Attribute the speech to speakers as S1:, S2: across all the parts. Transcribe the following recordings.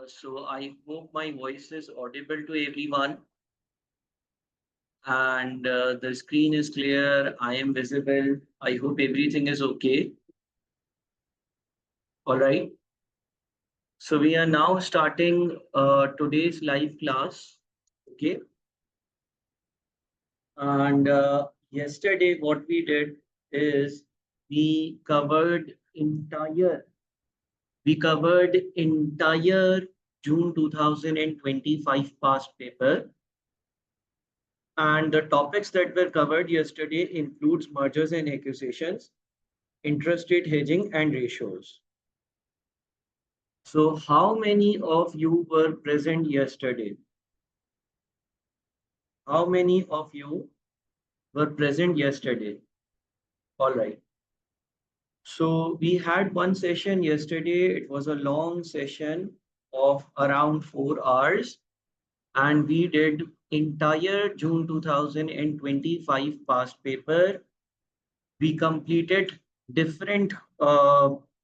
S1: So I hope my voice is audible to everyone and the screen is clear. I am visible. I hope everything is okay. All right. So we are now starting today's live class. Okay. And yesterday what we did is we covered entire June 2025 past paper. And the topics that were covered yesterday includes mergers and acquisitions, interest rate hedging, and ratios. So how many of you were present yesterday? How many of you were present yesterday? All right. So we had one session yesterday. It was a long session of around 4 hours. And we did entire June 2025 past paper. We completed different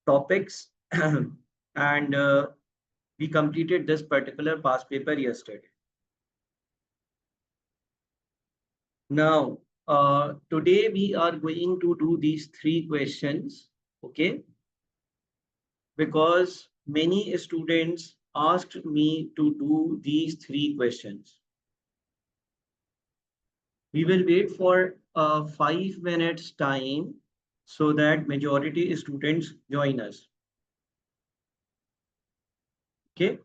S1: topics and we completed this particular past paper yesterday. Now, today we are going to do these 3 questions, okay? Because many students asked me to do these 3 questions. We will wait for 5 minutes time so that majority students join us. Okay,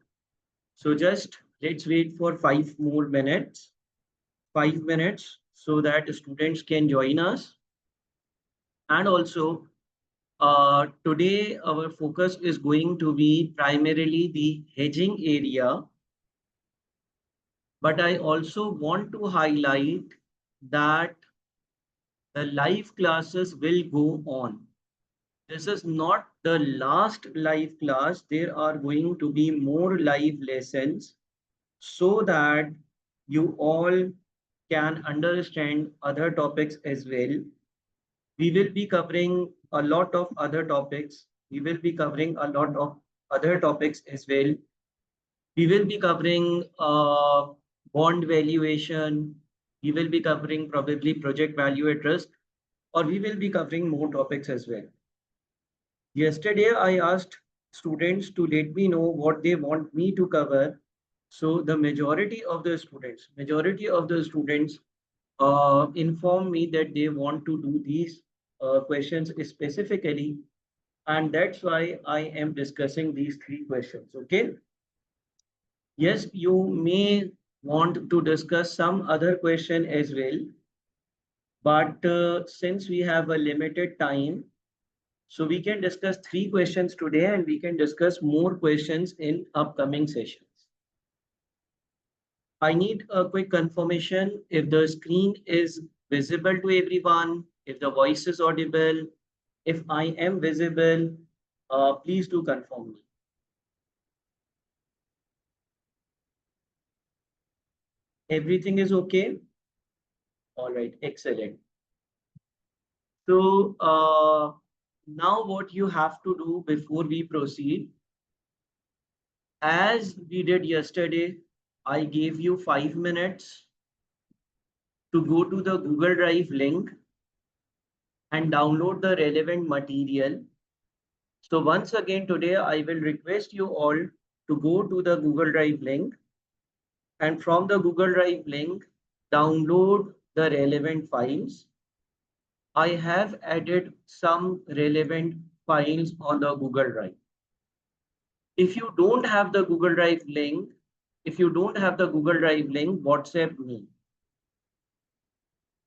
S1: so just let's wait for 5 more minutes, 5 minutes so that students can join us. And also today our focus is going to be primarily the hedging area. But I also want to highlight that the live classes will go on. This is not the last live class. There are going to be more live lessons so that you all can understand other topics as well. We will be covering a lot of other topics. We will be covering a lot of other topics as well. We will be covering bond valuation. We will be covering probably project value at risk, or we will be covering more topics as well. Yesterday, I asked students to let me know what they want me to cover. So the majority of the students inform me that they want to do these questions specifically. And that's why I am discussing these 3 questions, okay? Yes, you may want to discuss some other question as well. But since we have a limited time, so we can discuss 3 questions today and we can discuss more questions in upcoming sessions. I need a quick confirmation if the screen is visible to everyone, if the voice is audible, if I am visible, please do confirm me. Everything is okay? All right, excellent. So now what you have to do before we proceed, as we did yesterday, I gave you 5 minutes to go to the Google Drive link and download the relevant material. So once again today, I will request you all to go to the Google Drive link and from the Google Drive link, download the relevant files. I have added some relevant files on the Google Drive. If you don't have the Google Drive link, WhatsApp me.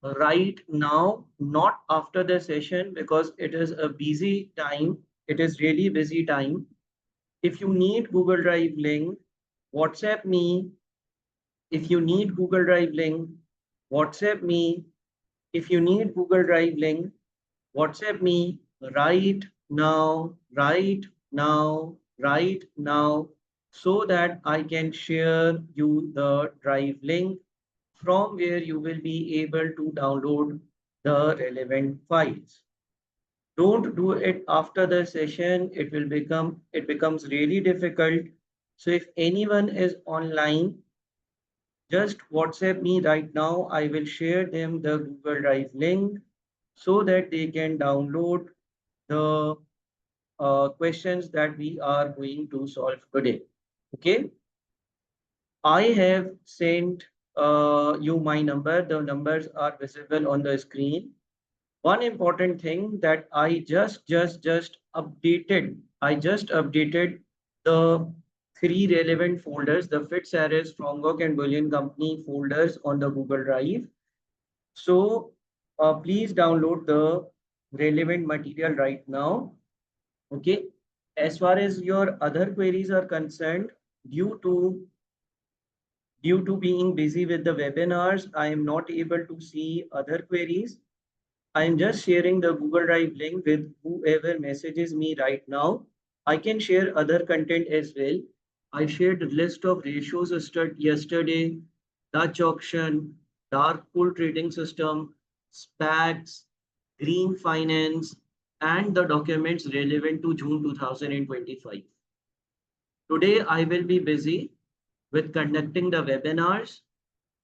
S1: Right now, not after the session because it is a busy time. It is really busy time. If you need Google Drive link, WhatsApp me. If you need Google Drive link, WhatsApp me. If you need Google Drive link, WhatsApp me right now, so that I can share you the drive link from where you will be able to download the relevant files. Don't do it after the session. It becomes really difficult. So if anyone is online, just WhatsApp me right now. I will share them the Google Drive link so that they can download the questions that we are going to solve today. Okay. I have sent you my number. The numbers are visible on the screen. One important thing that I just updated. I just updated the three relevant folders, the Fitz Harris, Frongok and Bullion Company folders on the Google Drive. So please download the relevant material right now. Okay. As far as your other queries are concerned, due to being busy with the webinars, I am not able to see other queries. I am just sharing the Google Drive link with whoever messages me right now. I can share other content as well. I shared a list of ratios yesterday, Dutch auction, dark pool trading system, SPACs, green finance, and the documents relevant to June 2025. Today, I will be busy with conducting the webinars.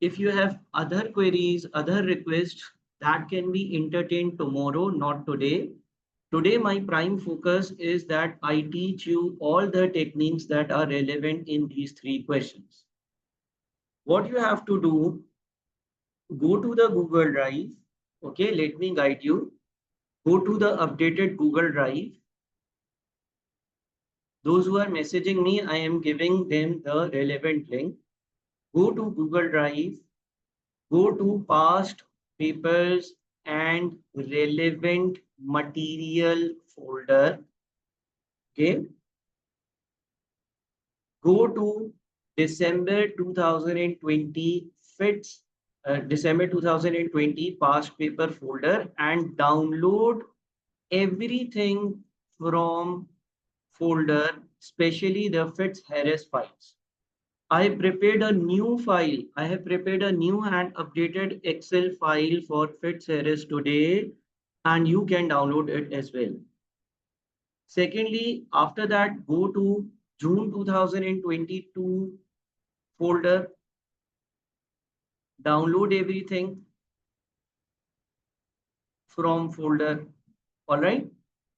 S1: If you have other queries, other requests, that can be entertained tomorrow, not today. Today, my prime focus is that I teach you all the techniques that are relevant in these three questions. What you have to do, go to the Google Drive. Okay, let me guide you. Go to the updated Google Drive. Those who are messaging me, I am giving them the relevant link. Go to Google Drive. Go to past papers and relevant material folder. Okay. Go to December 2020 FITS, December 2020 past paper folder and download everything from folder, especially the FITS Harris files. I prepared a new file. I have prepared a new and updated Excel file for FitSeries today, and you can download it as well. Secondly, after that, go to June 2022 folder, download everything from folder. All right.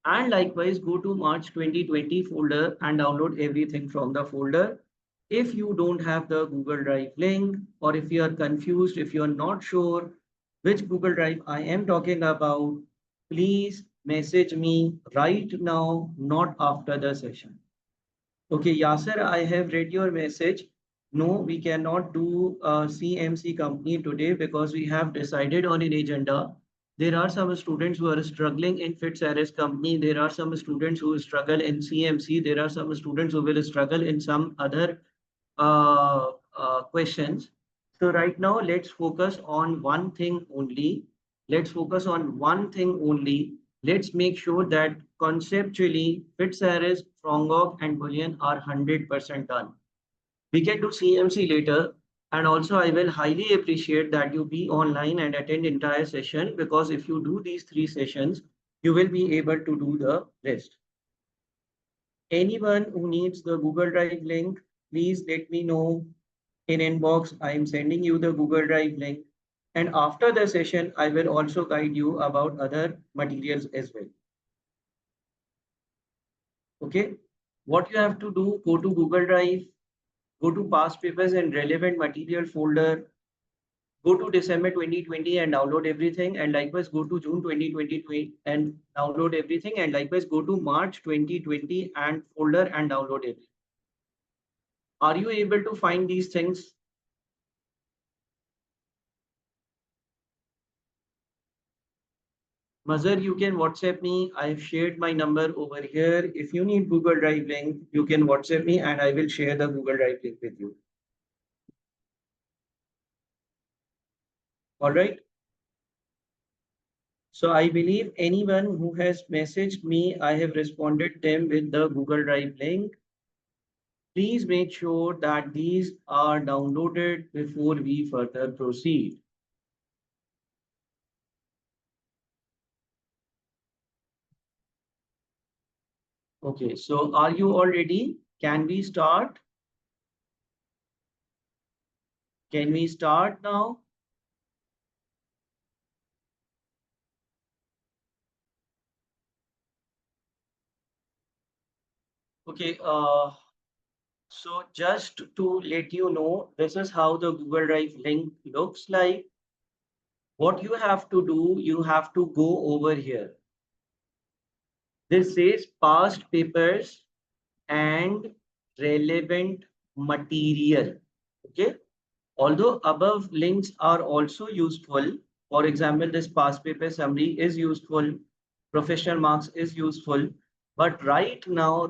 S1: And likewise, go to March 2020 folder and download everything from the folder. If you don't have the Google Drive link, or if you are confused, if you are not sure which Google Drive I am talking about, please message me right now, not after the session. Okay, Yasser, I have read your message. No, we cannot do a CMC company today because we have decided on an agenda. There are some students who are struggling in FITSARIS company. There are some students who struggle in CMC. There are some students who will struggle in some other questions. So right now, let's focus on one thing only. Let's focus on one thing only. Let's make sure that conceptually, FITSARIS, Frongok, and Bullion are 100% done. We can do CMC later. And also, I will highly appreciate that you be online and attend entire session because if you do these three sessions, you will be able to do the rest. Anyone who needs the Google Drive link, please let me know in inbox. I am sending you the Google Drive link. And after the session, I will also guide you about other materials as well. Okay. What you have to do, go to Google Drive, go to past papers and relevant material folder, go to December 2020 and download everything. And likewise, go to June 2020 and download everything. And likewise, go to March 2020 and folder and download it. Are you able to find these things? Mazhar, you can WhatsApp me. I've shared my number over here. If you need Google Drive link, you can WhatsApp me and I will share the Google Drive link with you. All right. So I believe anyone who has messaged me, I have responded them with the Google Drive link. Please make sure that these are downloaded before we further proceed. Okay, so are you all ready? Can we start? Can we start now? Okay, so just to let you know, this is how the Google Drive link looks like. What you have to do, you have to go over here. This says past papers and relevant material. Okay. Although above links are also useful, for example, this past paper summary is useful, professional marks is useful, but right now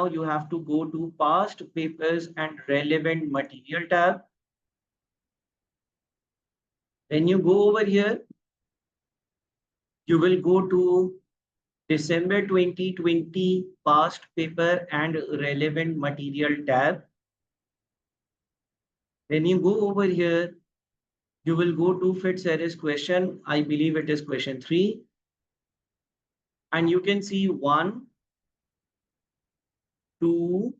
S1: you have to go to past papers and relevant material tab. When you go over here, you will go to December 2020 past paper and relevant material tab. When you go over here, you will go to fit series question. I believe it is question 3. And you can see 1, 2,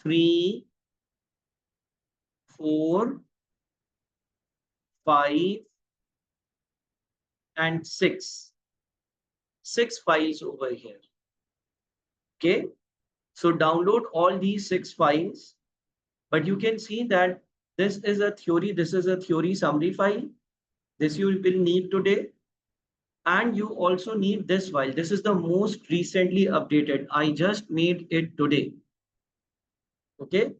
S1: 3, 4, 5, and 6. 6 files over here. Okay. So download all these 6 files. But you can see that this is a theory summary file. This you will need today. And you also need this file. This is the most recently updated. I just made it today. Okay.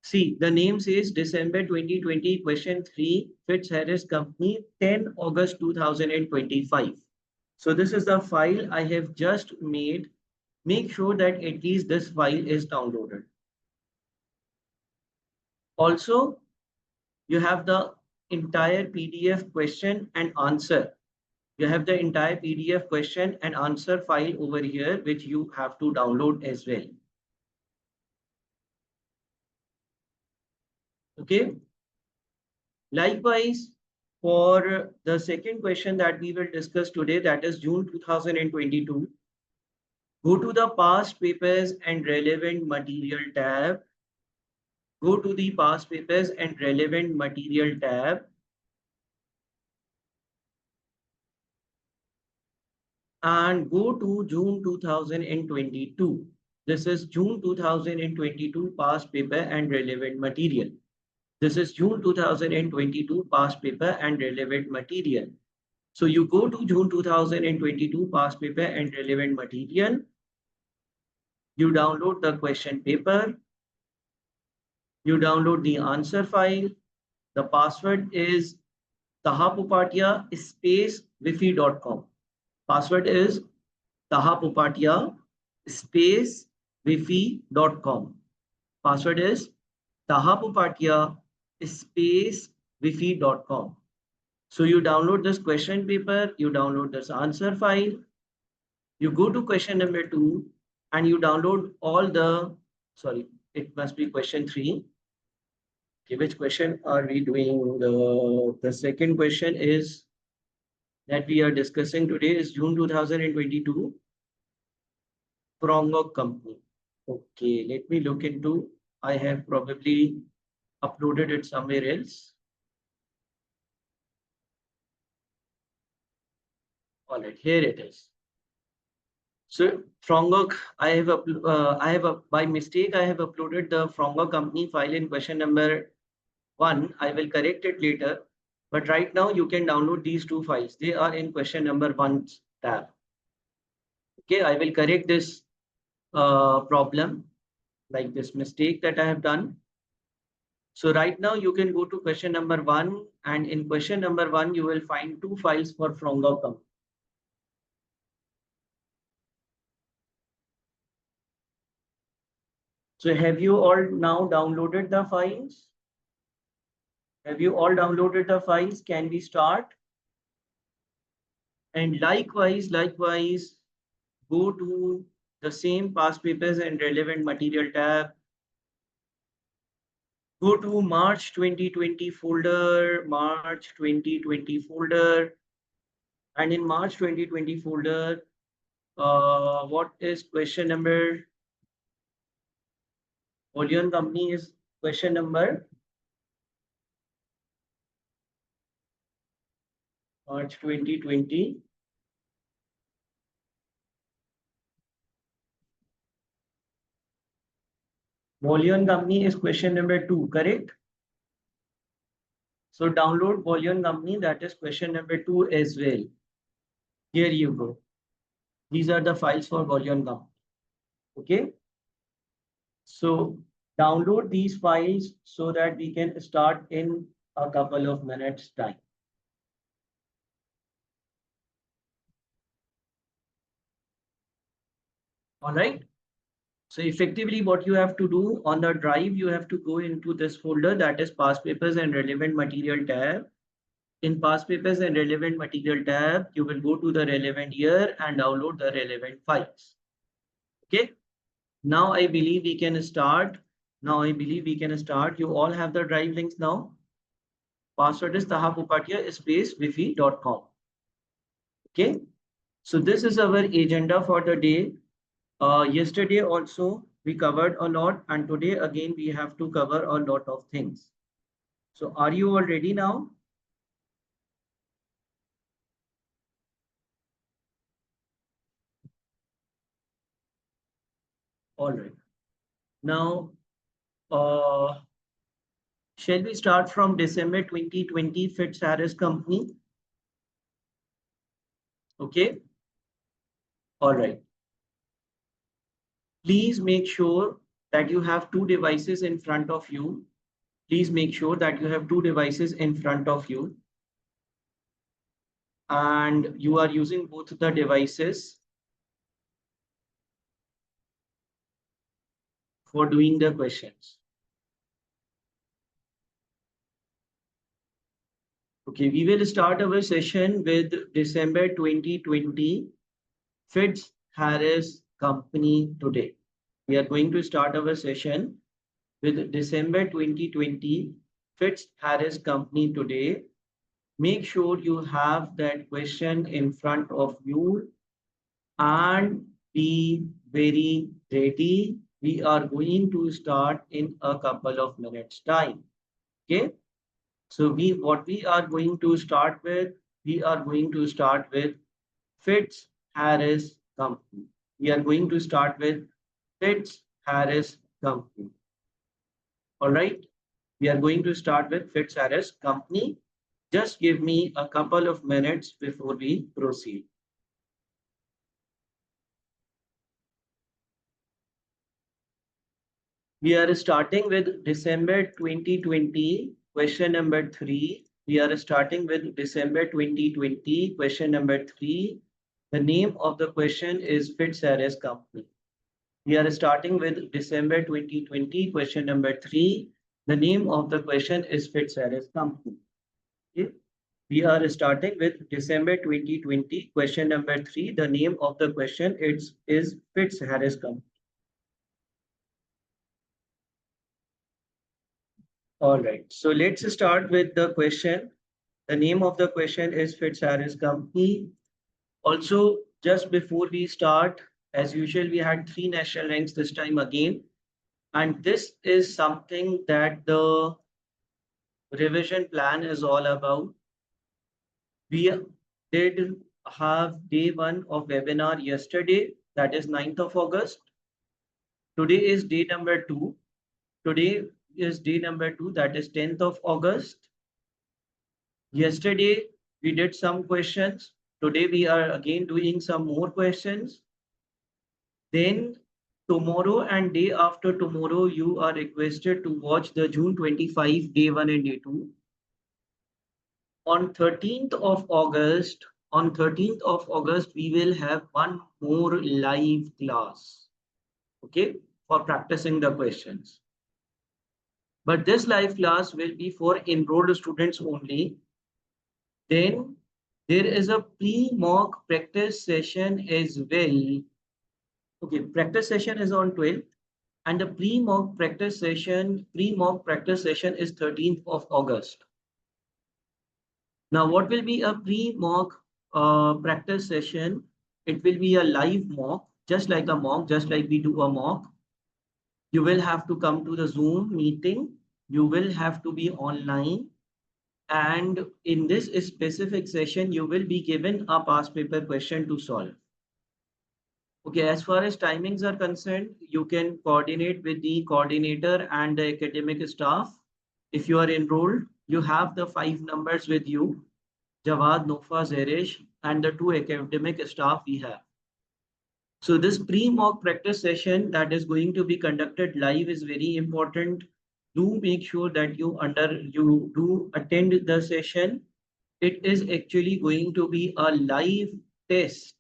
S1: See, the name says December 2020 question 3 Fitz Harris Company 10 August 2025. So this is the file I have just made. Make sure that at least this file is downloaded. Also, you have the entire PDF question and answer. You have the entire PDF question and answer file over here, which you have to download as well. Okay. Likewise, for the second question that we will discuss today, that is June 2022, go to the past papers and relevant material tab. Go to the past papers and relevant material tab. And go to June 2022. This is June 2022 past paper and relevant material. This is June 2022 past paper and relevant material. So you go to June 2022 past paper and relevant material. You download the question paper. You download the answer file. The password is Taha Popatia space wifi.com. Password is Taha Popatia space wifi.com. Password is Taha Popatia space wifi.com. So you download this question paper, you download this answer file, you go to question number 2 and you download all the, sorry, it must be question 3. Okay, which question are we doing? The second question is that we are discussing today is June 2022 Frongok Company. Okay, let me look into, I have probably uploaded it somewhere else. All right, here it is. So Frongok, by mistake, I have uploaded the Frongok company file in question number 1. I will correct it later. But right now you can download these 2 files. They are in question number 1 tab. Okay, I will correct this problem, like this mistake that I have done. So right now you can go to question number 1, and in question number 1 you will find 2 files for Frongok company. So have you all now downloaded the files? Have you all downloaded the files? Can we start? And likewise, go to the same past papers and relevant material tab. Go to March 2020 folder, March 2020 folder. And in March 2020 folder, what is question number? Oleon company is question number March 2020. Volume company is question number 2, correct? So download volume company, that is question number 2 as well. Here you go. These are the files for volume company. Okay. So download these files so that we can start in a couple of minutes time. All right. So effectively what you have to do on the drive, you have to go into this folder, that is past papers and relevant material tab. In past papers and relevant material tab, you will go to the relevant year and download the relevant files. Okay. Now I believe we can start. You all have the drive links now. Password is Taha Popatia space wifi.com. Okay. So this is our agenda for the day. Yesterday also we covered a lot, and today again we have to cover a lot of things. So are you all ready now? All right. Now, shall we start from December 2020 Fitz Harris Company? Okay. All right. Please make sure that you have two devices in front of you. Please make sure that you have two devices in front of you and you are using both the devices for doing the questions. Okay, we will start our session with December 2020 Fitz Harris Company today. We are going to start our session with December 2020 Fitz Harris Company today. Make sure you have that question in front of you and be very ready. We are going to start in a couple of minutes time. Okay. So what we are going to start with, Fitz Harris Company. We are going to start with Fitz Harris Company. All right. We are going to start with Fitz Harris Company. Just give me a couple of minutes before we proceed. We are starting with December 2020, question number 3. We are starting with December 2020, question number 3. The name of the question is Fitz Harris Company. We are starting with December 2020, question number 3. The name of the question is Fitz Harris Company. Okay. We are starting with December 2020, question number 3. The name of the question is Fitz Harris Company. All right, so let's start with the question. The name of the question is Fitz Harris Company. Also, just before we start, as usual, we had 3 national ranks this time again. And this is something that the revision plan is all about. We did have day 1 of webinar yesterday, that is 9th of August. Today is day number 2. Today is day number 2, that is 10th of August. Yesterday, we did some questions. Today, we are again doing some more questions. Then tomorrow and day after tomorrow, you are requested to watch the June 25 day 1 and day 2. On 13th of August, we will have one more live class, okay, for practicing the questions. But this live class will be for enrolled students only. Then there is a pre-mock practice session as well. Okay, practice session is on 12th and the pre-mock practice session is 13th of August. Now, what will be a pre-mock practice session? It will be a live mock, just like we do a mock. You will have to come to the Zoom meeting. You will have to be online. And in this specific session, you will be given a past paper question to solve. Okay, as far as timings are concerned, you can coordinate with the coordinator and the academic staff. If you are enrolled, you have the 5 numbers with you, Jawad, Nofa, Zerish, and the 2 academic staff we have. So this pre-mock practice session that is going to be conducted live is very important. Do make sure that you do attend the session. It is actually going to be a live test.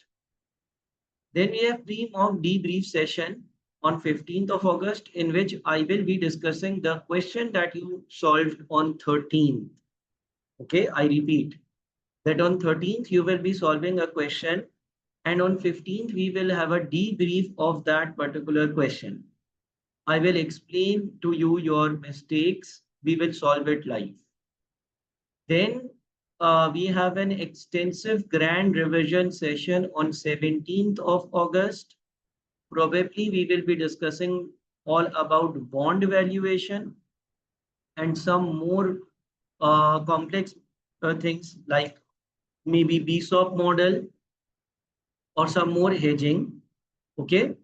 S1: Then we have pre-mock debrief session on 15th of August, in which I will be discussing the question that you solved on 13th. Okay, I repeat that on 13th you will be solving a question, and on 15th we will have a debrief of that particular question. I will explain to you your mistakes. We will solve it live. Then we have an extensive grand revision session on 17th of August. Probably we will be discussing all about bond valuation and some more complex things like maybe BSOP model or some more hedging. Okay.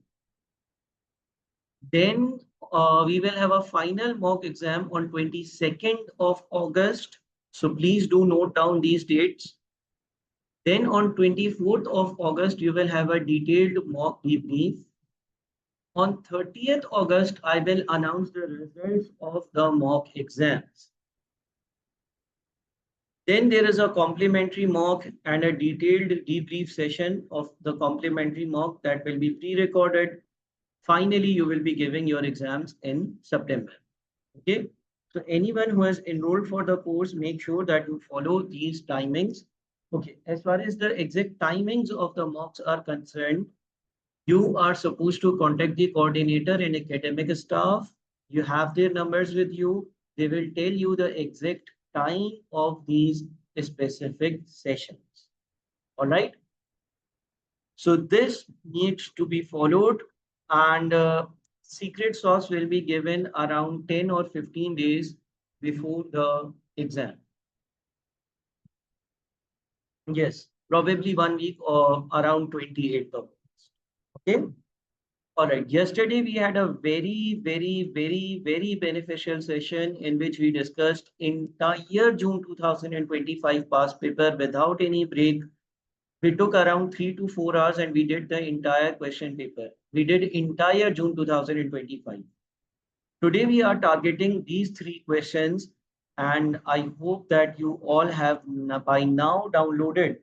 S1: Then we will have a final mock exam on 22nd of August. So please do note down these dates. Then on 24th of August, you will have a detailed mock debrief. On 30th August, I will announce the results of the mock exams. Then there is a complimentary mock and a detailed debrief session of the complimentary mock that will be pre-recorded. Finally, you will be giving your exams in September. Okay. So anyone who has enrolled for the course, make sure that you follow these timings. Okay. As far as the exact timings of the mocks are concerned, you are supposed to contact the coordinator and academic staff. You have their numbers with you. They will tell you the exact time of these specific sessions. All right. So this needs to be followed, and secret sauce will be given around 10 or 15 days before the exam. Yes, probably 1 week or around 28th of August. Okay. All right. Yesterday we had a very beneficial session in which we discussed entire June 2025 past paper without any break. We took around 3 to 4 hours and we did the entire question paper. We did entire June 2025. Today we are targeting these 3 questions, and I hope that you all have by now downloaded.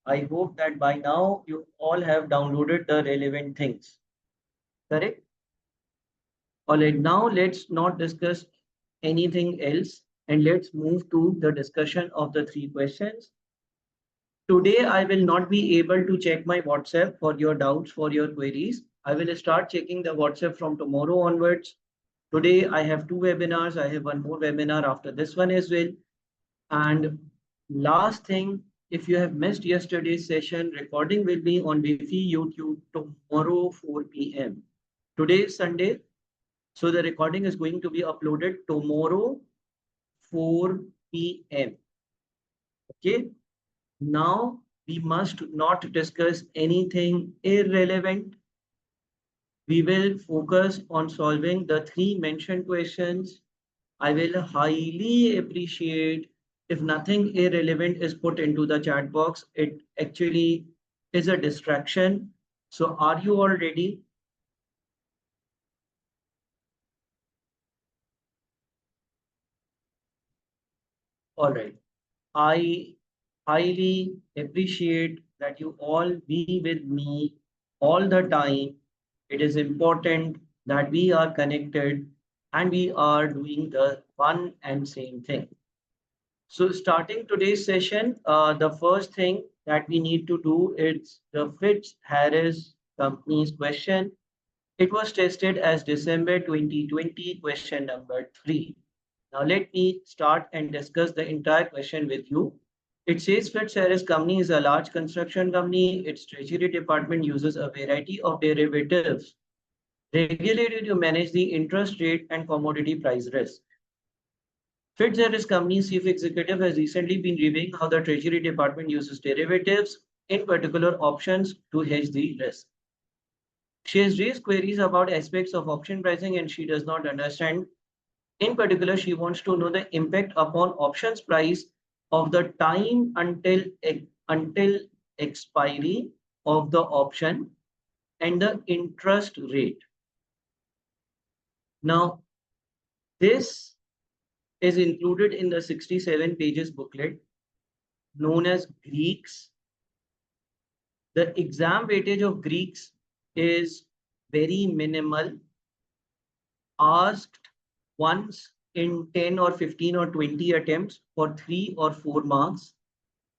S1: I hope that by now you all have downloaded the relevant things. Correct? All right, now let's not discuss anything else and let's move to the discussion of the 3 questions. Today, I will not be able to check my WhatsApp for your doubts, for your queries. I will start checking the WhatsApp from tomorrow onwards. Today, I have 2 webinars. I have one more webinar after this one as well. And last thing, if you have missed yesterday's session, recording will be on Wi-Fi YouTube tomorrow 4 p.m. Today is Sunday, so the recording is going to be uploaded tomorrow 4 p.m. Okay. Now we must not discuss anything irrelevant. We will focus on solving the 3 mentioned questions. I will highly appreciate if nothing irrelevant is put into the chat box. It actually is a distraction. So are you all ready? All right. I highly appreciate that you all be with me all the time. It is important that we are connected and we are doing the one and same thing. So starting today's session, the first thing that we need to do is the Fitch Harris company's question. It was tested as December 2020 question number 3. Now let me start and discuss the entire question with you. It says Fitch Harris Company is a large construction company. Its treasury department uses a variety of derivatives regulated to manage the interest rate and commodity price risk. Fitzgerald's company's chief executive has recently been reviewing how the Treasury Department uses derivatives, in particular options, to hedge the risk. She has raised queries about aspects of option pricing and she does not understand. In particular, she wants to know the impact upon options price of the time until expiry of the option and the interest rate. Now, this is included in the 67 pages booklet known as Greeks. The exam weightage of Greeks is very minimal, asked once in 10 or 15 or 20 attempts for 3 or 4 marks.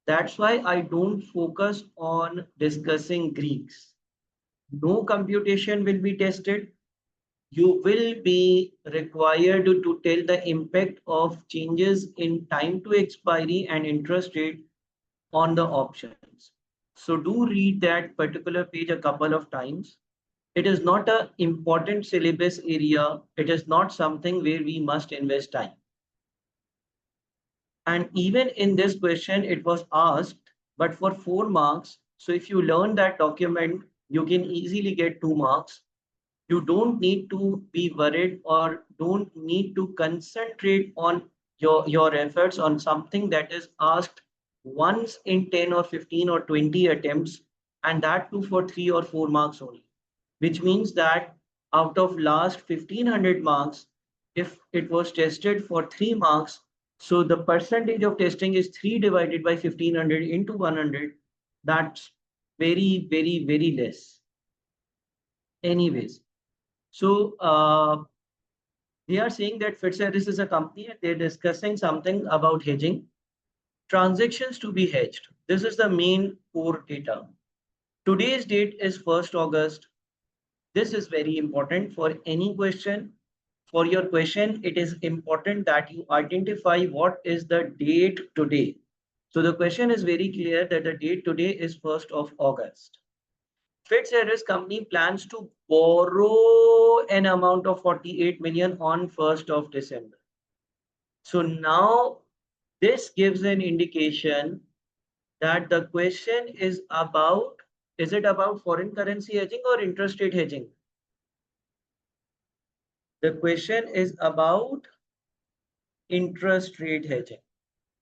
S1: That's why I don't focus on discussing Greeks. No computation will be tested. You will be required to tell the impact of changes in time to expiry and interest rate on the options. So do read that particular page a couple of times. It is not an important syllabus area. It is not something where we must invest time. And even in this question, it was asked, but for 4 marks. So if you learn that document, you can easily get 2 marks. You don't need to be worried or don't need to concentrate on your efforts on something that is asked once in 10 or 15 or 20 attempts, and that too for 3 or 4 marks only, which means that out of last 1500 marks, if it was tested for 3 marks, so the percentage of testing is 3 divided by 1500 into 100. That's very, very, very less. Anyways, so they are saying that Fitzgerald is a company and they're discussing something about hedging. Transactions to be hedged. This is the main core data. Today's date is 1st August. This is very important for any question. For your question, it is important that you identify what is the date today. So the question is very clear that the date today is 1st of August. Fitzgerald's company plans to borrow an amount of 48 million on 1st of December. So now this gives an indication that the question is about, is it about foreign currency hedging or interest rate hedging? The question is about interest rate hedging.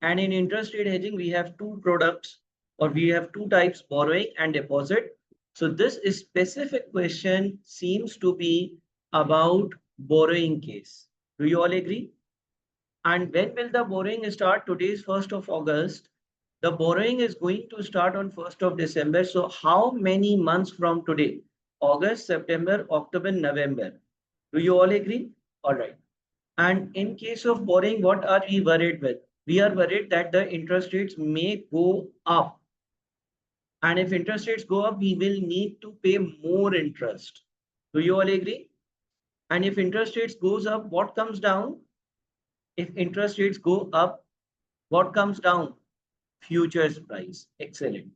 S1: And in interest rate hedging, we have two products or we have two types, borrowing and deposit. So this specific question seems to be about borrowing case. Do you all agree? And when will the borrowing start? Today is 1st of August. The borrowing is going to start on 1st of December. So how many months from today? August, September, October, November. Do you all agree? All right. And in case of borrowing, what are we worried with? We are worried that the interest rates may go up. And if interest rates go up, we will need to pay more interest. Do you all agree? And if interest rates goes up, what comes down? If interest rates go up, what comes down? Futures price. Excellent.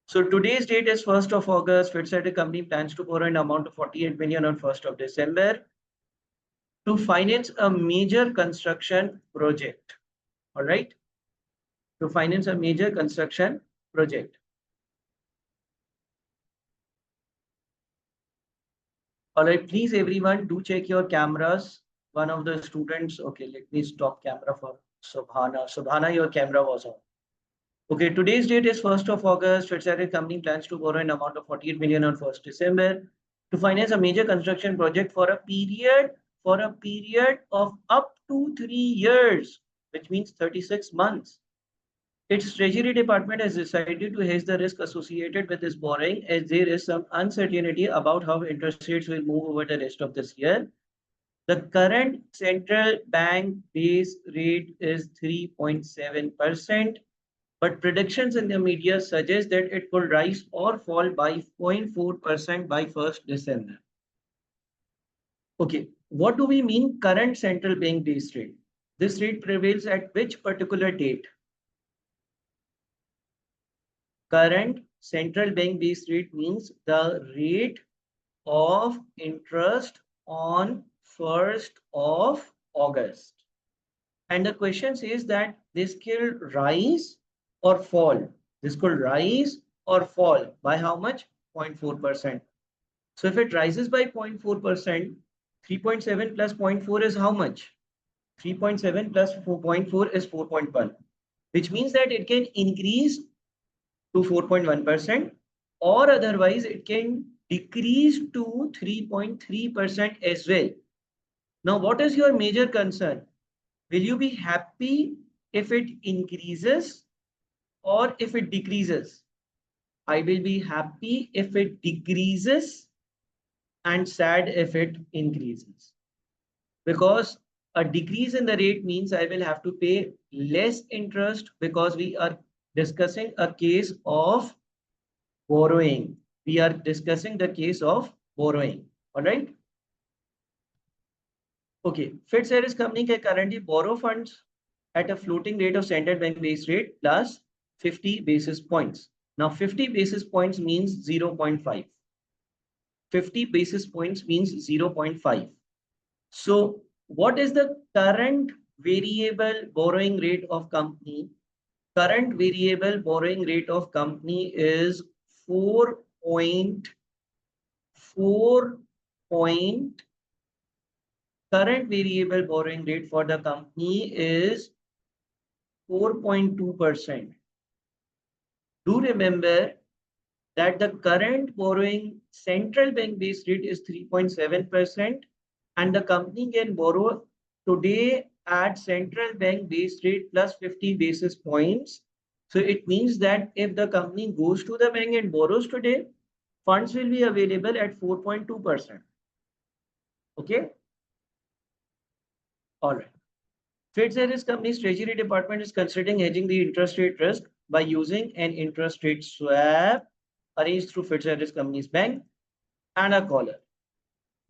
S1: So today's date is 1st of August. Fitzgerald company plans to borrow an amount of 48 million on 1st of December to finance a major construction project. All right. To finance a major construction project. All right, please everyone do check your cameras. One of the students, okay, let me stop camera for Subhana. Subhana, your camera was on. Okay, today's date is 1st of August. Fitzgerald company plans to borrow an amount of 48 million on 1st December to finance a major construction project for a period of up to 3 years, which means 36 months. Its Treasury Department has decided to hedge the risk associated with this borrowing as there is some uncertainty about how interest rates will move over the rest of this year. The current central bank base rate is 3.7%, but predictions in the media suggest that it could rise or fall by 0.4% by 1st December. Okay, what do we mean current central bank base rate? This rate prevails at which particular date? Current central bank base rate means the rate of interest on 1st of August. And the question says that this could rise or fall. This could rise or fall by how much? 0.4%. So if it rises by 0.4%, 3.7 plus 0.4 is how much? 3.7 plus 4.4 is 4.1, which means that it can increase to 4.1%, or otherwise it can decrease to 3.3% as well. Now, what is your major concern? Will you be happy if it increases or if it decreases? I will be happy if it decreases and sad if it increases. Because a decrease in the rate means I will have to pay less interest, because we are discussing a case of borrowing. We are discussing the case of borrowing. All right. Okay. Fitzgerald's company can currently borrow funds at a floating rate of central bank base rate plus 50 basis points. Now 50 basis points means 0.5. 50 basis points means 0.5. So what is the current variable borrowing rate of company? Current variable borrowing rate of company is 4.4 point. Current variable borrowing rate for the company is 4.2%. Do remember that the current borrowing central bank base rate is 3.7%, and the company can borrow today at central bank base rate plus 50 basis points. So it means that if the company goes to the bank and borrows today, funds will be available at 4.2%. Okay. All right. Fitzgerald's company's treasury department is considering hedging the interest rate risk by using an interest rate swap arranged through Fitzgerald's company's bank and a collar.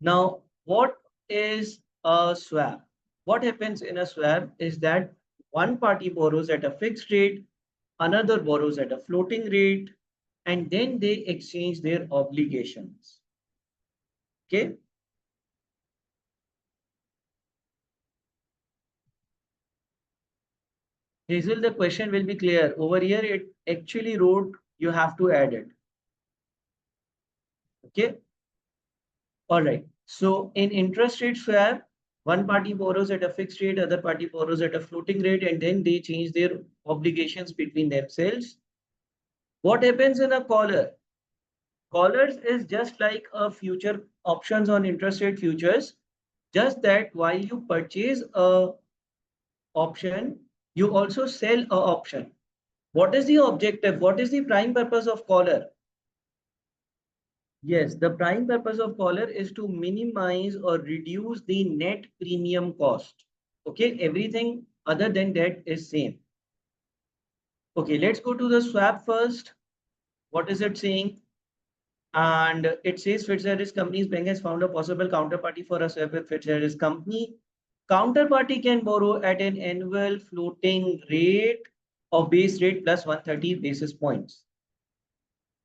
S1: Now, what is a swap? What happens in a swap is that one party borrows at a fixed rate, another borrows at a floating rate, and then they exchange their obligations. Okay. Hazel, the question will be clear. Over here, it actually wrote you have to add it. Okay. All right. So in interest rate swap, one party borrows at a fixed rate, other party borrows at a floating rate, and then they change their obligations between themselves. What happens in a collar? Collars is just like a future options on interest rate futures, just that while you purchase a option, you also sell a option. What is the objective? What is the prime purpose of collar? Yes, the prime purpose of collar is to minimize or reduce the net premium cost. Okay, everything other than that is same. Okay, let's go to the swap first. What is it saying? And it says Fitzgerald's company's bank has found a possible counterparty for a swap with Fitzgerald's company. Counterparty can borrow at an annual floating rate of base rate plus 130 basis points,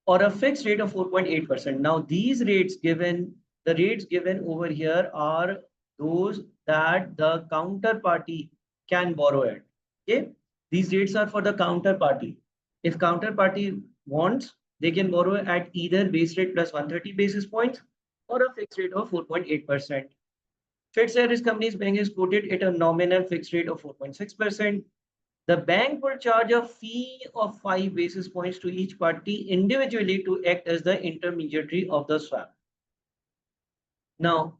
S1: or a fixed rate of 4.8%. Now, these rates given, the rates given over here are those that the counterparty can borrow at. Okay, these rates are for the counterparty. If counterparty wants, they can borrow at either base rate plus 130 basis points or a fixed rate of 4.8%. Fitzgerald's company's bank is quoted at a nominal fixed rate of 4.6%. The bank will charge a fee of 5 basis points to each party individually to act as the intermediary of the swap. Now,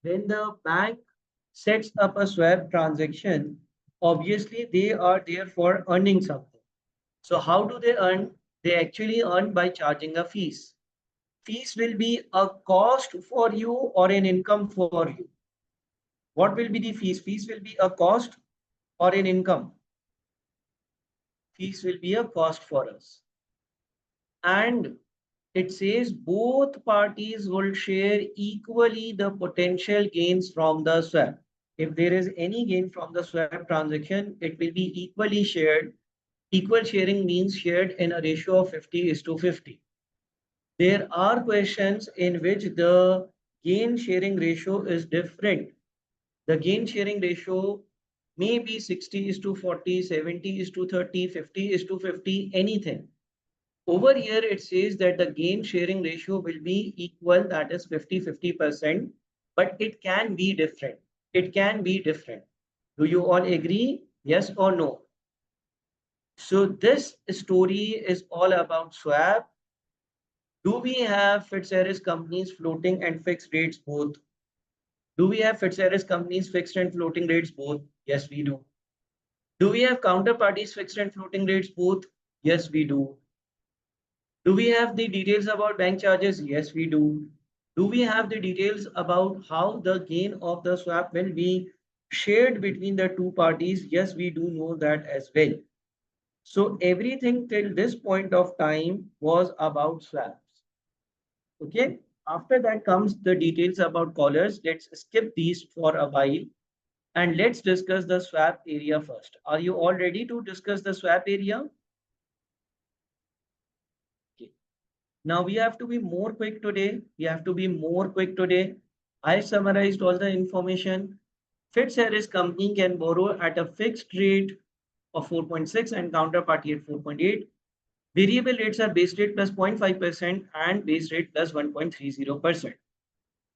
S1: when the bank sets up a swap transaction, obviously they are there for earning something. So how do they earn? They actually earn by charging a fees. Fees will be a cost for you or an income for you. What will be the fees? Fees will be a cost or an income. Fees will be a cost for us. And it says both parties will share equally the potential gains from the swap. If there is any gain from the swap transaction, it will be equally shared. Equal sharing means shared in a ratio of 50:50. There are questions in which the gain sharing ratio is different. The gain sharing ratio maybe 60 is to 40, 70 is to 30, 50 is to 50, anything. Over here, it says that the gain sharing ratio will be equal, that is 50-50%, but it can be different. It can be different. Do you all agree? Yes or no? So this story is all about swap. Do we have Fitzgerald companies floating and fixed rates both? Do we have Fitzgerald companies fixed and floating rates both? Yes, we do. Do we have counterparties fixed and floating rates both? Yes, we do. Do we have the details about bank charges? Yes, we do. Do we have the details about how the gain of the swap will be shared between the two parties? Yes, we do know that as well. So everything till this point of time was about swaps. Okay. After that comes the details about collars. Let's skip these for a while and let's discuss the swap area first. Are you all ready to discuss the swap area? Okay. Now we have to be more quick today. We have to be more quick today. I summarized all the information. Fitzgerald company can borrow at a fixed rate of 4.6 and counterparty at 4.8. Variable rates are base rate plus 0.5% and base rate plus 1.30%.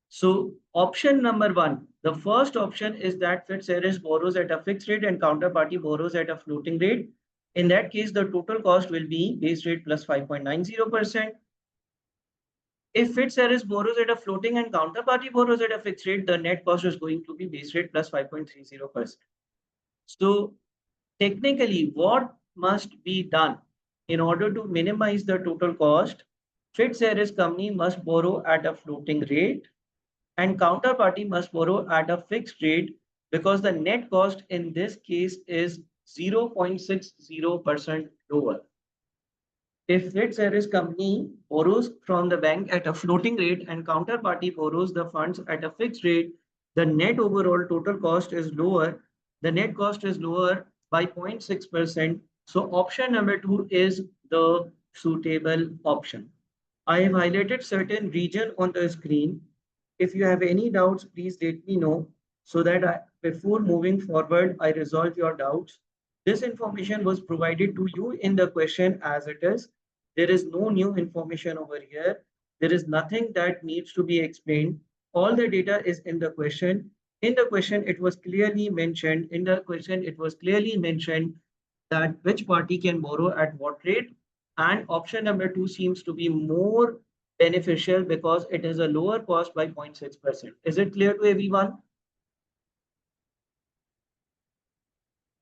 S1: So option number one, the first option is that Fitzgerald borrows at a fixed rate and counterparty borrows at a floating rate. In that case, the total cost will be base rate plus 5.90%. If Fitzgerald borrows at a floating and counterparty borrows at a fixed rate, the net cost is going to be base rate plus 5.30%. So technically, what must be done in order to minimize the total cost? Fitzgerald company must borrow at a floating rate and counterparty must borrow at a fixed rate because the net cost in this case is 0.60% lower. If Fitzgerald company borrows from the bank at a floating rate and counterparty borrows the funds at a fixed rate, the net overall total cost is lower. The net cost is lower by 0.6%. So option number two is the suitable option. I have highlighted certain region on the screen. If you have any doubts, please let me know so that before moving forward, I resolve your doubts. This information was provided to you in the question as it is. There is no new information over here. There is nothing that needs to be explained. All the data is in the question. In the question, it was clearly mentioned. In the question, it was clearly mentioned that which party can borrow at what rate. And option number two seems to be more beneficial because it is a lower cost by 0.6%. Is it clear to everyone?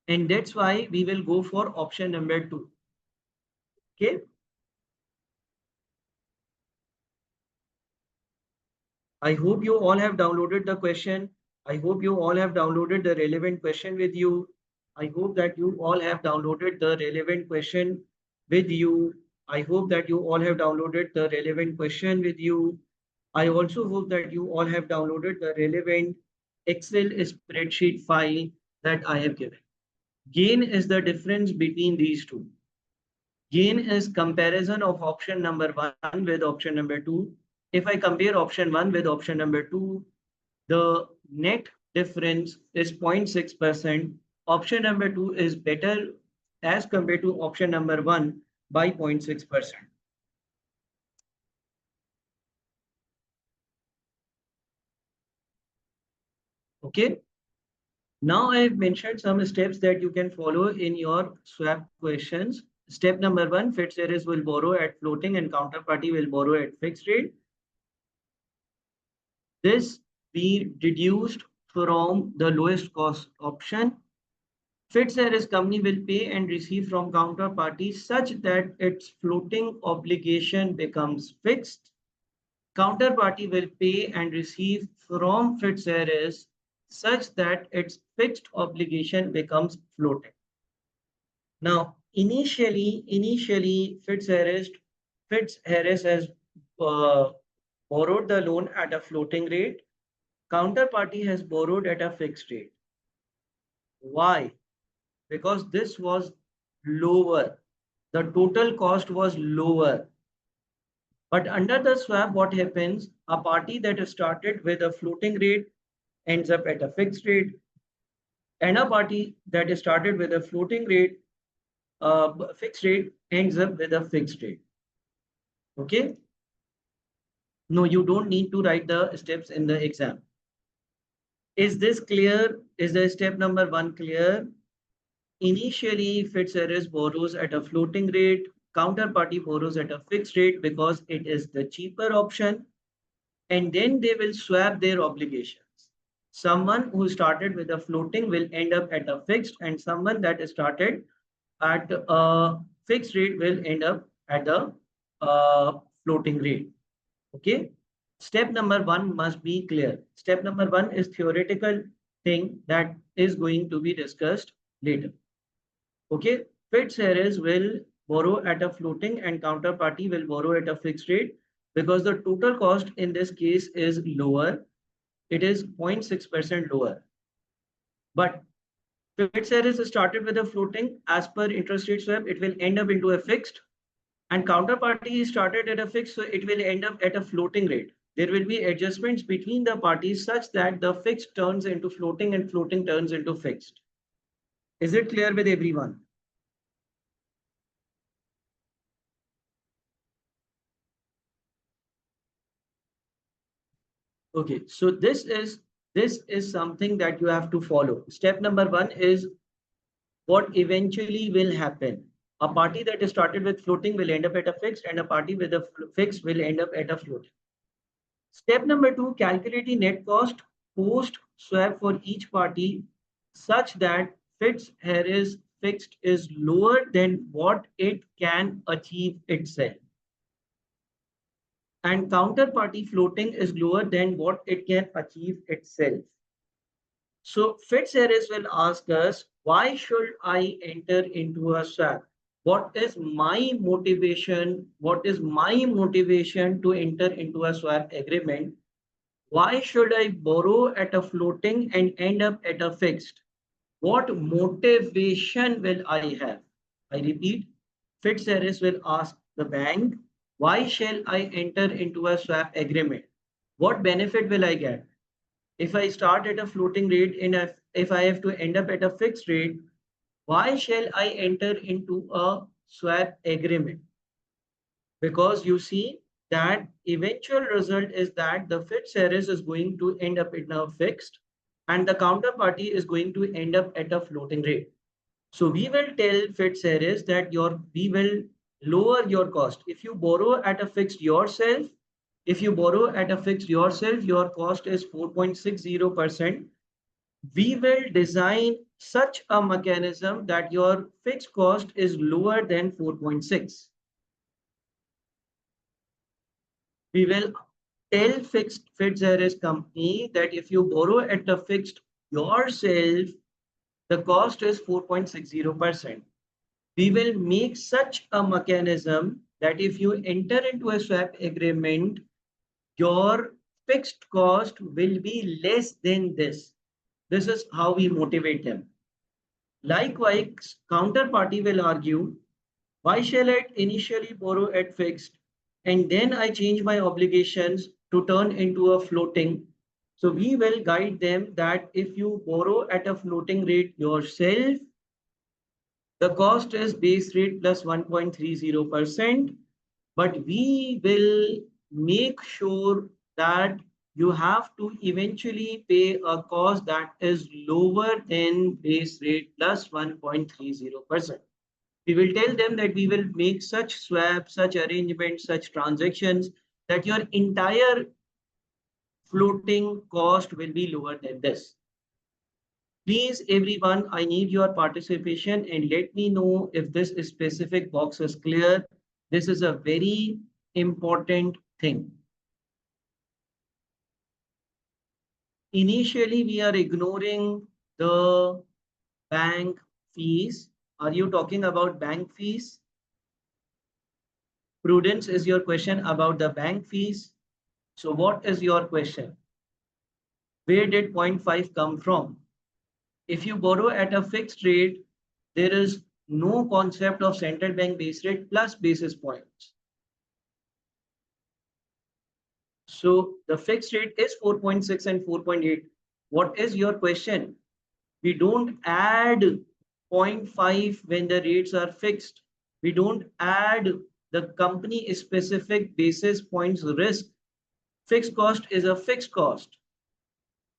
S1: And that's why we will go for option number two. Okay. I hope you all have downloaded the question. I hope you all have downloaded the relevant question with you. I hope that you all have downloaded the relevant question with you. I hope that you all have downloaded the relevant question with you. I also hope that you all have downloaded the relevant Excel spreadsheet file that I have given. Gain is the difference between these two. Gain is comparison of option number one with option number two. If I compare option one with option number two, the net difference is 0.6%. Option number two is better as compared to option number one by 0.6%. Okay. Now I have mentioned some steps that you can follow in your swap questions. Step number one, Fitzgerald will borrow at floating and counterparty will borrow at fixed rate. This be deduced from the lowest cost option. Fitzgerald company will pay and receive from counterparty such that its floating obligation becomes fixed. Counterparty will pay and receive from Fitzgerald such that its fixed obligation becomes floating. Now, initially, Fitzgerald has borrowed the loan at a floating rate. Counterparty has borrowed at a fixed rate. Why? Because this was lower. The total cost was lower. But under the swap, what happens? A party that started with a floating rate ends up at a fixed rate. And a party that is started with a floating rate, fixed rate, ends up with a fixed rate. Okay. No, you don't need to write the steps in the exam. Is this clear? Is the step number 1 clear? Initially, Fitzgerald borrows at a floating rate, counterparty borrows at a fixed rate because it is the cheaper option, and then they will swap their obligations. Someone who started with a floating will end up at a fixed, and someone that started at a fixed rate will end up at a floating rate. Okay. Step number 1 must be clear. Step number 1 is theoretical thing that is going to be discussed later. Okay. Fitzgerald will borrow at a floating and counterparty will borrow at a fixed rate because the total cost in this case is lower. It is 0.6% lower. But Fitzgerald started with a floating as per interest rate swap, it will end up into a fixed, and counterparty started at a fixed, so it will end up at a floating rate. There will be adjustments between the parties such that the fixed turns into floating and floating turns into fixed. Is it clear with everyone? Okay, so this is something that you have to follow. Step number 1 is what eventually will happen. A party that is started with floating will end up at a fixed, and a party with a fixed will end up at a floating. Step number 2, calculate the net cost post swap for each party such that Fitzgerald's fixed is lower than what it can achieve itself, and counterparty floating is lower than what it can achieve itself. So Fitzgerald will ask us, why should I enter into a swap? What is my motivation? What is my motivation to enter into a swap agreement? Why should I borrow at a floating and end up at a fixed? What motivation will I have? I repeat, Fitzgerald will ask the bank, why shall I enter into a swap agreement? What benefit will I get? If I start at a floating rate and if I have to end up at a fixed rate, why shall I enter into a swap agreement? Because you see that eventual result is that the Fitzgerald is going to end up in a fixed and the counterparty is going to end up at a floating rate. So we will tell Fitzgerald that we will lower your cost. If you borrow at a fixed yourself, your cost is 4.60%. We will design such a mechanism that your fixed cost is lower than 4.6. We will tell Fitzgerald company that if you borrow at a fixed yourself, the cost is 4.60%. We will make such a mechanism that if you enter into a swap agreement, your fixed cost will be less than this. This is how we motivate them. Likewise, counterparty will argue, why shall I initially borrow at fixed and then I change my obligations to turn into a floating? So we will guide them that if you borrow at a floating rate yourself, the cost is base rate plus 1.30%, but we will make sure that you have to eventually pay a cost that is lower than base rate plus 1.30%. We will tell them that we will make such swaps, such arrangements, such transactions that your entire floating cost will be lower than this. Please, everyone, I need your participation and let me know if this specific box is clear. This is a very important thing. Initially, we are ignoring the bank fees. Are you talking about bank fees? Prudence, is your question about the bank fees? So what is your question? Where did 0.5 come from? If you borrow at a fixed rate, there is no concept of central bank base rate plus basis points. So the fixed rate is 4.6 and 4.8. What is your question? We don't add 0.5 when the rates are fixed. We don't add the company specific basis points risk. Fixed cost is a fixed cost.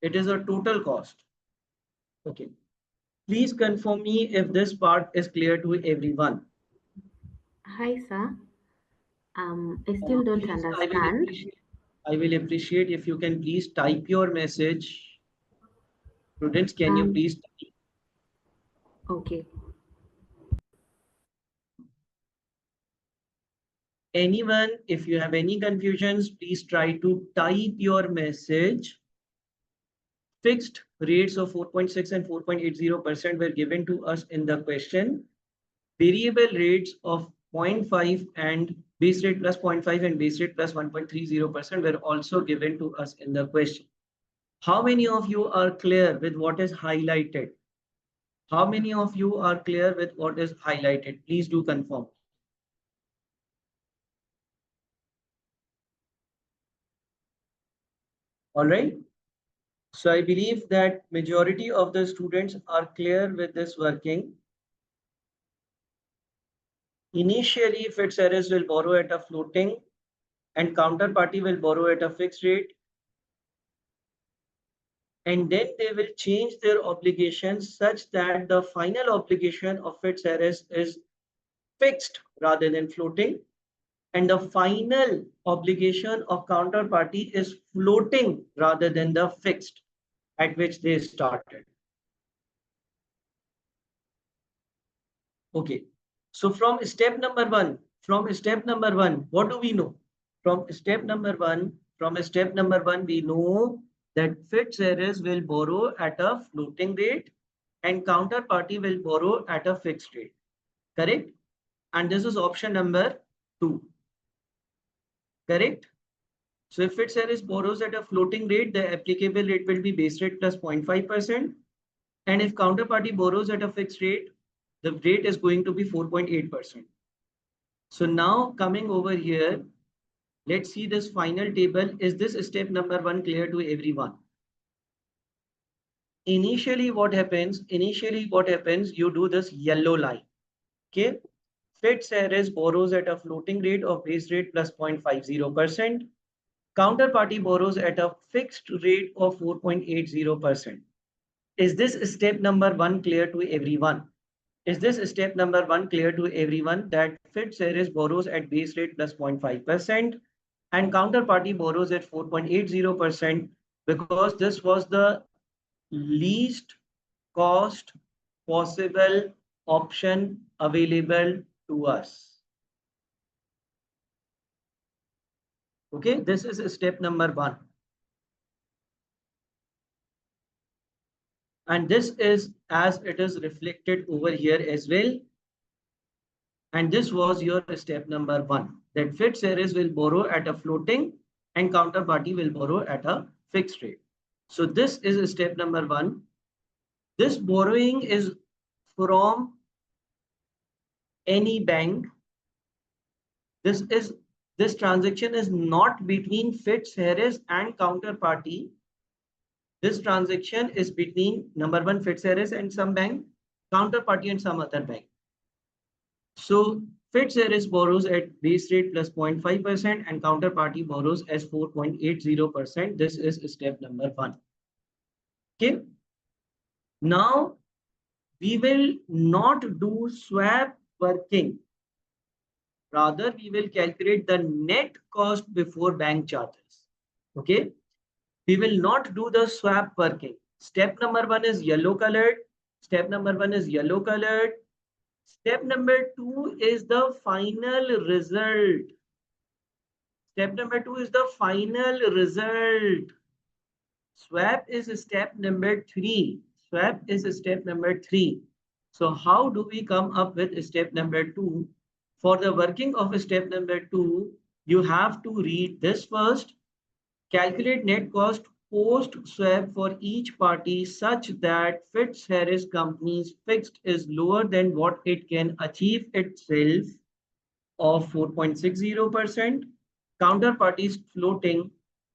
S1: It is a total cost. Okay. Please confirm me if this part is clear to everyone.
S2: Hi, sir. I still don't
S1: Please,
S2: understand.
S1: I will appreciate if you can please type your message. Students, can you
S2: Um,
S1: please type?
S2: okay.
S1: Anyone, if you have any confusions, please try to type your message. Fixed rates of 4.6 and 4.80% were given to us in the question. Variable rates of 0.5 and base rate plus 0.5 and base rate plus 1.30% were also given to us in the question. How many of you are clear with what is highlighted? How many of you are clear with what is highlighted? Please do confirm. All right. So I believe that majority of the students are clear with this working. Initially, Fitzgerald will borrow at a floating and counterparty will borrow at a fixed rate. And then they will change their obligations such that the final obligation of Fitzgerald is fixed rather than floating. And the final obligation of counterparty is floating rather than the fixed at which they started. Okay. So from step number one, what do we know? From step number one, we know that Fitzgerald will borrow at a floating rate and counterparty will borrow at a fixed rate. Correct? And this is option number 2. Correct? So if Fitzgerald borrows at a floating rate, the applicable rate will be base rate plus 0.5%. And if counterparty borrows at a fixed rate, the rate is going to be 4.8%. So now coming over here, let's see this final table. Is this step number 1 clear to everyone? Initially what happens, you do this yellow line. Okay. Fitzgerald borrows at a floating rate of base rate plus 0.50%. Counterparty borrows at a fixed rate of 4.80%. Is this step number 1 clear to everyone? Is this step number 1 clear to everyone that Fitzgerald borrows at base rate plus 0.5% and counterparty borrows at 4.80% because this was the least cost possible option available to us. Okay, this is step number 1. And this is as it is reflected over here as well. And this was your step number 1, that Fitzgerald will borrow at a floating and counterparty will borrow at a fixed rate. So this is step number 1. This borrowing is from any bank. This transaction is not between Fitzgerald and counterparty. This transaction is between number 1 Fitzgerald and some bank, counterparty and some other bank. So Fitzgerald borrows at base rate plus 0.5% and counterparty borrows as 4.80%. This is step number 1. Okay. Now we will not do swap working. Rather, we will calculate the net cost before bank charges. Okay. We will not do the swap working. Step number 1 is yellow colored. Step number 1 is yellow colored. Step number 2 is the final result. Step number 2 is the final result. Swap is step number 3. Swap is step number 3. So how do we come up with step number 2? For the working of step number 2, you have to read this first. Calculate net cost post swap for each party such that Fitzgerald Company's fixed is lower than what it can achieve itself of 4.60%. Counterparty's floating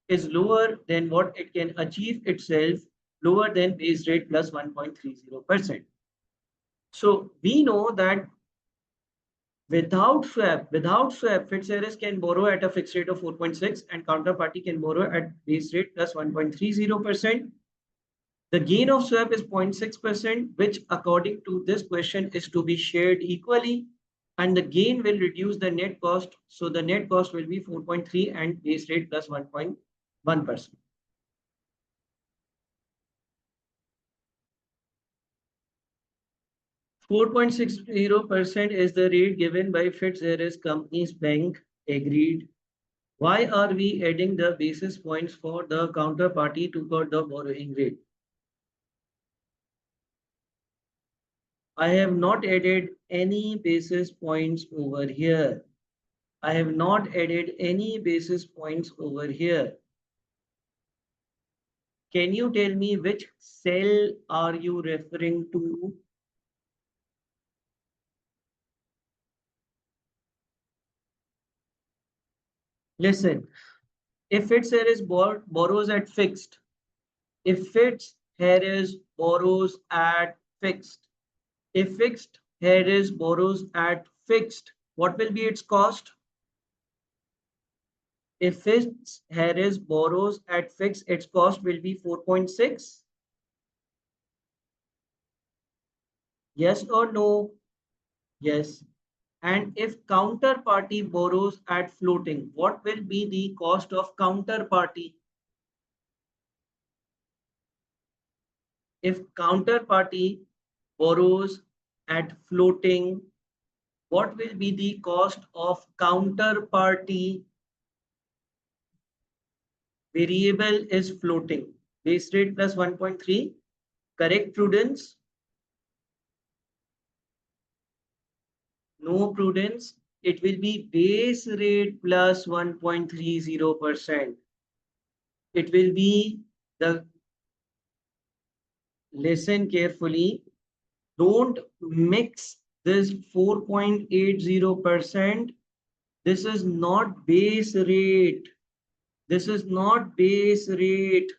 S1: is lower than what it can achieve itself lower than base rate plus 1.30%. So we know that without swap, Fitzgerald can borrow at a fixed rate of 4.6 and counterparty can borrow at base rate plus 1.30%. The gain of swap is 0.6%, which according to this question is to be shared equally. And the gain will reduce the net cost. So the net cost will be 4.3 and base rate plus 1.1%. .60% is the rate given by Fitzgerald's company's bank. Agreed. Why are we adding the basis points for the counterparty to cut the borrowing rate? I have not added any basis points over here. I have not added any basis points over here. Can you tell me which cell are you referring to? Listen, if it's here is borrows at fixed, if it's here is borrows at fixed, if fixed here is borrows at fixed, what will be its cost? If it's here is borrows at fixed, its cost will be 4.6. Yes or no? Yes. And if counterparty borrows at floating, what will be the cost of counterparty? If counterparty borrows at floating, what will be the cost of counterparty? Variable is floating. Base rate plus 1.3. Correct, Prudence? No, Prudence. It will be base rate plus 1.30%. It will be the, listen carefully, don't mix this 4.80%. This is not base rate. This is not base rate.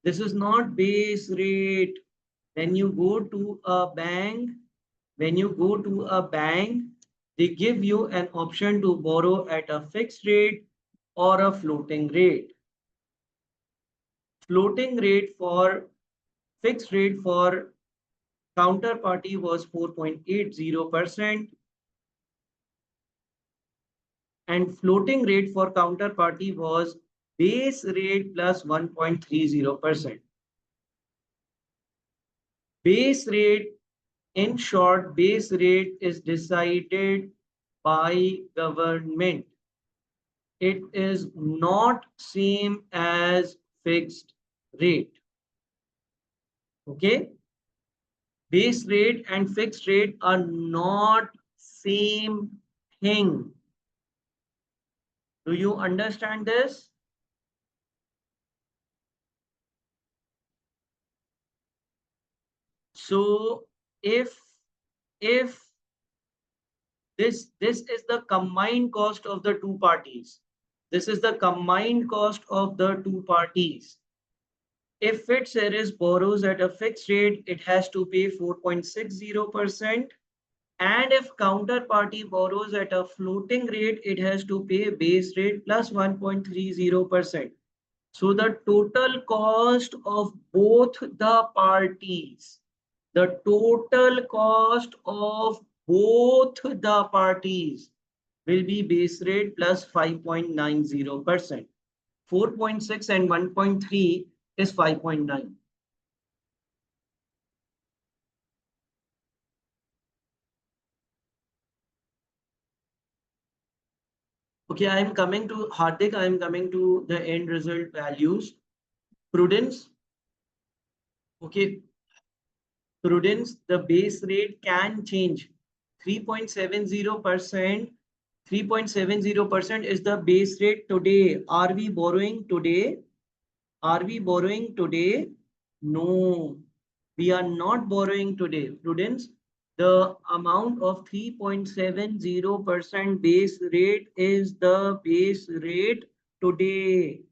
S1: This is not base rate. When you go to a bank, they give you an option to borrow at a fixed rate or a floating rate. Floating rate for fixed rate for counterparty was 4.80% and floating rate for counterparty was base rate plus 1.30%. Base rate, in short, base rate is decided by government. It is not same as fixed rate. Okay? Base rate and fixed rate are not same thing. Do you understand this? So if this is the combined cost of the two parties. This is the combined cost of the two parties. If Fitzgerald borrows at a fixed rate, it has to pay 4.60%. And if counterparty borrows at a floating rate, it has to pay base rate plus 1.30%. So the total cost of both the parties, the total cost of both the parties will be base rate plus 5.90%. 4.6 and 1.3 is 5.9. Okay, I am coming to Hardik. I am coming to the end result values. Prudence. Okay, Prudence, the base rate can change. 3.70%. 3.70% is the base rate today. Are we borrowing today? Are we borrowing today? No, we are not borrowing today. Prudence, the amount of 3.70% base rate is the base rate today.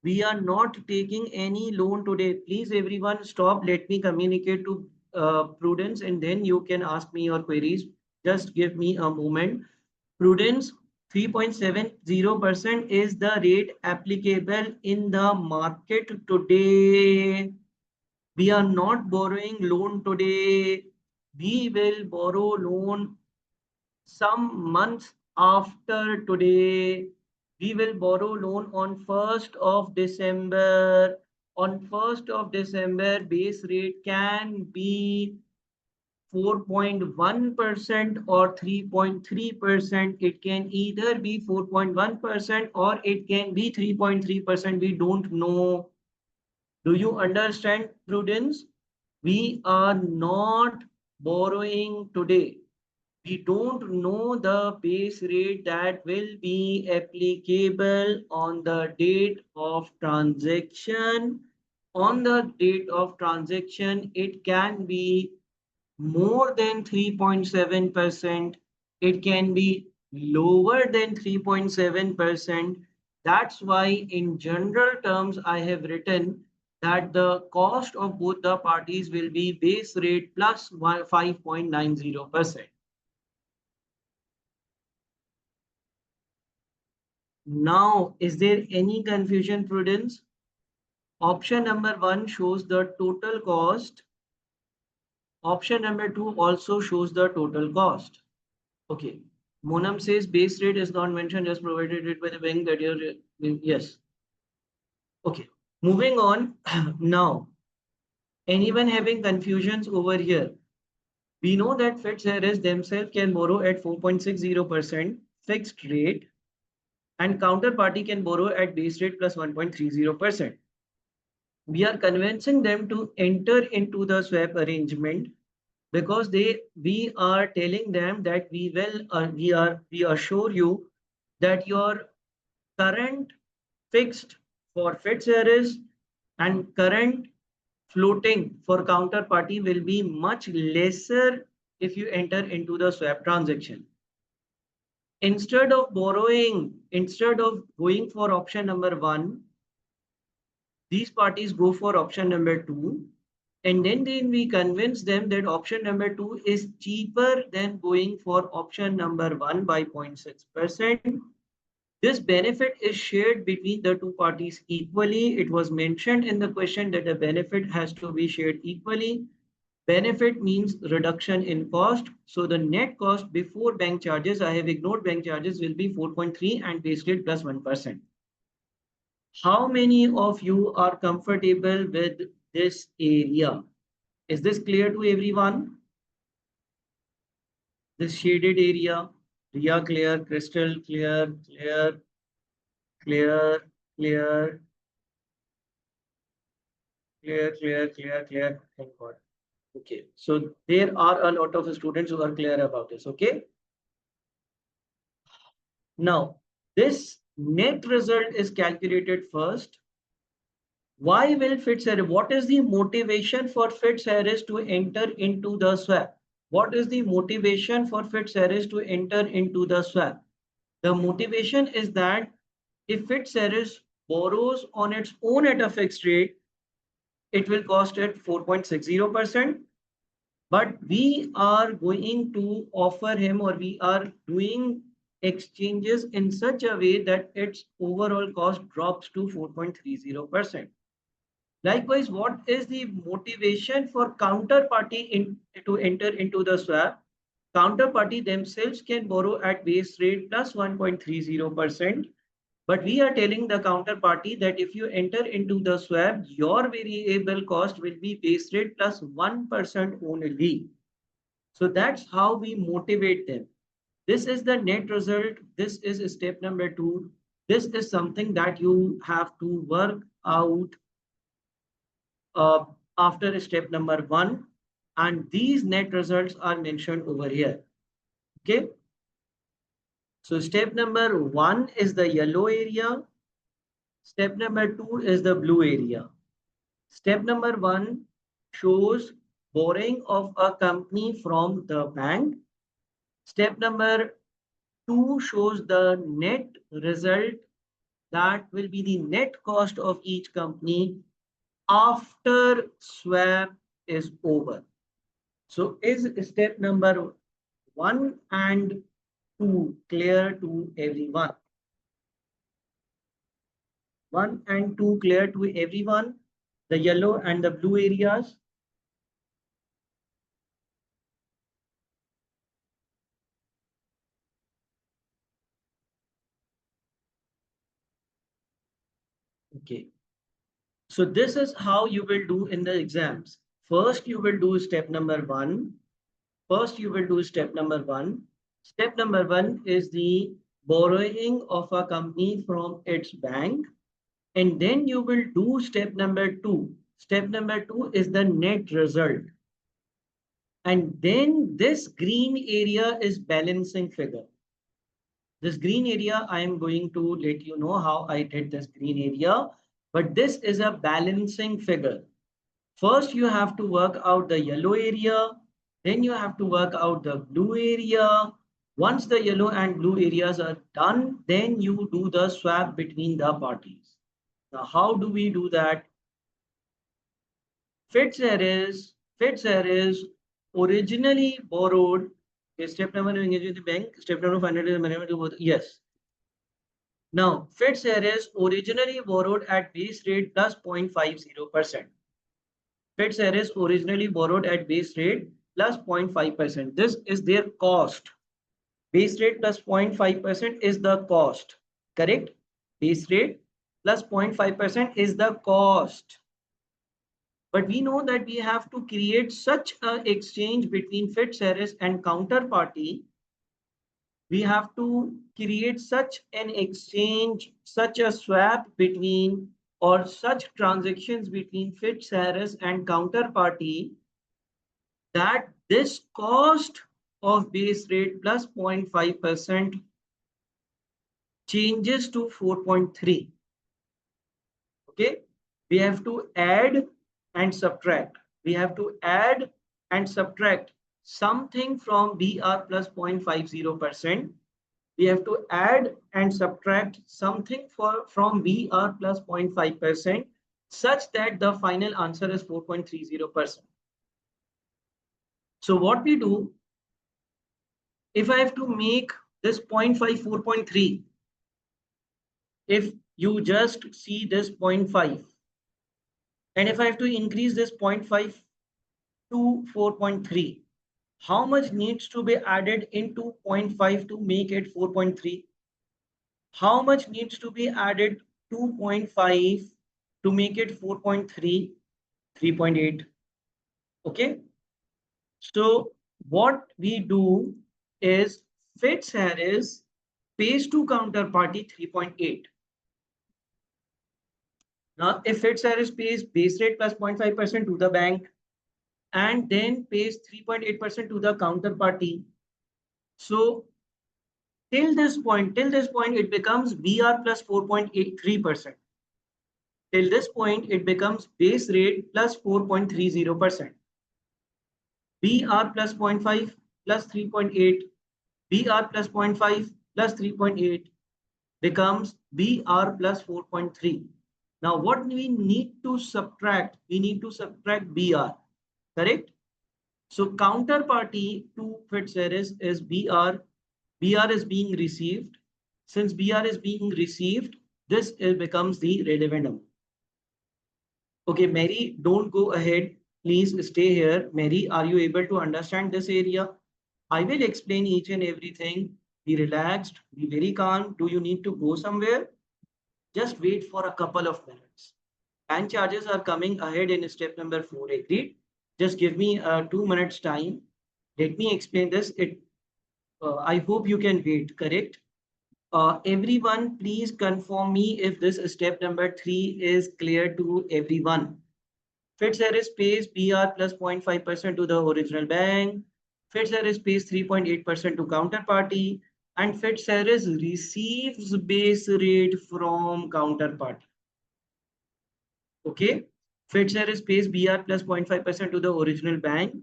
S1: We are not taking any loan today. Please, everyone, stop. Let me communicate to Prudence, and then you can ask me your queries. Just give me a moment. Prudence, 3.70% is the rate applicable in the market today. We are not borrowing loan today. We will borrow loan some months after today. We will borrow loan on 1st of December. On 1st of December, base rate can be 4.1% or 3.3%. It can either be 4.1% or it can be 3.3%. We don't know. Do you understand, Prudence? We are not borrowing today. We don't know the base rate that will be applicable on the date of transaction. On the date of transaction, it can be more than 3.7%. It can be lower than 3.7%. That's why in general terms, I have written that the cost of both the parties will be base rate plus 5.90%. Now, is there any confusion, Prudence? Option number 1 shows the total cost. Option number 2 also shows the total cost. Okay. Monam says base rate is not mentioned, just provided it by the bank that you're, yes. Okay. Moving on. Now, anyone having confusions over here? We know that fixed areas themselves can borrow at 4.60% fixed rate and counterparty can borrow at base rate plus 1.30%. We are convincing them to enter into the swap arrangement because we are telling them that we assure you that your current fixed for fixed areas and current floating for counterparty will be much lesser if you enter into the swap transaction. Instead of going for option number 1, these parties go for option number 2, and then we convince them that option number 2 is cheaper than going for option number 1 by 0.6%. This benefit is shared between the two parties equally. It was mentioned in the question that the benefit has to be shared equally. Benefit means reduction in cost. So the net cost before bank charges, I have ignored bank charges, will be 4.3 and base rate plus 1%. How many of you are comfortable with this area? Is this clear to everyone? This shaded area, Ria, clear, crystal clear, clear, clear, clear, clear, clear, clear, clear. Thank God. Okay, so there are a lot of students who are clear about this. Okay. Now, this net result is calculated first. Why will Fitzharris? What is the motivation for Fitzharris to enter into the swap? What is the motivation for Fitzharris to enter into the swap? The motivation is that if Fitzharris borrows on its own at a fixed rate, it will cost at 4.60%. But we are going to offer him, or we are doing exchanges in such a way that its overall cost drops to 4.30%. Likewise, what is the motivation for counterparty to enter into the swap? Counterparty themselves can borrow at base rate plus 1.30%. But we are telling the counterparty that if you enter into the swap, your variable cost will be base rate plus 1% only. So that's how we motivate them. This is the net result. This is step number 2. This is something that you have to work out after step number 1, and these net results are mentioned over here. Okay. So step number 1 is the yellow area. Step number 2 is the blue area. Step number 1 shows borrowing of a company from the bank. Step number 2 shows the net result that will be the net cost of each company after swap is over. So is step number 1 and 2 clear to everyone? 1 and 2 clear to everyone? The yellow and the blue areas? Okay. So this is how you will do in the exams. First, you will do step number 1. First, you will do step number 1. Step number 1 is the borrowing of a company from its bank. And then you will do step number 2. Step number 2 is the net result. And then this green area is balancing figure. This green area, I am going to let you know how I did this green area. But this is a balancing figure. First, you have to work out the yellow area. Then you have to work out the blue area. Once the yellow and blue areas are done, then you do the swap between the parties. Now, how do we do that? Fixed originally borrowed. Step number engage with the bank. Step number 500 is management to both. Yes. Now, fixed is originally borrowed at base rate plus 0.50%. Fixed is originally borrowed at base rate plus 0.5%. This is their cost. Base rate plus 0.5% is the cost. Correct? Base rate plus 0.5% is the cost. But we know that we have to create such an exchange between fixed and counterparty. We have to create such an exchange, such a swap between or such transactions between fixed and counterparty that this cost of base rate plus 0.5% changes to 4.3. Okay, we have to add and subtract. We have to add and subtract something from BR plus 0.50%. We have to add and subtract something from BR plus 0.5% such that the final answer is 4.30%. So what we do, if I have to make this 0.5 4.3, if you just see this 0.5, and if I have to increase this 0.5 to 4.3, how much needs to be added into 0.5 to make it 4.3? How much needs to be added to 0.5 to make it 4.3? 3.8. Okay. So what we do is fixed Harris pays to counterparty 3.8. Now, if fixed Harris pays base rate plus 0.5% to the bank and then pays 3.8% to the counterparty. So till this point, it becomes BR plus 4.83%. Till this point, it becomes base rate plus 4.30%. BR plus 0.5 plus 3.8, BR plus 0.5 plus 3.8 becomes BR plus 4.3. Now, what we need to subtract? We need to subtract BR, correct? So, counterparty to Fitzgerald is BR. BR is being received. Since BR is being received, this becomes the relevant amount. Okay, Mary, don't go ahead. Please stay here. Mary, are you able to understand this area? I will explain each and everything. Be relaxed, be very calm. Do you need to go somewhere? Just wait for a couple of minutes. Bank charges are coming ahead in step number 4. Agreed? Just give me 2 minutes time. Let me explain this. I hope you can wait, correct? Everyone, please confirm me if this step number 3 is clear to everyone. Fitzgerald pays BR plus 0.5% to the original bank. Fitzgerald pays 3.8% to counterparty. And Fitzgerald receives base rate from counterparty. Okay. Fitzgerald pays BR plus 0.5% to the original bank.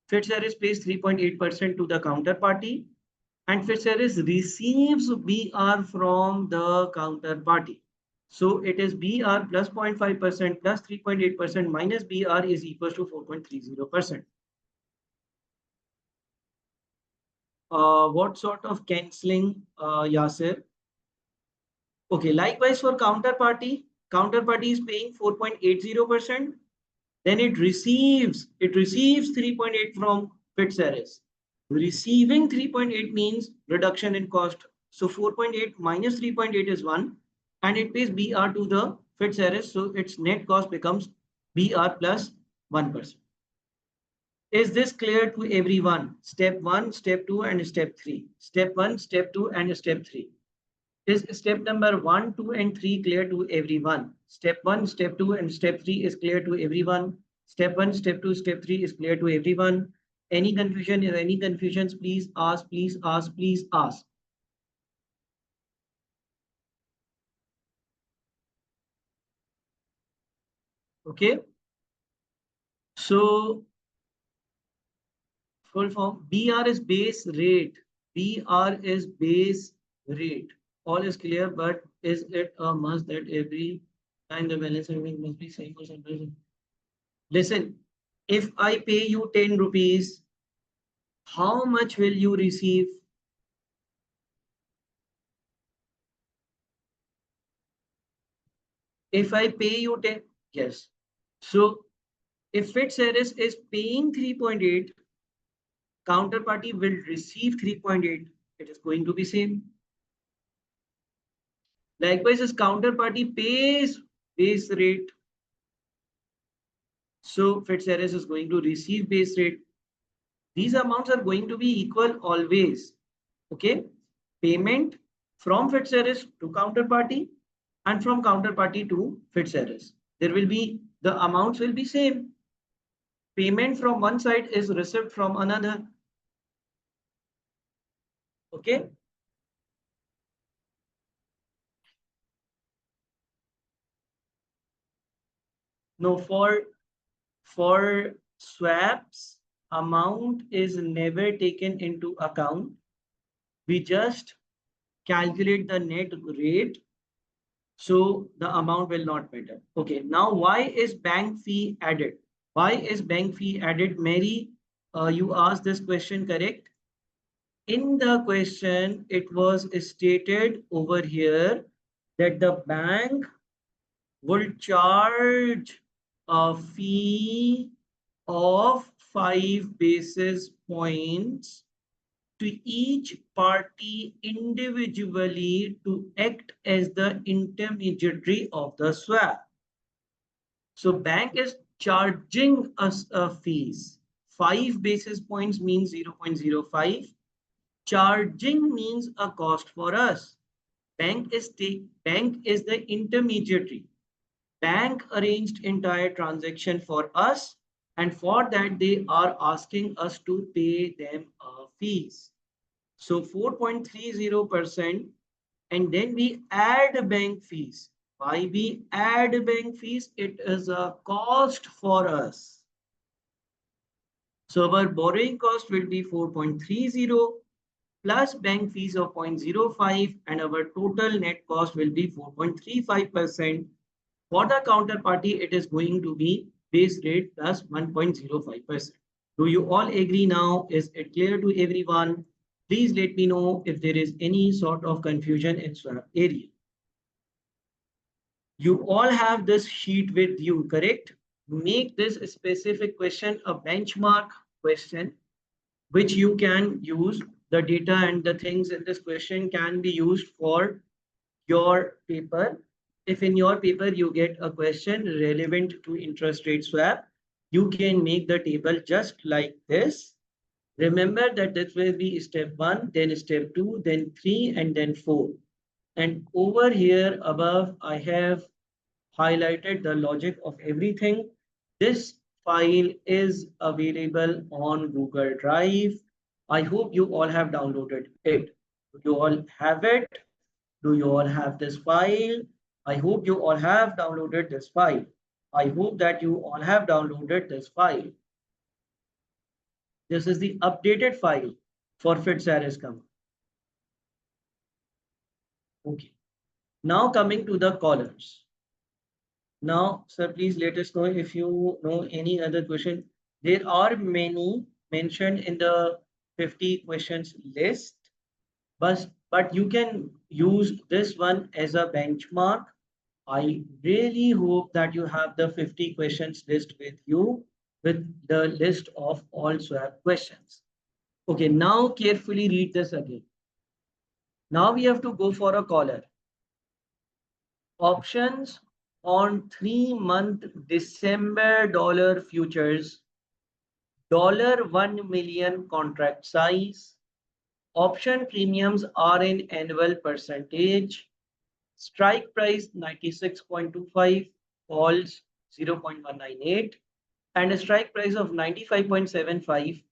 S1: Fitzgerald pays 3.8% to the counterparty. and Fitzgerald receives BR from the counterparty. So it is BR plus 0.5% plus 3.8% minus BR is equals to 4.30%. What sort of cancelling, Yasir? Okay, likewise for counterparty is paying 4.80%. Then it receives 3.8 from Fitzgerald. Receiving 3.8 means reduction in cost. So 4.8 minus 3.8 is 1 and it pays BR to the Fitzgerald. So its net cost becomes BR plus 1%. Is this clear to everyone? Step 1, step 2 and step 3. Step 1, step 2 and step 3. Is step number 1, 2 and 3 clear to everyone? Step 1, step 2 and step 3 is clear to everyone. Step 1, step 2, step 3 is clear to everyone. Any confusion or any confusions, please ask, please ask, please ask. Okay. So full form BR is base rate. BR is base rate. All is clear, but is it a must that every time the balance payment must be same for some reason? Listen, if I pay you 10 rupees, how much will you receive? If I pay you 10, yes. So if Fitzgerald is paying 3.8, counterparty will receive 3.8. It is going to be same. Likewise, as counterparty pays base rate, so Fitzgerald is going to receive base rate. These amounts are going to be equal always. Okay, payment from Fitzgerald to counterparty and from counterparty to Fitzgerald. There will be the amounts will be same. Payment from one side is received from another. Okay. No, for swaps, amount is never taken into account. We just calculate the net rate, so the amount will not matter. Okay, now why is bank fee added? Why is bank fee added? Mary, you asked this question, correct? In the question, it was stated over here that the bank would charge a fee of 5 basis points to each party individually to act as the intermediary of the swap. So bank is charging us a fees. 5 basis points means 0.05. Charging means a cost for us. Bank is the intermediary. Bank arranged entire transaction for us, and for that they are asking us to pay them fees. So 4.30%, and then we add bank fees. Why we add bank fees? It is a cost for us. So our borrowing cost will be 4.30 plus bank fees of 0.05, and our total net cost will be 4.35%. For the counterparty, it is going to be base rate plus 1.05%. Do you all agree now? Is it clear to everyone? Please let me know if there is any sort of confusion in swap area. You all have this sheet with you, correct? Make this specific question a benchmark question, which you can use. The data and the things in this question can be used for your paper. If in your paper you get a question relevant to interest rate swap, you can make the table just like this. Remember that this will be step 1, then step 2, then 3, and then 4. And over here above, I have highlighted the logic of everything. This file is available on Google Drive. I hope you all have downloaded it. Do you all have it? Do you all have this file? I hope you all have downloaded this file. I hope that you all have downloaded this file. This is the updated file for Fitzgerald's company. Okay. Now coming to the callers. Now, sir, please let us know if you know any other question. There are many mentioned in the 50 questions list, but you can use this one as a benchmark. I really hope that you have the 50 questions list with you with the list of all swap questions. Okay, now carefully read this again. Now we have to go for a caller. Options on 3-month December dollar futures, $1 million contract size. Option premiums are in annual percentage. Strike price 96.25, calls 0.198, and a strike price of 95.75,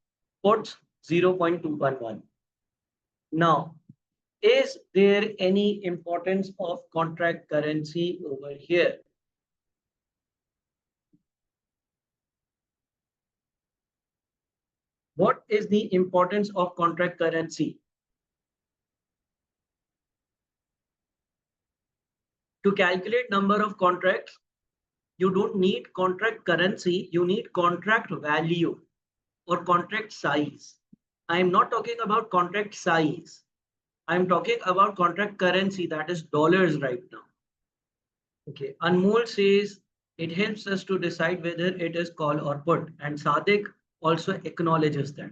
S1: puts 0.211. Now, is there any importance of contract currency over here? What is the importance of contract currency? To calculate number of contracts, you don't need contract currency, you need contract value or contract size. I am not talking about contract size. I'm talking about contract currency, that is dollars right now. Okay, Anmol says it helps us to decide whether it is call or put, and Sadik also acknowledges that.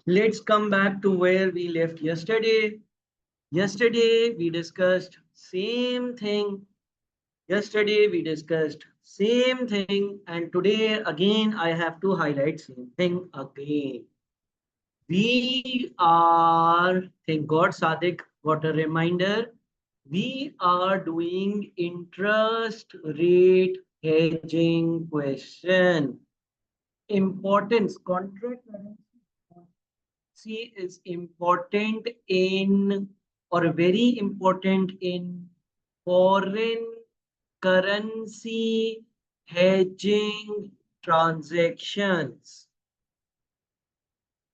S1: Let's come back to where we left yesterday. Yesterday we discussed same thing. Yesterday we discussed same thing, and today again I have to highlight same thing again. We are, thank God Sadik got a reminder. We are doing interest rate hedging question. Importance, contract currency is important in or very important in foreign currency hedging transactions.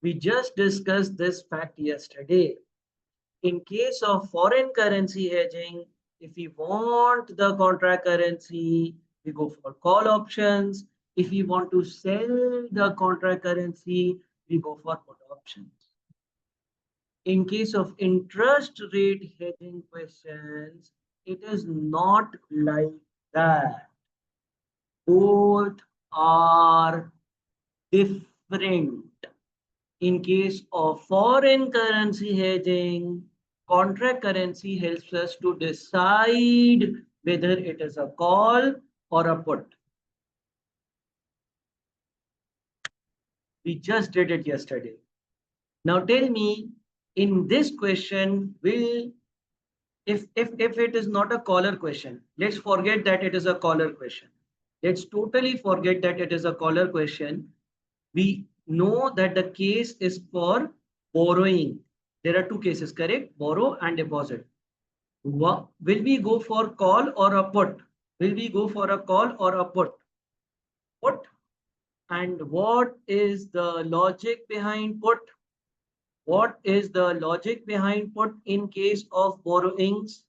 S1: We just discussed this fact yesterday. In case of foreign currency hedging, if we want the contract currency, we go for call options. If we want to sell the contract currency, we go for put options. In case of interest rate hedging questions, it is not like that. Both are different. In case of foreign currency hedging, contract currency helps us to decide whether it is a call or a put. We just did it yesterday. Now tell me, in this question, if it is not a caller question, let's forget that it is a caller question. Let's totally forget that it is a caller question. We know that the case is for borrowing. There are two cases, correct? Borrow and deposit. Will we go for call or a put? Will we go for a call or a put? Put. And what is the logic behind put? What is the logic behind put in case of borrowings?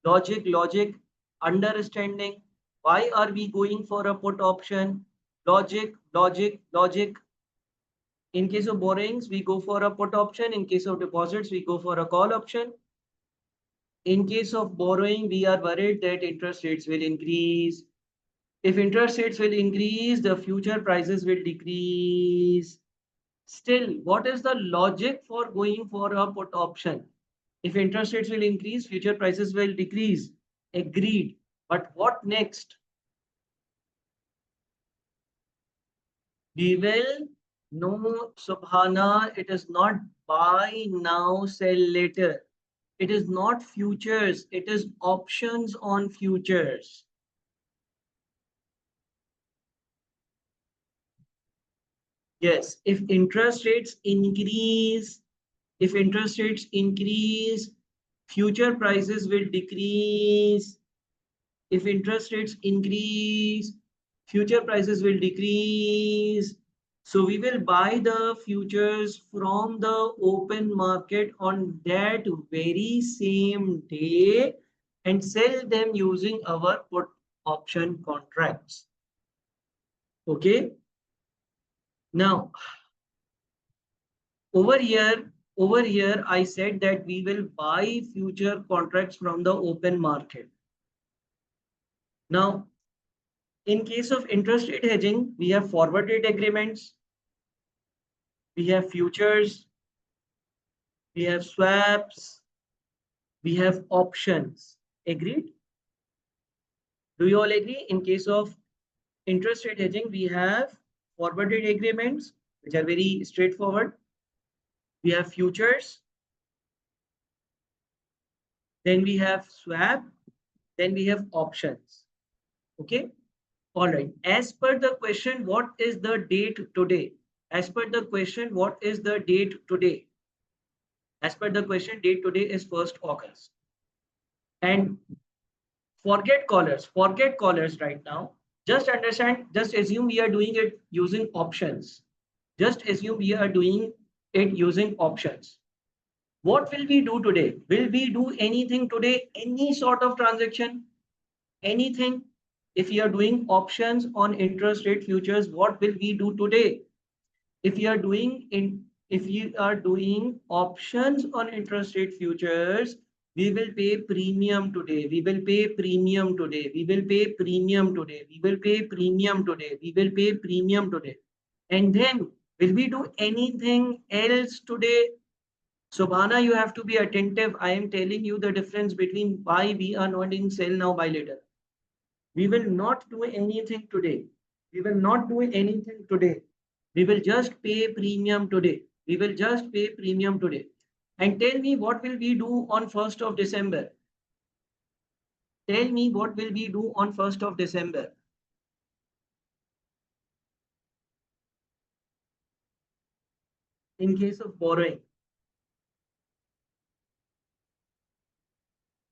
S1: Logic, understanding. Why are we going for a put option? Logic. In case of borrowings, we go for a put option. In case of deposits, we go for a call option. In case of borrowing, we are worried that interest rates will increase. If interest rates will increase, the future prices will decrease. Still, what is the logic for going for a put option? If interest rates will increase, future prices will decrease. Agreed. But what next? We will no, Subhana, it is not buy now, sell later. It is not futures, it is options on futures. Yes, if interest rates increase, future prices will decrease. If interest rates increase, future prices will decrease. So we will buy the futures from the open market on that very same day and sell them using our put option contracts. Okay. Now over here, I said that we will buy future contracts from the open market. Now, in case of interest rate hedging, we have forward rate agreements, we have futures, we have swaps, we have options. Agreed? Do you all agree? In case of interest rate hedging, we have forward rate agreements, which are very straightforward. We have futures, then we have swap, then we have options. Okay. All right. As per the question, what is the date today? As per the question, what is the date today? As per the question, date today is 1st August. And forget callers right now. Just understand, just assume we are doing it using options. Just assume we are doing it using options. What will we do today? Will we do anything today? Any sort of transaction? Anything? If we are doing options on interest rate futures, what will we do today? If you are doing options on interest rate futures, we will pay premium today. We will pay premium today. We will pay premium today. We will pay premium today. We will pay premium today. And then will we do anything else today? Subhana, you have to be attentive. I am telling you the difference between why we are not in sell now, buy later. We will not do anything today. We will not do anything today. We will just pay premium today. We will just pay premium today. And tell me what will we do on 1st of December? Tell me what will we do on 1st of December? In case of borrowing.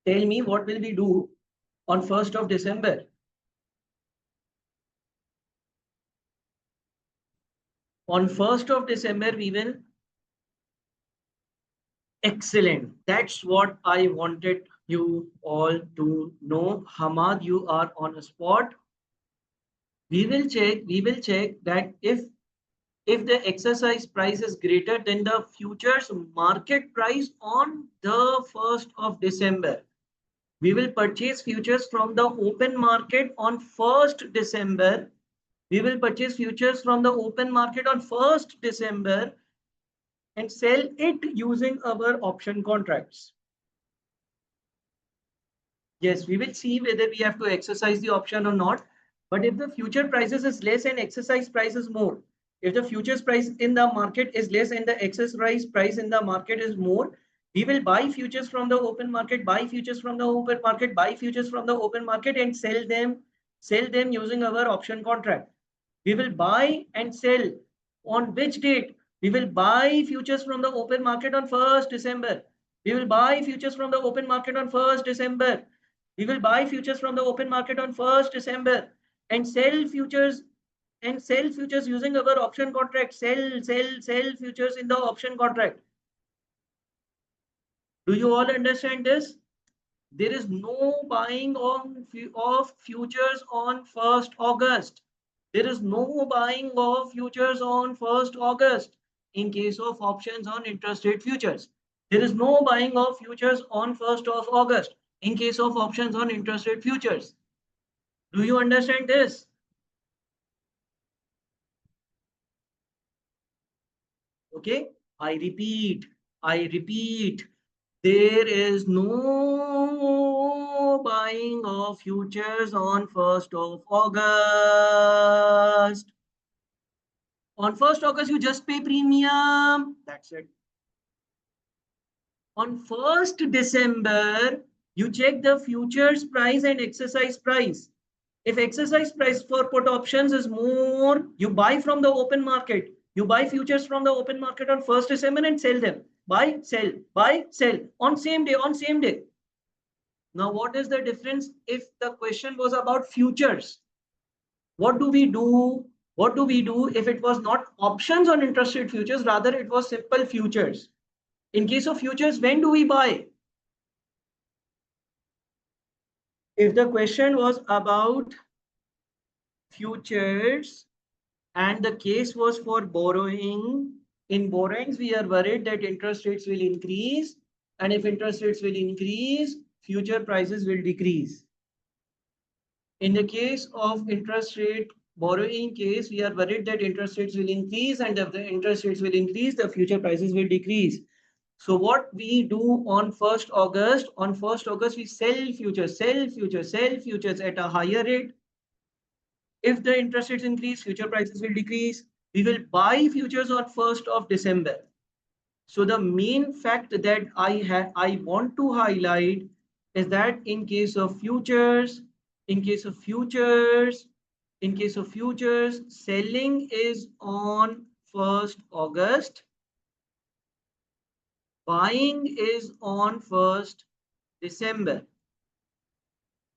S1: Tell me what will we do on 1st of December? On 1st of December, we will. Excellent. That's what I wanted you all to know. Hamad, you are on a spot. We will check that if the exercise price is greater than the futures market price on the 1st of December. We will purchase futures from the open market on 1st December. We will purchase futures from the open market on 1st December and sell it using our option contracts. Yes, we will see whether we have to exercise the option or not. But if the future prices is less and exercise price is more, if the futures price in the market is less and the exercise price in the market is more, we will buy futures from the open market, buy futures from the open market, buy futures from the open market and sell them using our option contract. We will buy and sell on which date? We will buy futures from the open market on 1st December. We will buy futures from the open market on 1st December. We will buy futures from the open market on 1st December and sell futures using our option contract. Sell futures in the option contract. Do you all understand this? There is no buying of futures on 1st August. There is no buying of futures on 1st August in case of options on interest rate futures. There is no buying of futures on 1st of August in case of options on interest rate futures. Do you understand this? Okay, I repeat, there is no buying of futures on 1st of August. On 1st August, you just pay premium. That's it. On 1st December, you check the futures price and exercise price. If exercise price for put options is more, you buy from the open market. You buy futures from the open market on 1st December and sell them. Buy, sell on same day, Now, what is the difference if the question was about futures? What do we do What do we do if it was not options on interest rate futures, rather it was simple futures? In case of futures, when do we buy? If the question was about futures and the case was for borrowing, in borrowings we are worried that interest rates will increase, and if interest rates will increase, future prices will decrease. In the case of interest rate borrowing case, we are worried that interest rates will increase, and if the interest rates will increase, the future prices will decrease. So what we do on 1st August, on 1st August, we sell futures at a higher rate. If the interest rates increase, future prices will decrease. We will buy futures on 1st of December. So the main fact that I want to highlight is that in case of futures, in case of futures, in case of futures, selling is on 1st August, buying is on 1st December.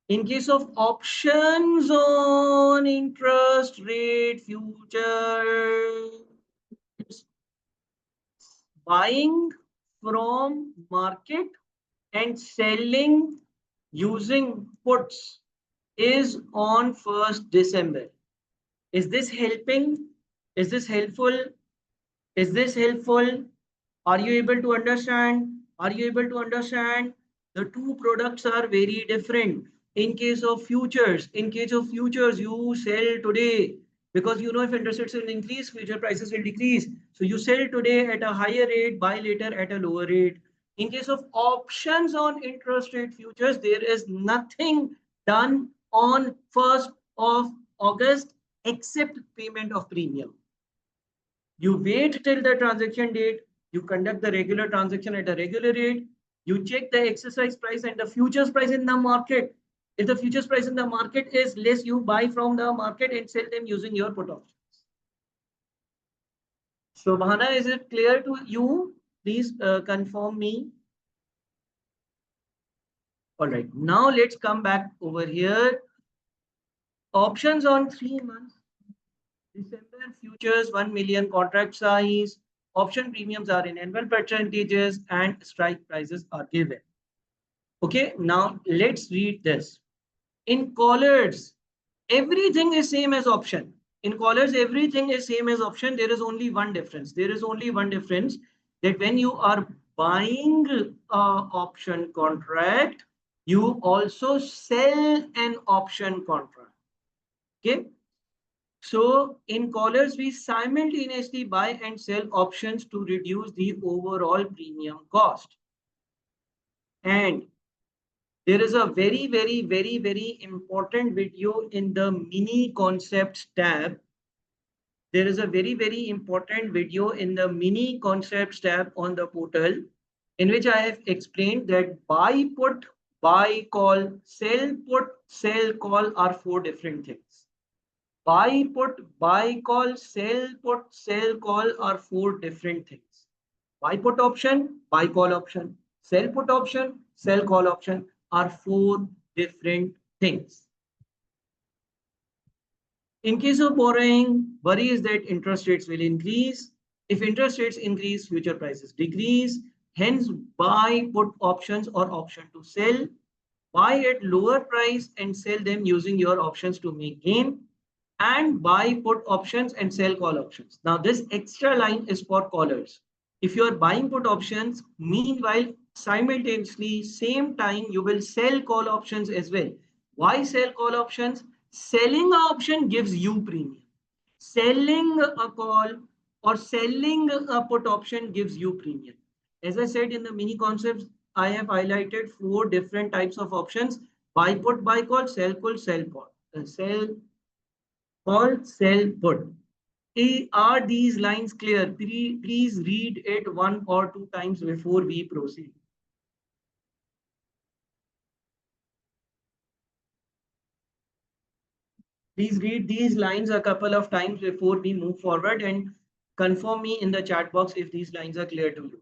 S1: In case of options on interest rate futures, buying from market and selling using puts is on 1st December. Is this helping? Is this helpful? Is this helpful? Are you able to understand? Are you able to understand? The two products are very different. In case of futures, you sell today because you know if interest rates will increase, future prices will decrease. So you sell today at a higher rate, buy later at a lower rate. In case of options on interest rate futures, there is nothing done on 1st of August except payment of premium. You wait till the transaction date, you conduct the regular transaction at a regular rate, you check the exercise price and the futures price in the market. If the futures price in the market is less, you buy from the market and sell them using your put options. Shobhana, is it clear to you? Please confirm me. All right, now let's come back over here. Options on 3 months. December futures 1 million contract size. Option premiums are in annual percentages and strike prices are given. Okay, now let's read this. In callers, everything is same as option. In callers, everything is same as option. There is only one difference. There is only one difference that when you are buying a option contract, you also sell an option contract. Okay. So in callers, we simultaneously buy and sell options to reduce the overall premium cost. And there is a very important video in the mini concepts tab. There is a very important video in the mini concepts tab on the portal in which I have explained that buy put, buy call, sell put, sell call are four different things. Buy put, buy call, sell call are four different things. Buy put option, buy call option, sell put option, sell call option are four different things. In case of borrowing, worry is that interest rates will increase. If interest rates increase, future prices decrease. Hence, buy put options or option to sell. Buy at lower price and sell them using your options to make gain. And buy put options and sell call options. Now, this extra line is for callers. If you are buying put options, meanwhile, simultaneously, same time, you will sell call options as well. Why sell call options? Selling an option gives you premium. Selling a call or selling a put option gives you premium. As I said in the mini concepts, I have highlighted four different types of options: buy put, buy call, sell call, sell call. Sell call, sell put. Are these lines clear? Please read it one or two times before we proceed. Please read these lines a couple of times before we move forward and confirm me in the chat box if these lines are clear to you.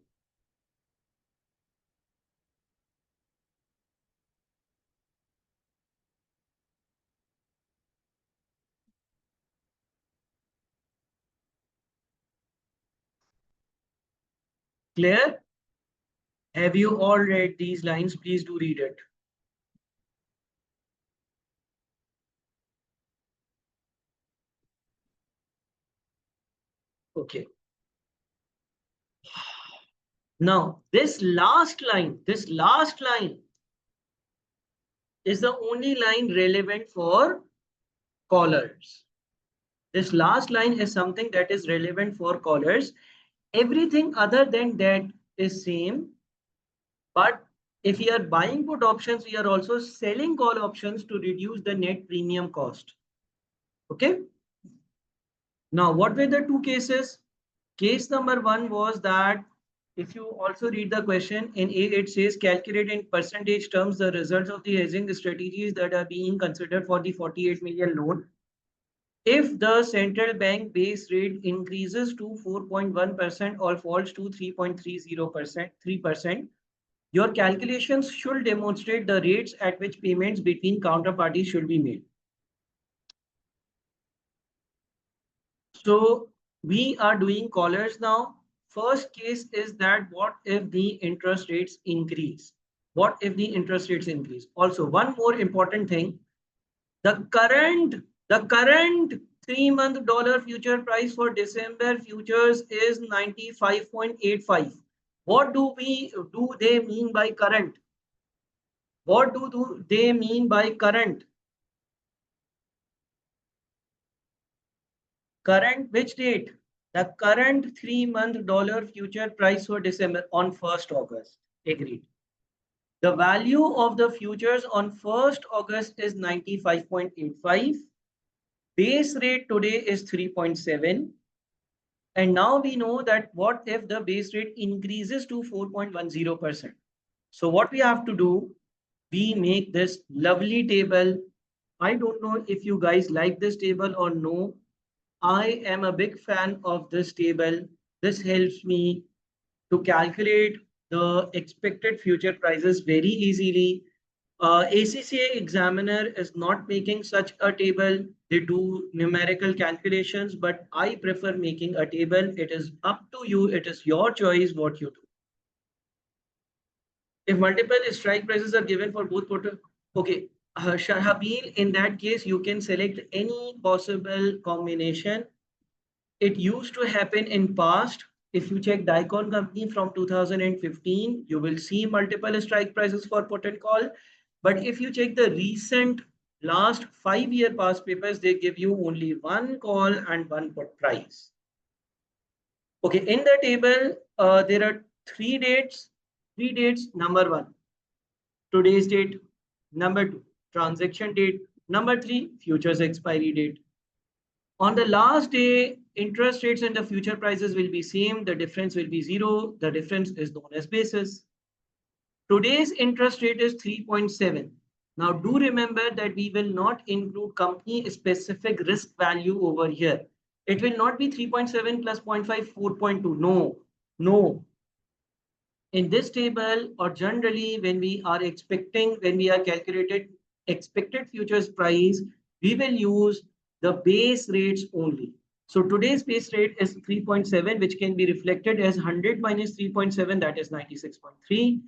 S1: Clear? Have you all read these lines? Please do read it. Okay. Now, this last line is the only line relevant for callers. This last line is something that is relevant for callers. Everything other than that is same. But if we are buying put options, we are also selling call options to reduce the net premium cost. Okay. Now, what were the two cases? Case number one was that if you also read the question in A, it says calculate in percentage terms the results of the hedging strategies that are being considered for the 48 million loan. If the central bank base rate increases to 4.1% or falls to 3.30%, 3%, your calculations should demonstrate the rates at which payments between counterparties should be made. So we are doing callers now. First case is that what if the interest rates increase? What if the interest rates increase? Also, one more important thing, the current 3-month dollar future price for December futures is 95.85. What do they mean by current? What do they mean by current? Current which date? The current 3-month dollar future price for December on 1st August. Agreed. The value of the futures on 1st August is 95.85. Base rate today is 3.7. And now we know that what if the base rate increases to 4.10%. So what we have to do, we make this lovely table. I don't know if you guys like this table or no. I am a big fan of this table. This helps me to calculate the expected future prices very easily. ACCA examiner is not making such a table. They do numerical calculations, but I prefer making a table. It is up to you. It is your choice what you do. If multiple strike prices are given for both portal, okay, Shahabil, in that case, you can select any possible combination. It used to happen in past. If you check Dicon company from 2015, you will see multiple strike prices for put and call. But if you check the recent last 5-year past papers, they give you only one call and one put price. Okay, in the table, there are three dates. Number one, today's date. Number two, transaction date. Number three, futures expiry date. On the last day, interest rates and the future prices will be same. The difference will be zero. The difference is known as basis. Today's interest rate is 3.7. Now do remember that we will not include company specific risk value over here. It will not be 3.7 plus 0.5, 4.2. No, no. In this table, or generally when we are calculated expected futures price, we will use the base rates only. So today's base rate is 3.7, which can be reflected as 100 minus 3.7, that is 96.3.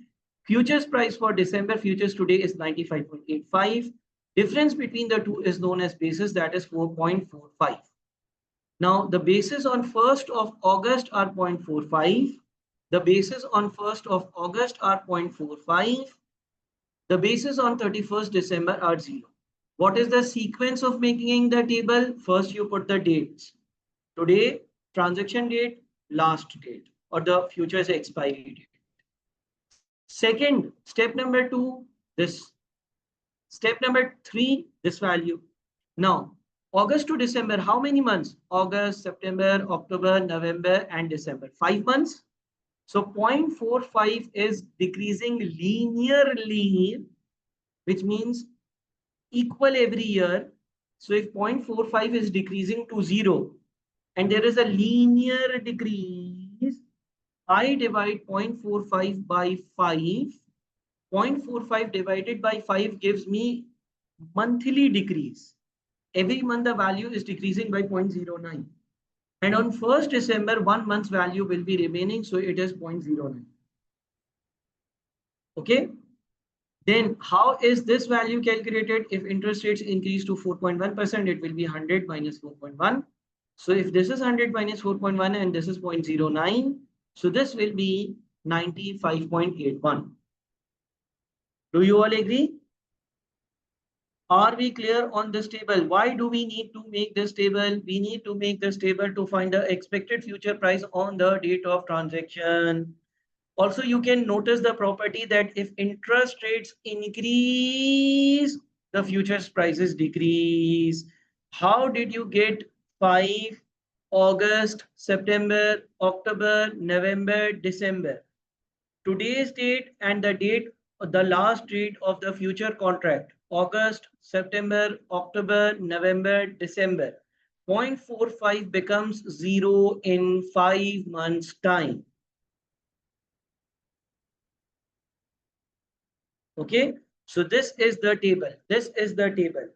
S1: Futures price for December futures today is 95.85. Difference between the two is known as basis, that is 4.45. Now the basis on 1st of August are 0.45. The basis on 1st of August are 0.45. The basis on 31st December are 0. What is the sequence of making the table? First, you put the dates. Today, transaction date, last date, or the futures expiry date. Second, step number 2, this. Step number 3, this value. Now, August to December, how many months? August, September, October, November, and December. 5 months. So 0.45 is decreasing linearly, which means equal every year. So if 0.45 is decreasing to 0 and there is a linear decrease, I divide 0.45 by 5. 0.45 divided by 5 gives me monthly decrease. Every month the value is decreasing by 0.09. And on 1st December, 1 month's value will be remaining. So it is 0.09. Okay. Then how is this value calculated? If interest rates increase to 4.1%, it will be 100 minus 4.1. So if this is 100 minus 4.1 and this is 0.09, so this will be 95.81. Do you all agree? Are we clear on this table? Why do we need to make this table? We need to make this table to find the expected future price on the date of transaction. Also, you can notice the property that if interest rates increase, the futures prices decrease. How did you get 5, August, September, October, November, December? Today's date and the last date of the future contract, August, September, October, November, December. 0.45 becomes 0 in 5 months' time. Okay, so this is the table. This is the table.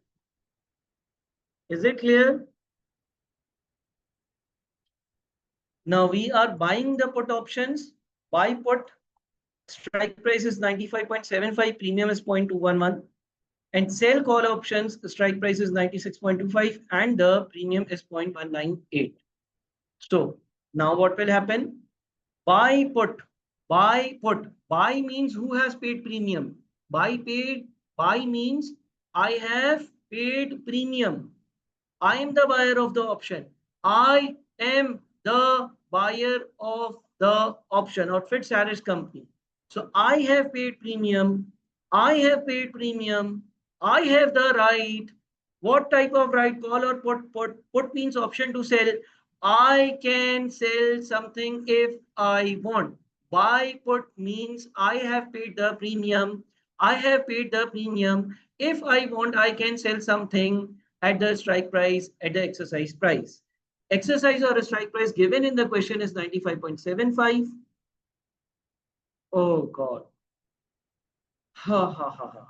S1: Is it clear? Now we are buying the put options. Buy put, strike price is 95.75, premium is 0.211. And sell call options, the strike price is 96.25 and the premium is 0.198. So now what will happen? Buy put, buy put. Buy means who has paid premium. Buy means I have paid premium. I am the buyer of the option. I am the buyer of the option or Fitz Harris company. So I have paid premium. I have paid premium. I have the right. What type of right? Call or put? Put means option to sell. I can sell something if I want. Buy put means I have paid the premium. I have paid the premium. If I want, I can sell something at the strike price, at the exercise price. Exercise or a strike price given in the question is 95.75. Oh God. Ha ha ha ha.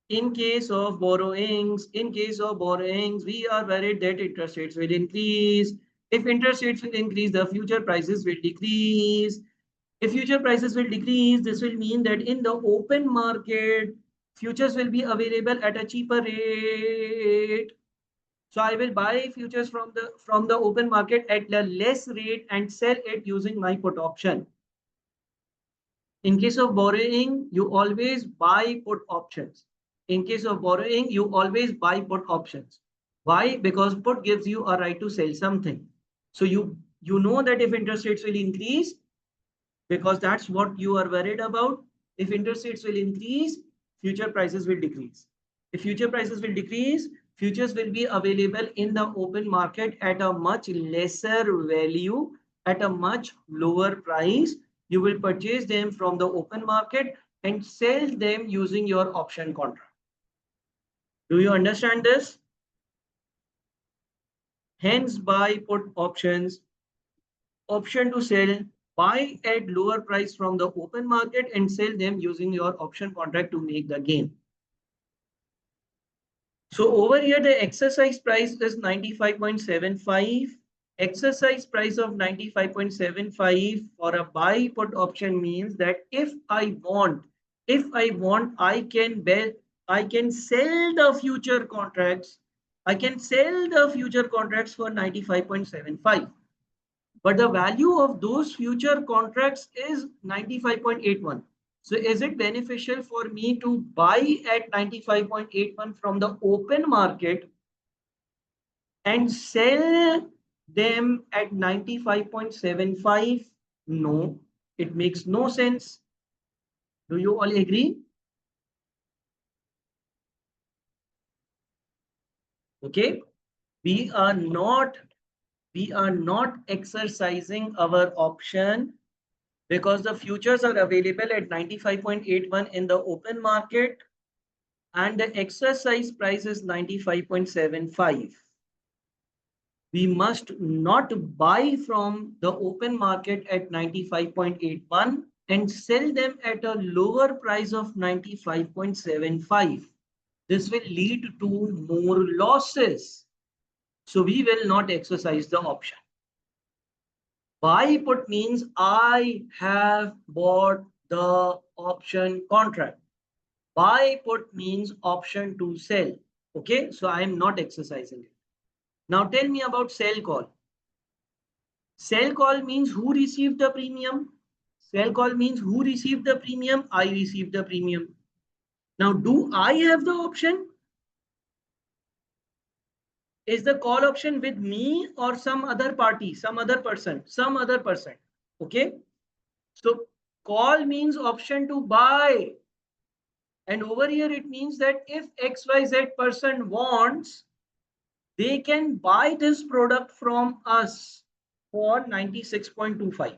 S1: In case of borrowings, we are worried that interest rates will increase. If interest rates will increase, the future prices will decrease. If future prices will decrease, this will mean that in the open market, futures will be available at a cheaper rate. So I will buy futures from the open market at a less rate and sell it using my put option. In case of borrowing, you always buy put options. In case of borrowing, you always buy put options. Why? Because put gives you a right to sell something. So you know that if interest rates will increase, because that's what you are worried about. If interest rates will increase, future prices will decrease. If future prices will decrease, futures will be available in the open market at a much lesser value, at a much lower price. You will purchase them from the open market and sell them using your option contract. Do you understand this? Hence, buy put options, option to sell, buy at lower price from the open market and sell them using your option contract to make the gain. So over here, the exercise price is 95.75. Exercise price of 95.75 for a buy put option means that if I want, I can sell the future contracts. I can sell the future contracts for 95.75. But the value of those future contracts is 95.81. So is it beneficial for me to buy at 95.81 from the open market and sell them at 95.75? No, it makes no sense. Do you all agree? Okay, we are not exercising our option because the futures are available at 95.81 in the open market and the exercise price is 95.75. We must not buy from the open market at 95.81 and sell them at a lower price of 95.75. This will lead to more losses. So we will not exercise the option. Buy put means I have bought the option contract. Buy put means option to sell. Okay, so I am not exercising it. Now tell me about sell call. Sell call means who received the premium. Sell call means who received the premium. I received the premium. Now, do I have the option? Is the call option with me or some other party, some other person, some other person? Okay. So call means option to buy. And over here, it means that if XYZ person wants, they can buy this product from us for 96.25.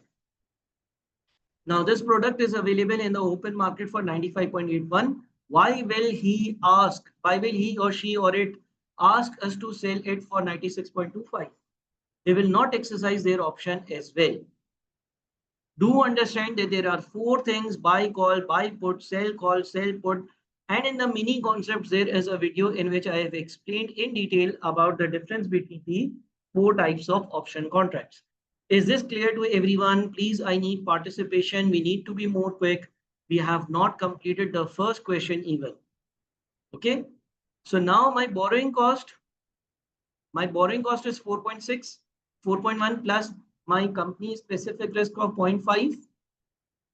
S1: Now, this product is available in the open market for 95.81. Why will he ask? Why will he or she or it ask us to sell it for 96.25? They will not exercise their option as well. Do understand that there are four things: buy call, buy put, sell call, sell put. And in the mini concepts, there is a video in which I have explained in detail about the difference between the four types of option contracts. Is this clear to everyone? Please, I need participation. We need to be more quick. We have not completed the first question even. Okay. So now my borrowing cost is 4.6, 4.1 plus my company specific risk of 0.5.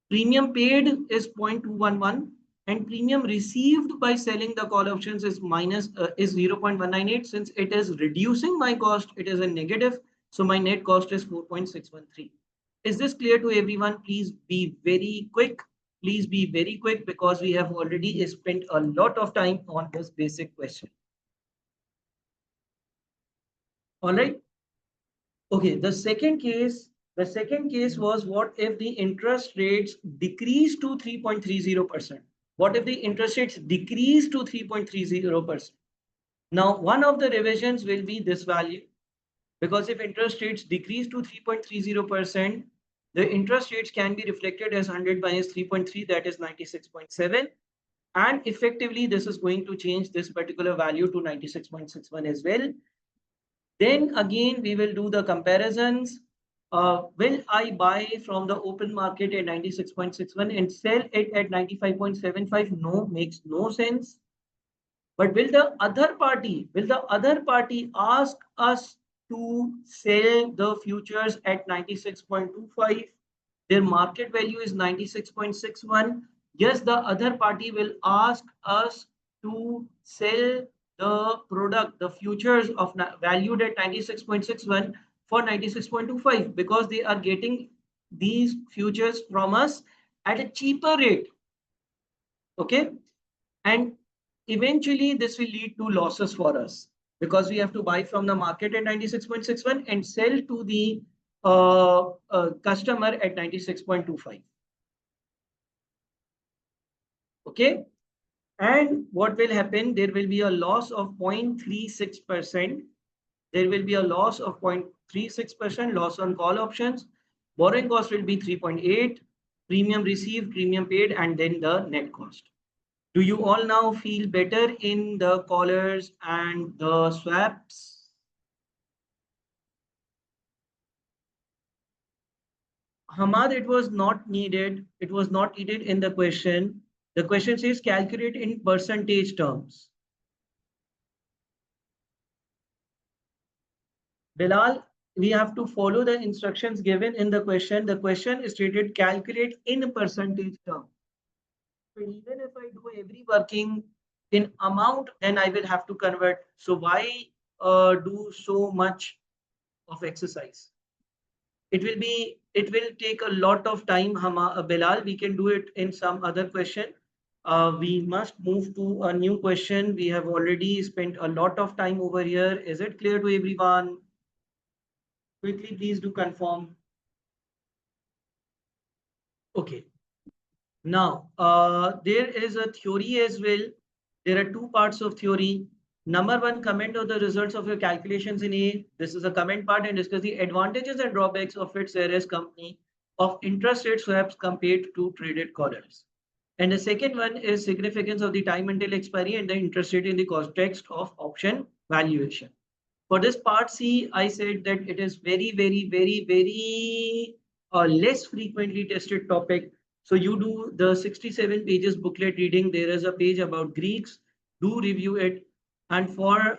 S1: Premium paid is 0.211 and premium received by selling the call options is is 0.198. Since it is reducing my cost, it is a negative. So my net cost is 4.613. Is this clear to everyone? Please be very quick. Please be very quick because we have already spent a lot of time on this basic question. All right. Okay, the second case was, what if the interest rates decrease to 3.30%? What if the interest rates decrease to 3.30%? Now, one of the revisions will be this value, because if interest rates decrease to 3.30%, the interest rates can be reflected as 100 minus 3.3, that is 96.7. And effectively, this is going to change this particular value to 96.61 as well. Then again, we will do the comparisons. Will I buy from the open market at 96.61 and sell it at 95.75? No, makes no sense. But will the other party ask us to sell the futures at 96.25? Their market value is 96.61. Yes, the other party will ask us to sell the product, the futures of valued at 96.61 for 96.25, because they are getting these futures from us at a cheaper rate. Okay. And eventually this will lead to losses for us, because we have to buy from the market at 96.61 and sell to the customer at 96.25. Okay. And what will happen? There will be a loss of 0.36%. There will be a loss of 0.36% loss on call options. Borrowing cost will be 3.8, premium received, premium paid, and then the net cost. Do you all now feel better in the callers and the swaps? Hamad, it was not needed. It was not needed in the question. The question says calculate in percentage terms. Bilal, we have to follow the instructions given in the question. The question is stated calculate in percentage terms. So even if I do every working in amount, then I will have to convert. So why do so much of exercise? It will take a lot of time, Bilal. We can do it in some other question. We must move to a new question. We have already spent a lot of time over here. Is it clear to everyone? Quickly, please do confirm. Okay. Now, there is a theory as well. There are two parts of theory. Number one, comment on the results of your calculations in A. This is a comment part, and discuss the advantages and drawbacks of its various company of interest rate swaps compared to traded collars. And the second one is significance of the time until expiry and the interest rate in the context of option valuation. For this part C, I said that it is very less frequently tested topic. So you do the 67 pages booklet reading. There is a page about Greeks. Do review it. And for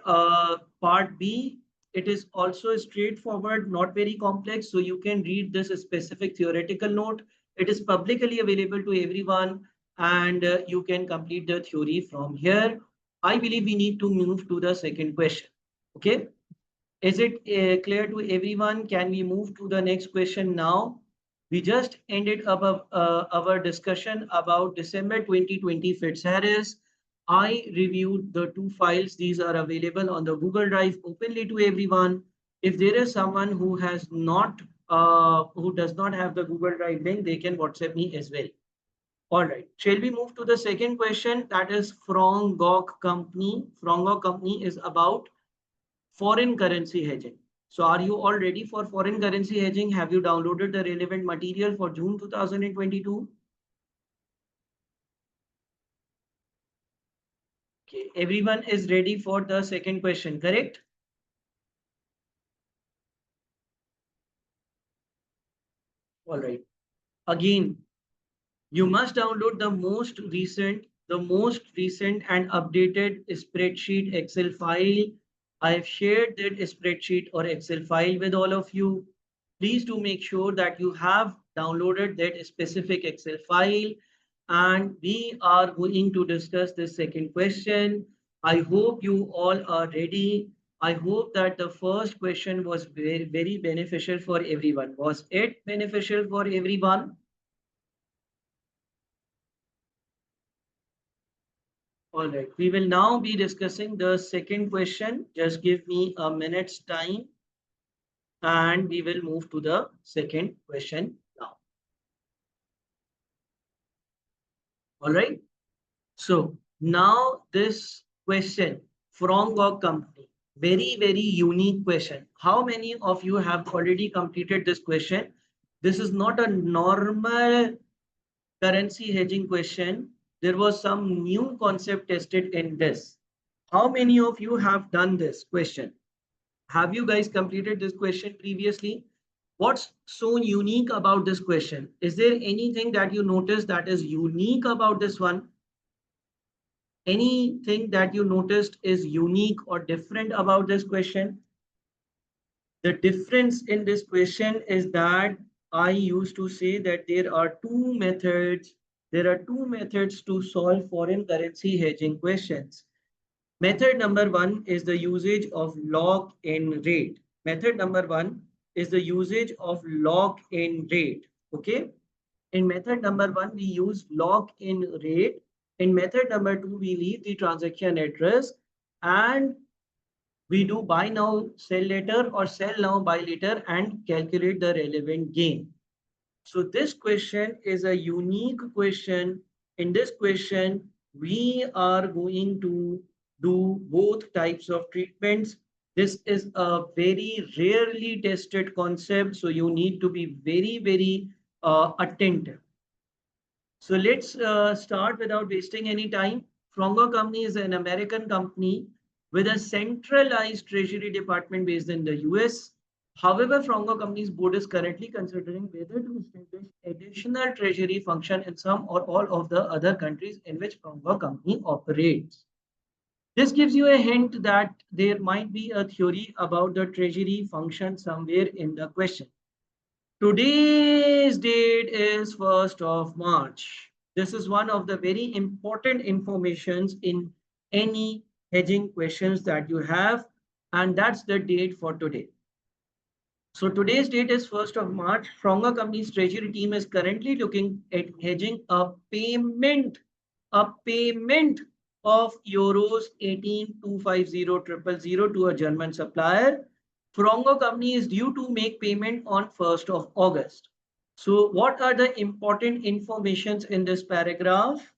S1: part B, it is also straightforward, not very complex. So you can read this specific theoretical note. It is publicly available to everyone, and you can complete the theory from here. I believe we need to move to the second question. Okay. Is it clear to everyone? Can we move to the next question now? We just ended up our discussion about December 2020 Fitz Harris. I reviewed the two files. These are available on the Google Drive openly to everyone. If there is someone who has not, who does not have the Google Drive link, they can WhatsApp me as well. All right. Shall we move to the second question? That is from Gok Company. From Gok Company is about foreign currency hedging. So are you all ready for foreign currency hedging? Have you downloaded the relevant material for June 2022? Okay, everyone is ready for the second question, correct? All right. Again, you must download the most recent and updated spreadsheet Excel file. I have shared that spreadsheet or Excel file with all of you. Please do make sure that you have downloaded that specific Excel file. And we are going to discuss the second question. I hope you all are ready. I hope that the first question was very beneficial for everyone. Was it beneficial for everyone? All right, we will now be discussing the second question. Just give me a minute's time and we will move to the second question now. All right. So now this question from our company, very unique question. How many of you have already completed this question? This is not a normal currency hedging question. There was some new concept tested in this. How many of you have done this question? Have you guys completed this question previously? What's so unique about this question? Is there anything that you notice that is unique about this one? Anything that you noticed is unique or different about this question? The difference in this question is that I used to say that there are two methods. There are two methods to solve foreign currency hedging questions. Method number one is the usage of lock-in rate. Method number one is the usage of lock-in rate. Okay. In method number one, we use lock-in rate. In method number two, we leave the transaction address and we do buy now, sell later or sell now, buy later and calculate the relevant gain. So this question is a unique question. In this question, we are going to do both types of treatments. This is a very rarely tested concept, so you need to be very attentive. So let's start without wasting any time. Fronger Company is an American company with a centralized treasury department based in the US. However, Fronger Company's board is currently considering whether to establish additional treasury function in some or all of the other countries in which Fronger Company operates. This gives you a hint that there might be a theory about the treasury function somewhere in the question. Today's date is 1st of March. This is one of the very important informations in any hedging questions that you have, and that's the date for today. So today's date is 1st of March. Fronger Company's treasury team is currently looking at hedging a payment of euros 18,250,000 to a German supplier. Fronger Company is due to make payment on 1st of August. So what are the important informations in this paragraph?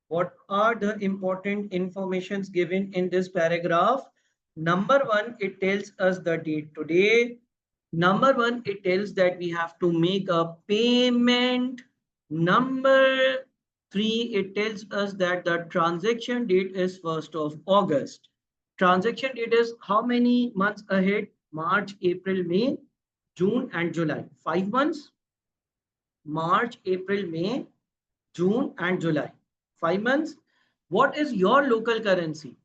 S1: What are the important informations given in this paragraph? Number one, it tells us the date today. Number one, it tells that we have to make a payment. Number three, it tells us that the transaction date is 1st of August. Transaction date is how many months ahead? March, April, May, June, and July. 5 months. March, April, May, June, and July. 5 months. What is your local currency?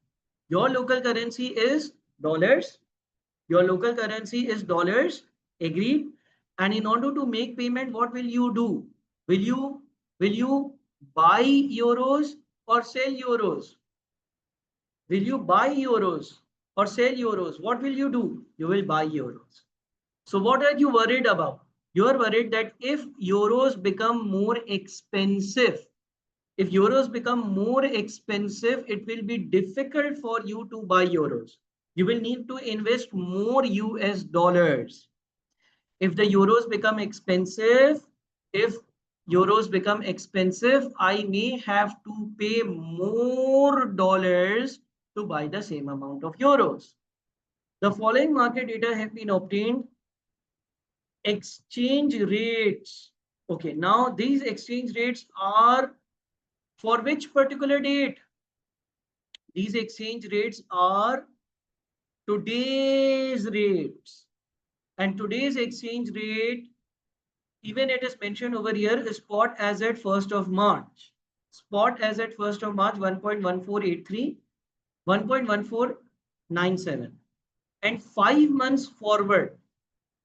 S1: Your local currency is dollars. Your local currency is dollars. Agreed. And in order to make payment, what will you do? Will you buy euros or sell euros? Will you buy euros or sell euros? What will you do? You will buy euros. So what are you worried about? You are worried that if euros become more expensive, if euros become more expensive, it will be difficult for you to buy euros. You will need to invest more US dollars. If the euros become expensive, if euros become expensive, I may have to pay more dollars to buy the same amount of euros. The following market data have been obtained. Exchange rates. Okay, now these exchange rates are for which particular date? These exchange rates are today's rates. And today's exchange rate, even it is mentioned over here, is spot as at 1st of March. Spot as at 1st of March, 1.1483, 1.1497. And 5 months forward.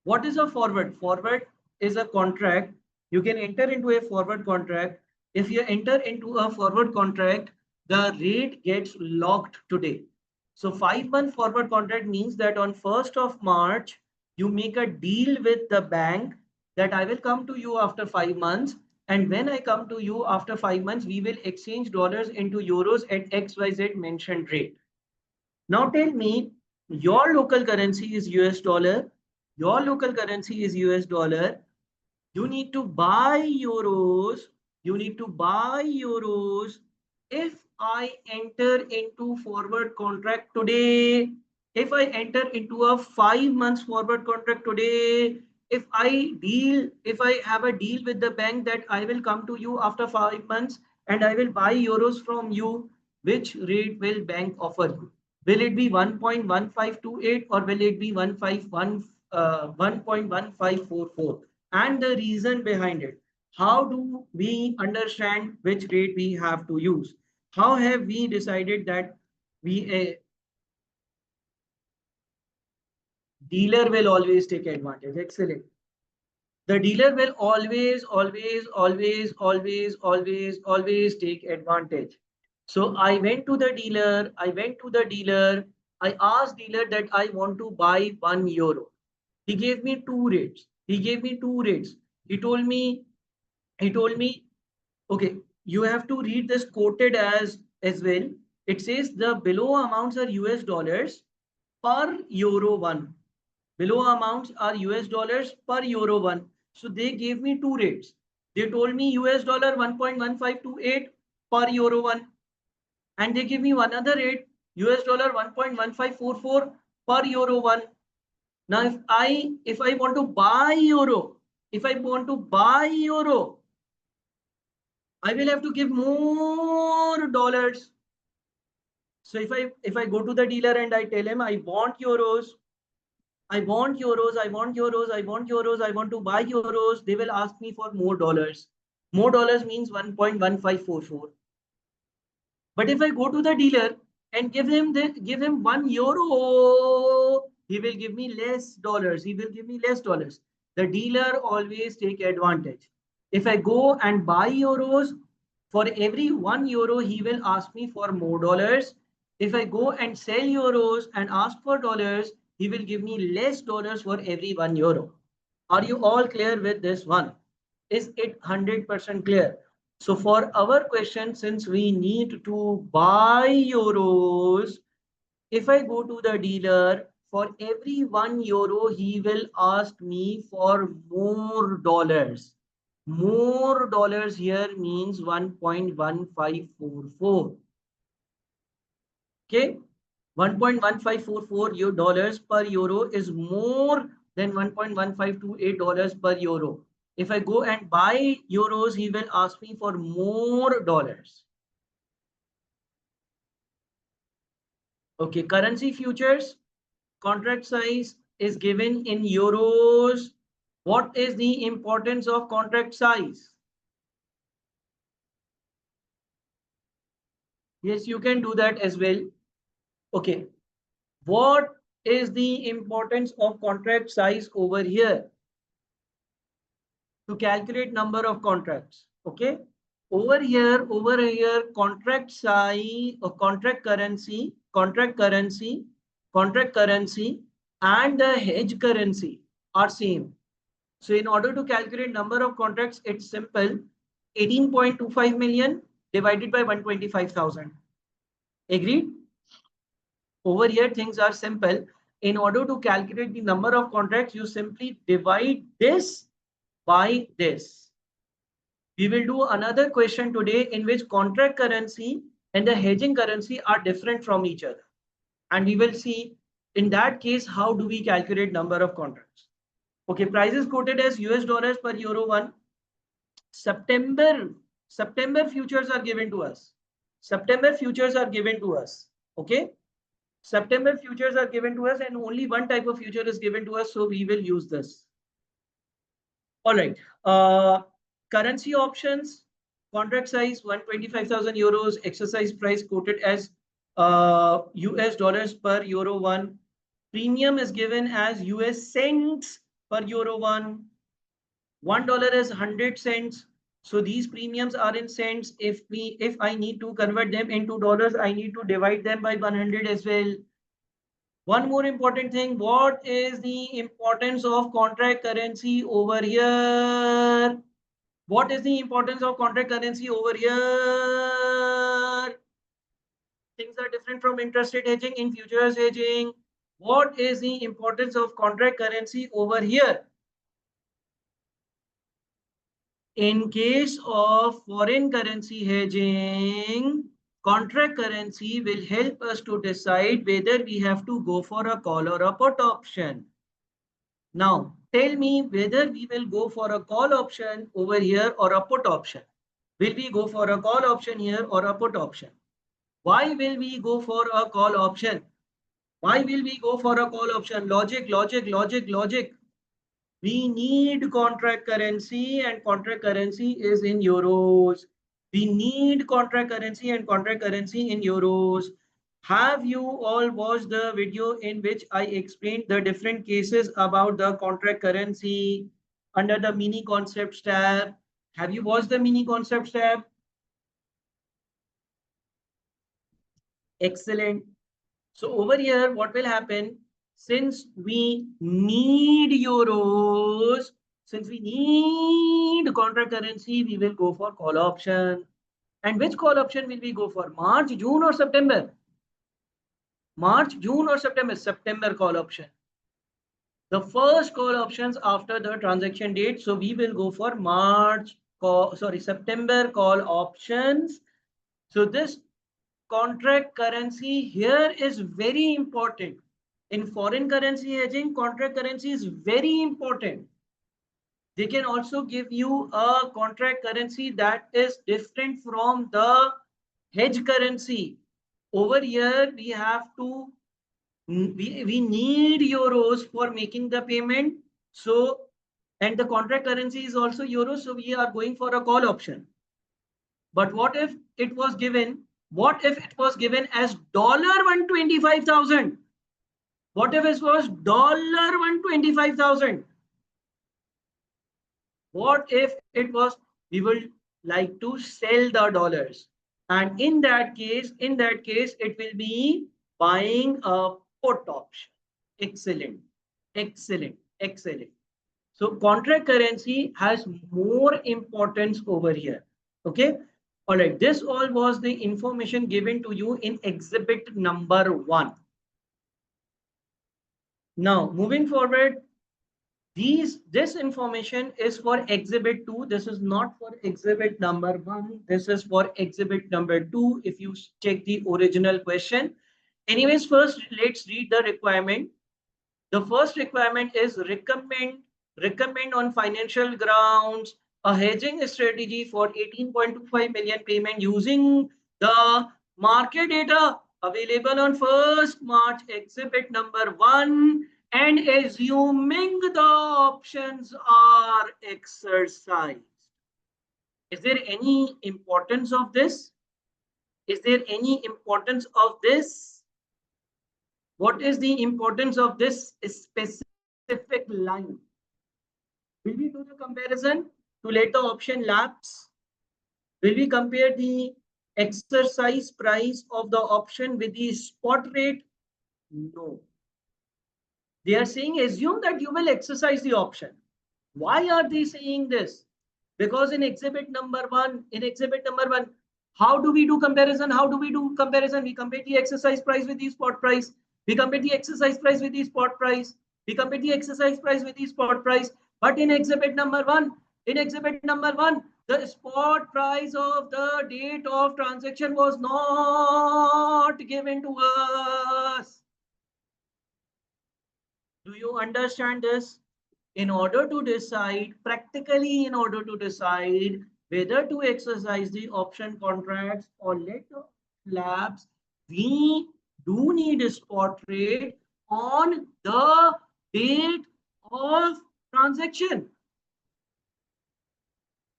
S1: What is a forward? Forward is a contract. You can enter into a forward contract. If you enter into a forward contract, the rate gets locked today. So 5 month forward contract means that on 1st of March, you make a deal with the bank that I will come to you after 5 months. And when I come to you after 5 months, we will exchange dollars into euros at XYZ mentioned rate. Now tell me, your local currency is US dollar. Your local currency is US dollar. You need to buy euros. You need to buy euros. If I enter into forward contract today, if I enter into a 5 months forward contract today, if I have a deal with the bank that I will come to you after 5 months and I will buy euros from you, which rate will bank offer you? Will it be 1.1528 or will it be 1.1544? And the reason behind it. How do we understand which rate we have to use? How have we decided that we a dealer will always take advantage? Excellent. The dealer will always take advantage. So I went to the dealer. I asked dealer that I want to buy €1. He gave me two rates. He told me, he told me, okay, you have to read this quoted as well. It says the below amounts are US dollars per euro one. Below amounts are US dollars per euro one. So they gave me two rates. They told me US dollar 1.1528 per euro one. And they give me one other rate, US dollar 1.1544 per euro one. Now, if I want to buy euro, I will have to give more dollars. So if I go to the dealer and I tell him I want euros, I want euros, I want euros, I want euros, I want to buy euros, they will ask me for more dollars. More dollars means 1.1544. But if I go to the dealer and give him €1, he will give me less dollars. The dealer always take advantage. If I go and buy euros, for every €1, he will ask me for more dollars. If I go and sell euros and ask for dollars, he will give me less dollars for every €1. Are you all clear with this one? Is it 100% clear? So for our question, since we need to buy euros, if I go to the dealer, for every €1, he will ask me for more dollars. More dollars here means 1.1544. Okay, 1.1544 dollars per euro is more than $1.1528 per euro. If I go and buy euros, he will ask me for more dollars. Okay, currency futures, contract size is given in euros. What is the importance of contract size? Yes, you can do that as well. Okay, what is the importance of contract size over here? To calculate number of contracts. Okay, over here, contract size or contract currency, and the hedge currency are same. So in order to calculate number of contracts, it's simple. 18.25 million divided by 125,000. Agreed? Over here, things are simple. In order to calculate the number of contracts, you simply divide this by this. We will do another question today in which contract currency and the hedging currency are different from each other. And we will see in that case, how do we calculate number of contracts? Okay, prices quoted as US dollars per euro 1. September, September futures are given to us. September futures are given to us. Okay. September futures are given to us and only one type of future is given to us. So we will use this. All right. Currency options, contract size 125,000 euros, exercise price quoted as US dollars per euro 1. Premium is given as US cents per euro 1. $1 is 100 cents. So these premiums are in cents. If I need to convert them into dollars, I need to divide them by 100 as well. One more important thing, what is the importance of contract currency over here? What is the importance of contract currency over here? Things are different from interest rate hedging in futures hedging. What is the importance of contract currency over here? In case of foreign currency hedging, contract currency will help us to decide whether we have to go for a call or a put option. Now, tell me whether we will go for a call option over here or a put option. Will we go for a call option here or a put option? Why will we go for a call option? Why will we go for a call option? Logic, logic, logic, logic. We need contract currency and contract currency is in euros. We need contract currency and contract currency in euros. Have you all watched the video in which I explained the different cases about the contract currency under the mini concepts tab? Have you watched the mini concepts tab? Excellent. So over here, what will happen? Since we need euros, since we need contract currency, we will go for call option. And which call option will we go for? March, June or September? March, June or September? September call option. The first call options after the transaction date. So we will go for September call options. So this contract currency here is very important. In foreign currency hedging, contract currency is very important. They can also give you a contract currency that is different from the hedge currency. Over here, we have to, we need euros for making the payment. So, and the contract currency is also euros. So we are going for a call option. But what if it was given? What if it was given as $125,000? What if it was $125,000? What if it was, we would like to sell the dollars? And in that case, it will be buying a put option. Excellent, excellent, excellent. So contract currency has more importance over here. Okay. All right. This all was the information given to you in exhibit number 1. Now, moving forward, this information is for exhibit 2. This is not for exhibit number 1. This is for exhibit number 2. If you check the original question. Anyways, first let's read the requirement. The first requirement is recommend on financial grounds a hedging strategy for 18.25 million payment using the market data Available on 1st March, exhibit number 1, and assuming the options are exercised. Is there any importance of this? Is there any importance of this? What is the importance of this specific line? Will we do the comparison to let the option lapse? Will we compare the exercise price of the option with the spot rate? No. They are saying assume that you will exercise the option. Why are they saying this? Because in exhibit number 1, how do we do comparison? How do we do comparison? We compare the exercise price with the spot price. We compare the exercise price with the spot price. We compare the exercise price with the spot price. But in exhibit number 1, the spot price of the date of transaction was not given to us. Do you understand this? In order to decide, practically in order to decide whether to exercise the option contracts or let lapse, we do need a spot rate on the date of transaction.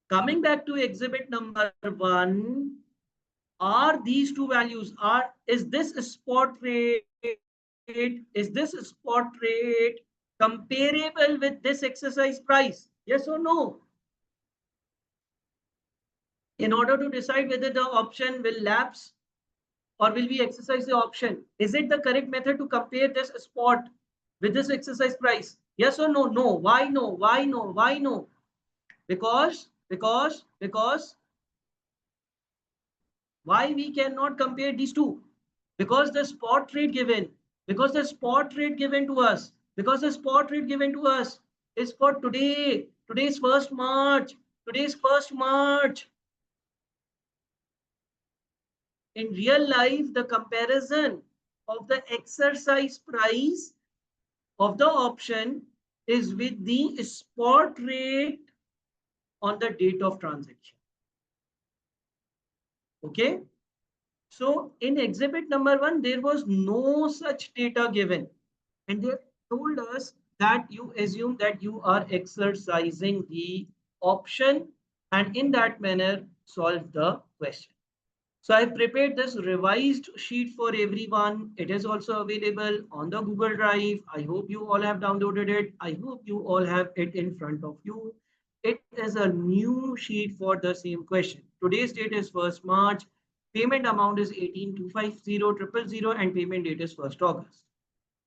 S1: Coming back to exhibit number 1, are these two values, is this a spot rate? Is this a spot rate comparable with this exercise price? Yes or no? In order to decide whether the option will lapse or will we exercise the option, is it the correct method to compare this spot with this exercise price? Yes or no? No. Why no? Why no? Why no? Because why we cannot compare these two? Because the spot rate given, is for today. Today's 1st March. In real life, the comparison of the exercise price of the option is with the spot rate on the date of transaction. Okay. So in exhibit number 1, there was no such data given. And they told us that you assume that you are exercising the option and in that manner solve the question. So I've prepared this revised sheet for everyone. It is also available on the Google Drive. I hope you all have downloaded it. I hope you all have it in front of you. It is a new sheet for the same question. Today's date is 1st March. Payment amount is 18,250,000 and payment date is 1st August.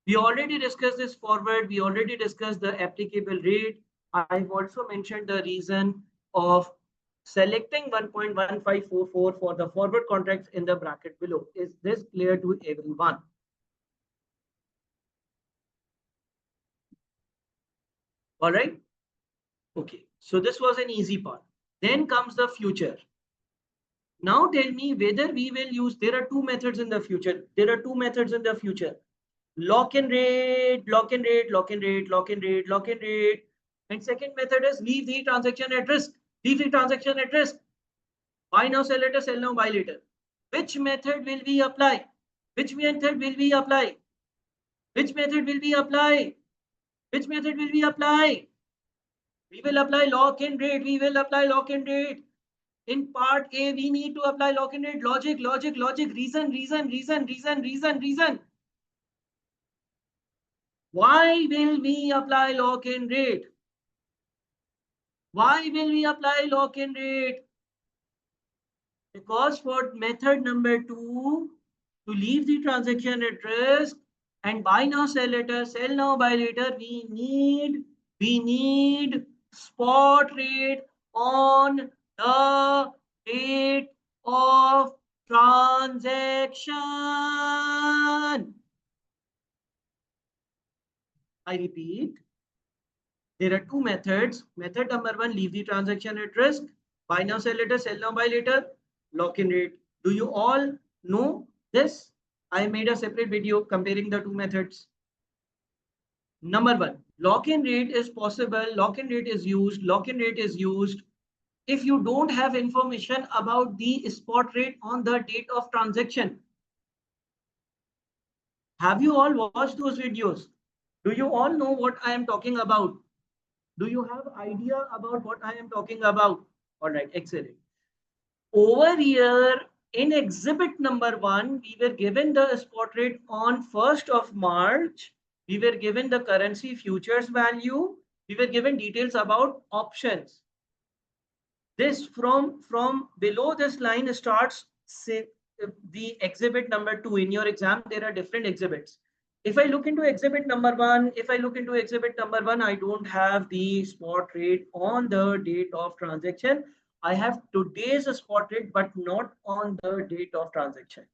S1: We already discussed this forward. We already discussed the applicable rate. I've also mentioned the reason of selecting 1.1544 for the forward contracts in the bracket below. Is this clear to everyone? All right. Okay. So this was an easy part. Then comes the future. Now tell me whether we will use, there are two methods in the future. Lock-in rate. And second method is leave the transaction at risk. Buy now, sell later, sell now, buy later. Which method will we apply? We will apply lock-in rate. In part A, we need to apply lock-in rate. Logic. Reason. Why will we apply lock-in rate? Because for method number 2, to leave the transaction at risk and buy now, sell later, sell now, buy later, we need spot rate on the date of transaction. I repeat, there are two methods. Method number 1, leave the transaction at risk. Buy now, sell later, sell now, buy later, lock-in rate. Do you all know this? I made a separate video comparing the two methods. Number 1, lock-in rate is possible. Lock-in rate is used if you don't have information about the spot rate on the date of transaction. Have you all watched those videos? Do you all know what I am talking about? Do you have idea about what I am talking about? All right, excellent. Over here in exhibit number 1, we were given the spot rate on 1st of March. We were given the currency futures value. We were given details about options. This from below this line starts, say, the exhibit number 2. In your exam, there are different exhibits. If I look into exhibit number 1, if I look into exhibit number 1, I don't have the spot rate on the date of transaction. I have today's spot rate, but not on the date of transaction.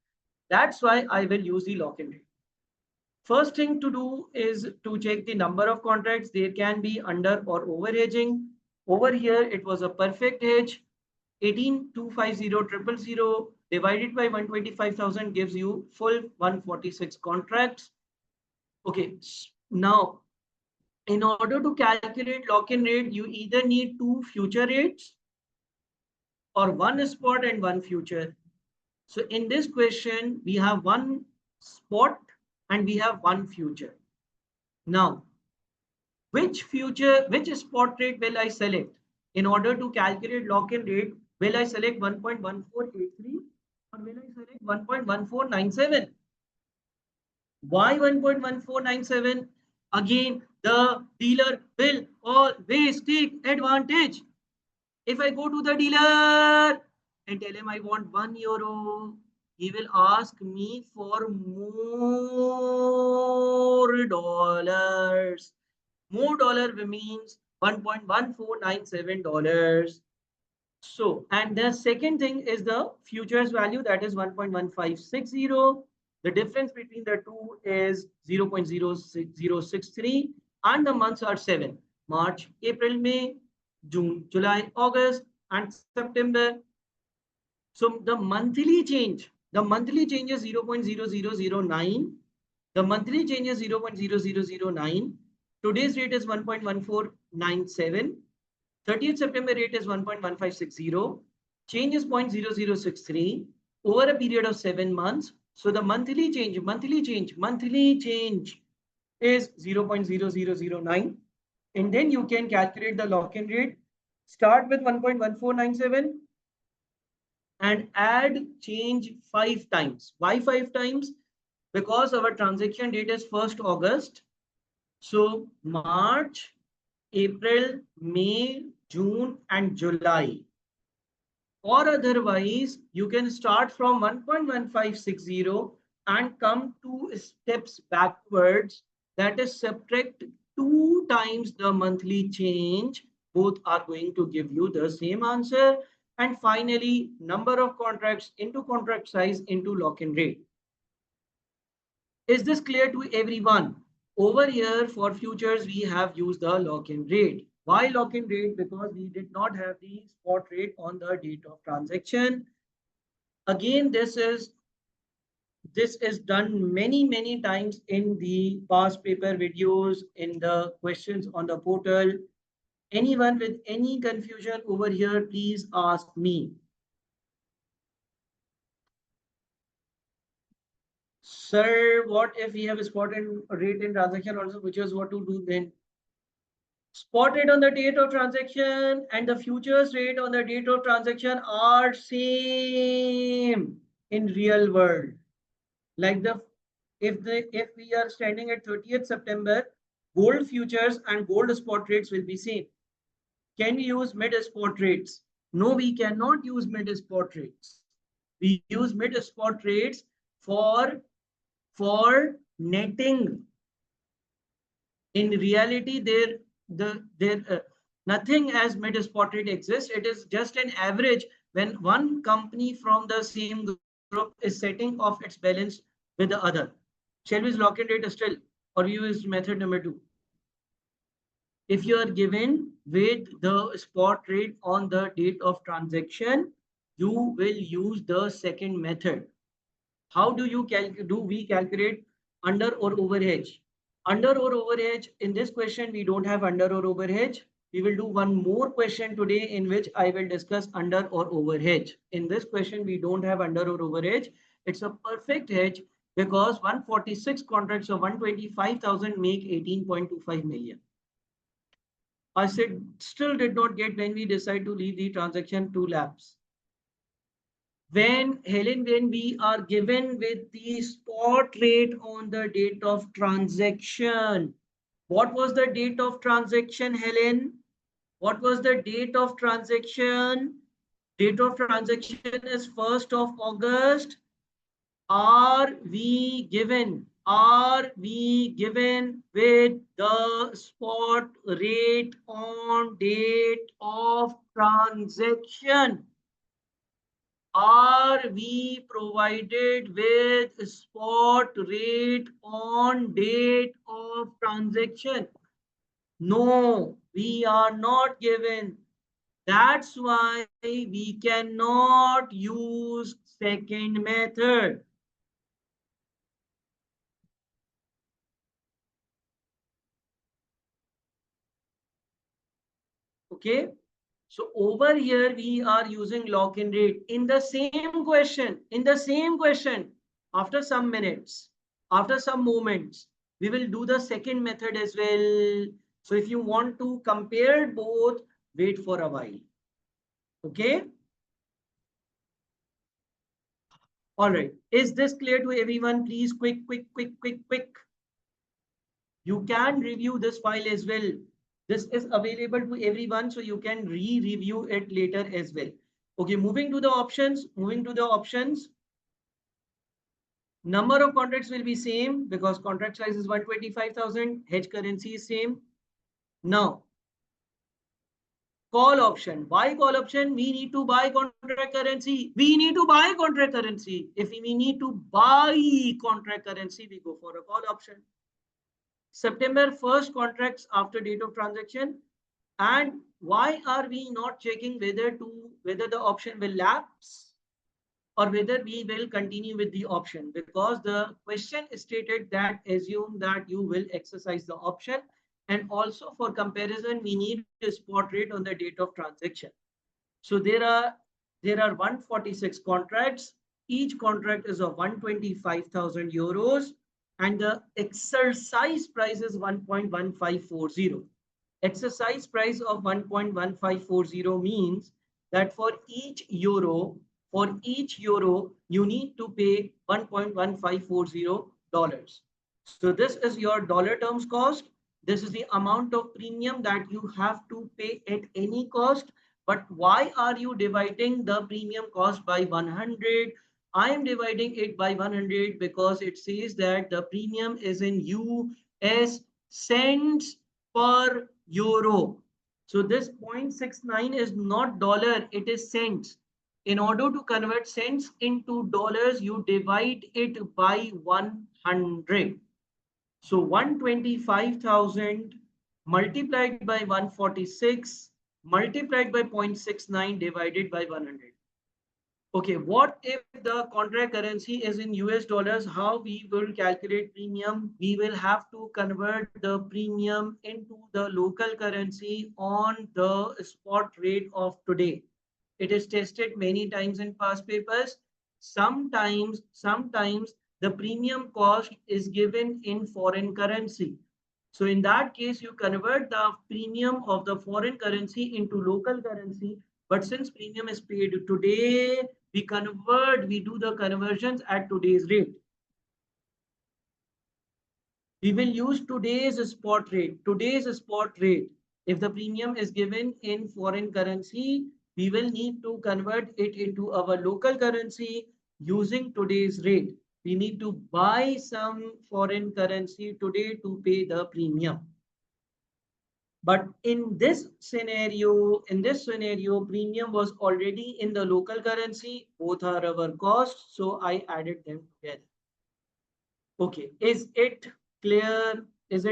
S1: That's why I will use the lock-in rate. First thing to do is to check the number of contracts. There can be under or over hedging. Over here, it was a perfect hedge. 18,250,000 divided by 125,000 gives you full 146 contracts. Okay, now in order to calculate lock-in rate, you either need 2 future rates or 1 spot and 1 future. So in this question, we have 1 spot and we have 1 future. Now, which spot rate will I select? In order to calculate lock-in rate, will I select 1.1483 or will I select 1.1497? Why 1.1497? Again, the dealer will always take advantage. If I go to the dealer and tell him I want €1, he will ask me for more dollars. More dollar means $1.1497. So, and the second thing is the futures value, that is 1.1560. The difference between the two is 0.06063 and the months are 7. March, April, May, June, July, August and September. So the monthly change is 0.0009. The monthly change is 0.0009. Today's rate is 1.1497. 30th September rate is 1.1560. Change is 0.0063 over a period of 7 months. So the monthly change is 0.0009. And then you can calculate the lock-in rate. Start with 1.1497 and add change 5 times. Why 5 times? Because our transaction date is 1st August. So March, April, May, June and July. Or otherwise, you can start from 1.1560 and come 2 steps backwards. That is, subtract 2 times the monthly change. Both are going to give you the same answer. And finally, number of contracts into contract size into lock-in rate. Is this clear to everyone? Over here for futures, we have used the lock-in rate. Why lock-in rate? Because we did not have the spot rate on the date of transaction. Again, this is done many times in the past paper videos, in the questions on the portal. Anyone with any confusion over here, please ask me. Sir, what if we have a spot rate in transaction also, which is what to do then? Spot rate on the date of transaction and the futures rate on the date of transaction are same in real world. Like if we are standing at 30th September, gold futures and gold spot rates will be same. Can we use mid spot rates? No, we cannot use mid spot rates. We use mid spot rates for netting. In reality, nothing as mid spot rate exists. It is just an average when one company from the same group is setting off its balance with the other. Shall we use lock-in rate still, or use method number 2? If you are given with the spot rate on the date of transaction, you will use the second method. How do we calculate under or over hedge? Under or over hedge, in this question, we don't have under or over hedge. We will do one more question today in which I will discuss under or over hedge. In this question, we don't have under or over hedge. It's a perfect hedge. because 146 contracts of 125,000 make 18.25 million. I said, still did not get when we decide to leave the transaction to lapse. When we are given with the spot rate on the date of transaction, what was the date of transaction, Helen? What was the date of transaction? Date of transaction is 1st of August. Are we given with the spot rate on date of transaction? Are we provided with spot rate on date of transaction? No, we are not given. That's why we cannot use second method. Okay. So over here we are using lock-in rate in the same question, after some minutes, after some moments, we will do the second method as well. So if you want to compare both, wait for a while. Okay. All right. Is this clear to everyone? Please quick. You can review this file as well. This is available to everyone, so you can re-review it later as well. Okay, moving to the options. Number of contracts will be same because contract size is 125,000. Hedge currency is same. Now, call option. Why call option? We need to buy contract currency. If we need to buy contract currency, we go for a call option. September 1st contracts after date of transaction. And why are we not checking whether the option will lapse or whether we will continue with the option? Because the question stated that assume that you will exercise the option, and also for comparison we need a spot rate on the date of transaction. So there are 146 contracts. Each contract is of 125,000 euros, and the exercise price is 1.1540. Exercise price of 1.1540 means that for each euro, you need to pay $1.1540. So this is your dollar terms cost. This is the amount of premium that you have to pay at any cost. But why are you dividing the premium cost by 100? I am dividing it by 100 because it says that the premium is in US cents per euro. So this 0.69 is not dollar, it is cents. In order to convert cents into dollars, you divide it by 100. So 125,000 multiplied by 146 multiplied by 0.69 divided by 100. Okay, what if the contract currency is in US dollars? How we will calculate premium? We will have to convert the premium into the local currency on the spot rate of today. It is tested many times in past papers. Sometimes the premium cost is given in foreign currency. So in that case, you convert the premium of the foreign currency into local currency. But since premium is paid today, we do the conversions at today's rate. We will use today's spot rate. If the premium is given in foreign currency, we will need to convert it into our local currency using today's rate. We need to buy some foreign currency today to pay the premium. But in this scenario, premium was already in the local currency. Both are our costs, so I added them together. Okay, is it clear? Is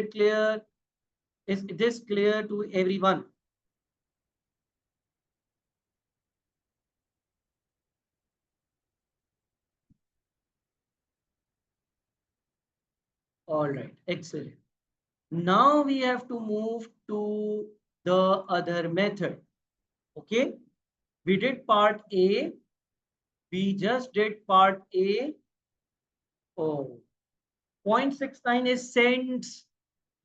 S1: this clear to everyone? All right, excellent. Now we have to move to the other method. Okay, we did part A. We just did part A. Oh, 0.69 is cents.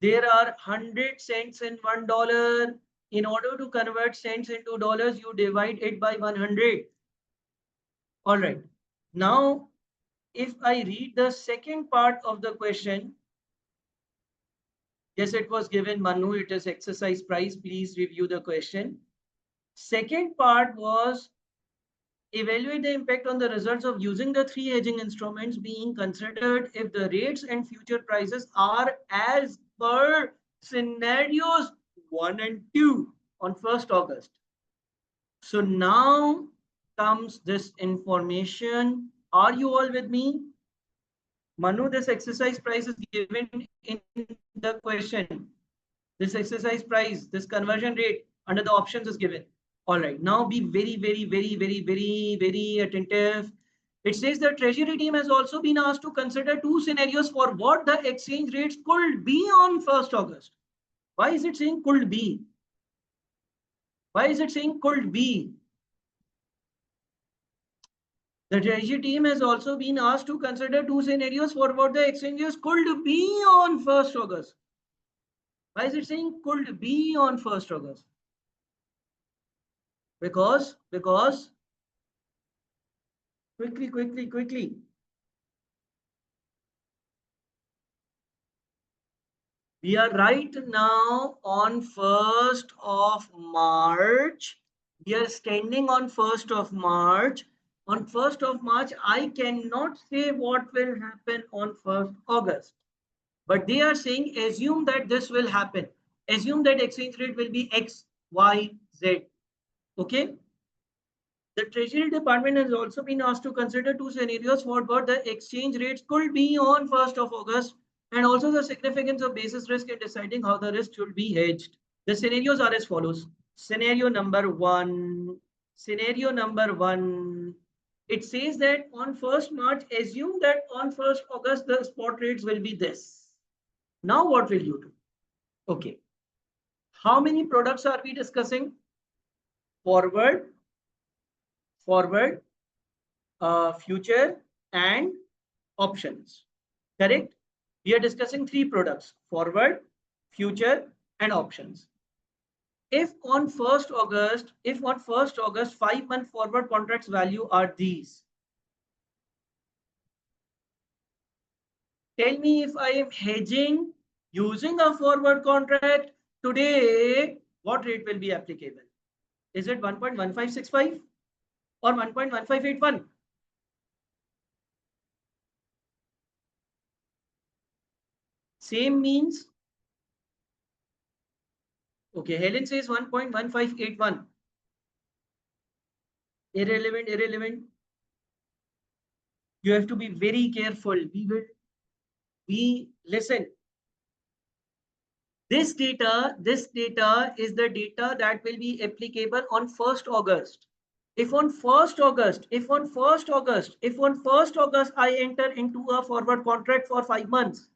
S1: There are 100 cents in $1. In order to convert cents into dollars, you divide it by 100. All right. Now, if I read the second part of the question, yes, it was given, Manu, it is exercise price. Please review the question. Second part was evaluate the impact on the results of using the three hedging instruments being considered if the rates and future prices are as per scenarios 1 and 2 on 1st August. So now comes this information. Are you all with me? Manu, this exercise price is given in the question. This exercise price, this conversion rate under the options is given. All right, now be very attentive. It says the treasury team has also been asked to consider two scenarios for what the exchange rates could be on 1st August. Why is it saying could be? Why is it saying could be? The treasury team has also been asked to consider two scenarios for what the exchanges could be on 1st August. Why is it saying could be on 1st August? Because quickly. We are right now on 1st of March. We are standing on 1st of March. On 1st of March, I cannot say what will happen on 1st August. But they are saying, assume that this will happen. Assume that exchange rate will be X, Y, Z. Okay? The Treasury Department has also been asked to consider two scenarios for what the exchange rates could be on 1st of August and also the significance of basis risk in deciding how the risk should be hedged. The scenarios are as follows. Scenario number one. Scenario number one. It says that on 1st March, assume that on 1st August, the spot rates will be this. Now what will you do? Okay. How many products are we discussing? Forward, forward, future, and options. Correct? We are discussing three products: forward, future, and options. If on 1st August, 5-month forward contracts value are these. Tell me, if I am hedging using a forward contract today, what rate will be applicable? Is it 1.1565 or 1.1581? Same means, okay, Helen says 1.1581. Irrelevant. You have to be very careful. We listen. This data is the data that will be applicable on 1st August. If on 1st August I enter into a forward contract for 5 months,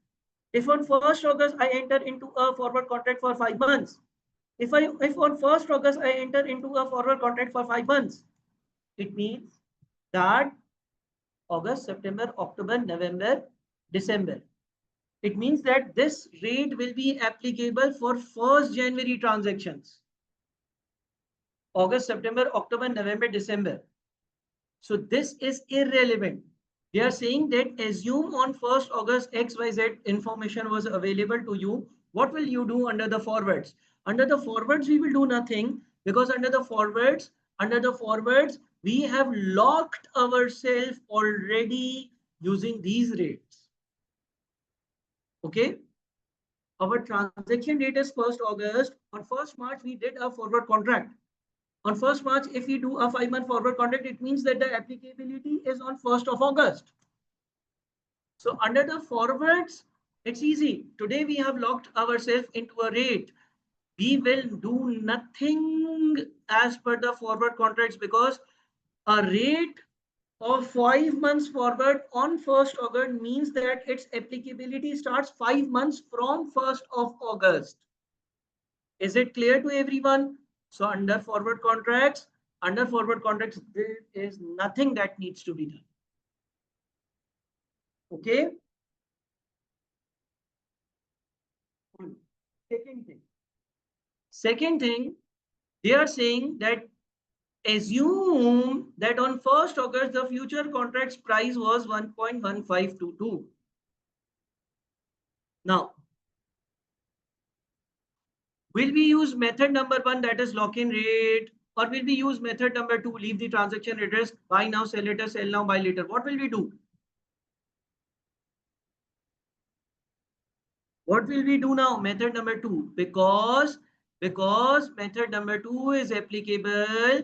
S1: if on 1st August I enter into a forward contract for 5 months, if on 1st August I enter into a forward contract for 5 months, it means that August, September, October, November, December. It means that this rate will be applicable for 1st January transactions. August, September, October, November, December. So this is irrelevant. They are saying that assume on 1st August XYZ information was available to you. What will you do under the forwards? Under the forwards, we will do nothing, because under the forwards, we have locked ourselves already using these rates. Okay. Our transaction date is 1st August. On 1st March, we did a forward contract. On 1st March, if we do a 5-month forward contract, it means that the applicability is on 1st of August. So under the forwards, it's easy. Today we have locked ourselves into a rate. We will do nothing as per the forward contracts, because a rate of 5 months forward on 1st August means that its applicability starts 5 months from 1st of August. Is it clear to everyone? So under forward contracts, there is nothing that needs to be done. Okay. Second thing. Second thing, they are saying that assume that on 1st August, the future contract's price was 1.1522. Now, will we use method number 1, that is lock-in rate, or will we use method number 2, leave the transaction at risk, buy now, sell later, sell now, buy later? What will we do? What will we do now? Method number 2, because method number 2 is applicable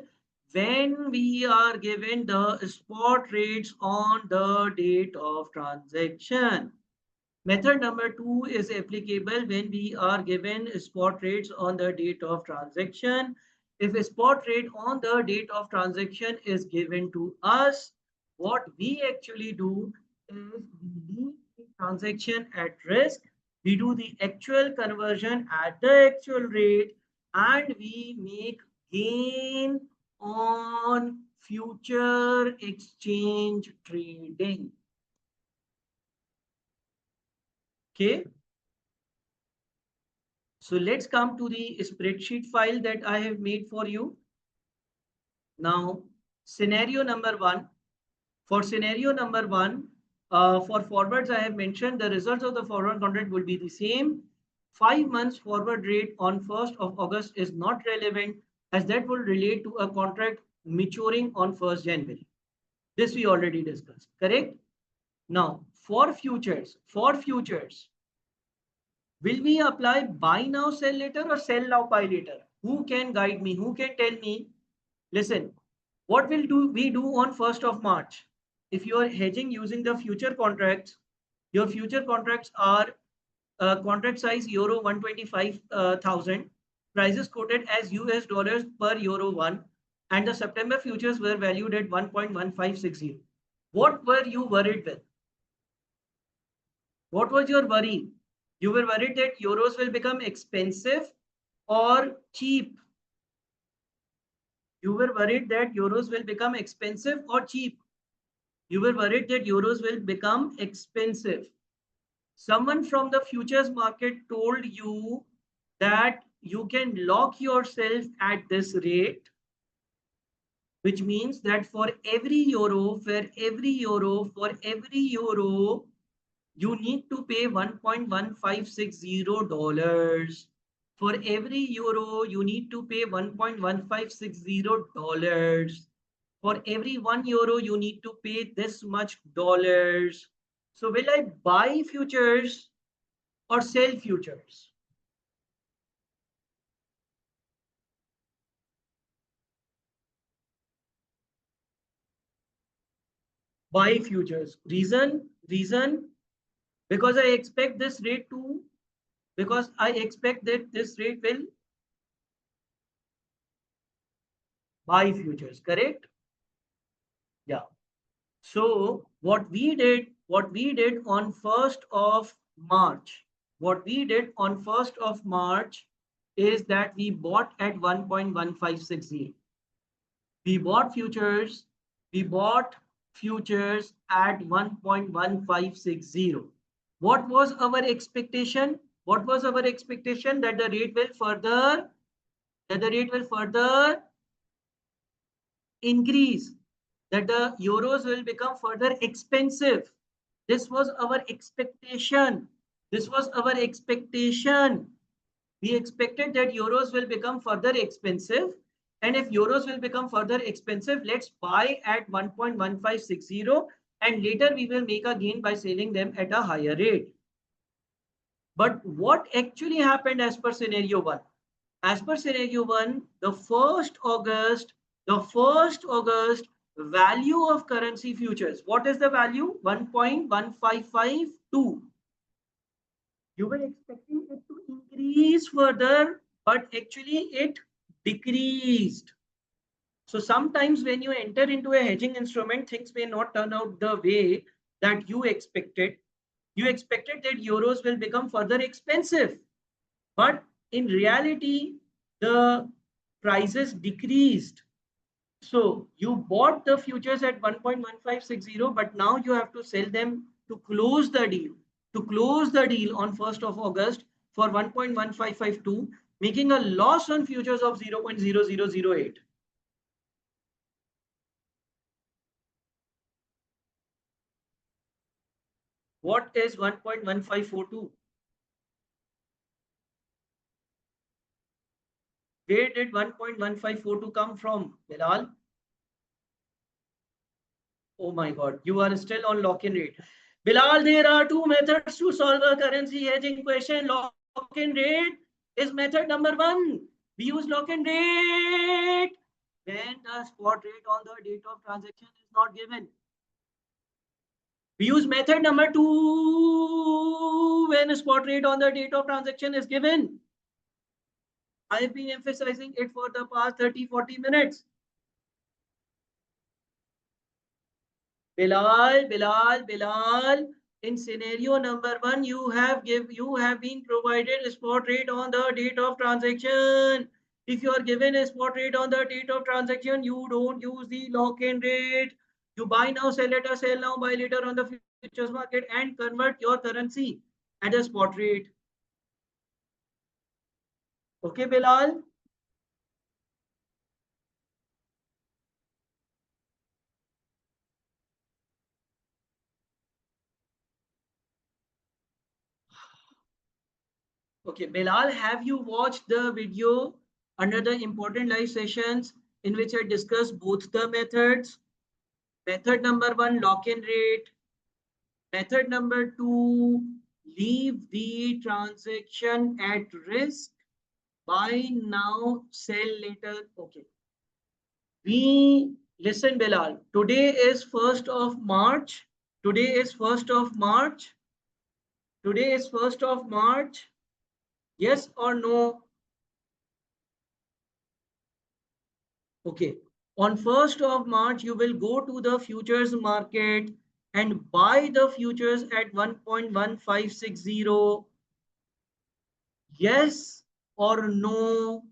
S1: when we are given the spot rates on the date of transaction. Method number 2 is applicable when we are given spot rates on the date of transaction. If a spot rate on the date of transaction is given to us, what we actually do is we leave the transaction at risk. We do the actual conversion at the actual rate and we make gain on future exchange trading. Okay. So let's come to the spreadsheet file that I have made for you. Now, scenario number 1. For scenario number 1, for forwards, I have mentioned the results of the forward contract will be the same. 5 months forward rate on 1st of August is not relevant as that will relate to a contract maturing on 1st January. This we already discussed, correct? Now, for futures, will we apply buy now, sell later or sell now, buy later? Who can guide me? Who can tell me? Listen, what will we do on 1st of March? If you are hedging using the future contracts, your future contracts are contract size euro 125,000, prices quoted as US dollars per euro 1, and the September futures were valued at 1.1560. What were you worried with? What was your worry? You were worried that euros will become expensive or cheap. You were worried that euros will become expensive or cheap. You were worried that euros will become expensive. Someone from the futures market told you that you can lock yourself at this rate, which means that for every euro, you need to pay $1.1560. For every euro, you need to pay $1.1560. For every 1 euro, you need to pay this much dollars. So will I buy futures or sell futures? Buy futures. Reason, because I expect this rate to, because I expect that this rate will buy futures, correct? Yeah. So what we did on 1st of March, is that we bought at 1.1560. We bought futures, we bought futures at 1.1560. What was our expectation? What was our expectation? That the rate will further, increase, that the euros will become further expensive. This was our expectation. This was our expectation. We expected that euros will become further expensive. And if euros will become further expensive, let's buy at 1.1560 and later we will make a gain by selling them at a higher rate. But what actually happened as per scenario 1? As per scenario 1, the 1st August value of currency futures. What is the value? 1.1552. You were expecting it to increase further, but actually it decreased. So sometimes when you enter into a hedging instrument, things may not turn out the way that you expected. You expected that euros will become further expensive, but in reality, the prices decreased. So you bought the futures at 1.1560, but now you have to sell them to close the deal, on 1st of August for 1.1552, making a loss on futures of 0.0008. What is 1.1542? Where did 1.1542 come from, Bilal? Oh my God, you are still on lock-in rate. Bilal, there are two methods to solve a currency hedging question. Lock-in rate is method number one. We use lock-in rate when the spot rate on the date of transaction is not given. We use method number two when a spot rate on the date of transaction is given. I've been emphasizing it for the past 30-40 minutes. Bilal. In scenario number one, you have been provided a spot rate on the date of transaction. If you are given a spot rate on the date of transaction, you don't use the lock-in rate. You buy now, sell later, sell now, buy later on the futures market and convert your currency at a spot rate. Okay, Bilal? Okay, Bilal, have you watched the video under the important live sessions in which I discussed both the methods? Method number one, lock-in rate. Method number two, leave the transaction at risk. Buy now, sell later. Okay. We listen, Bilal. Today is 1st of March. Today is 1st of March. Today is 1st of March. Yes or no? Okay. On 1st of March, you will go to the futures market and buy the futures at 1.1560. Yes or no?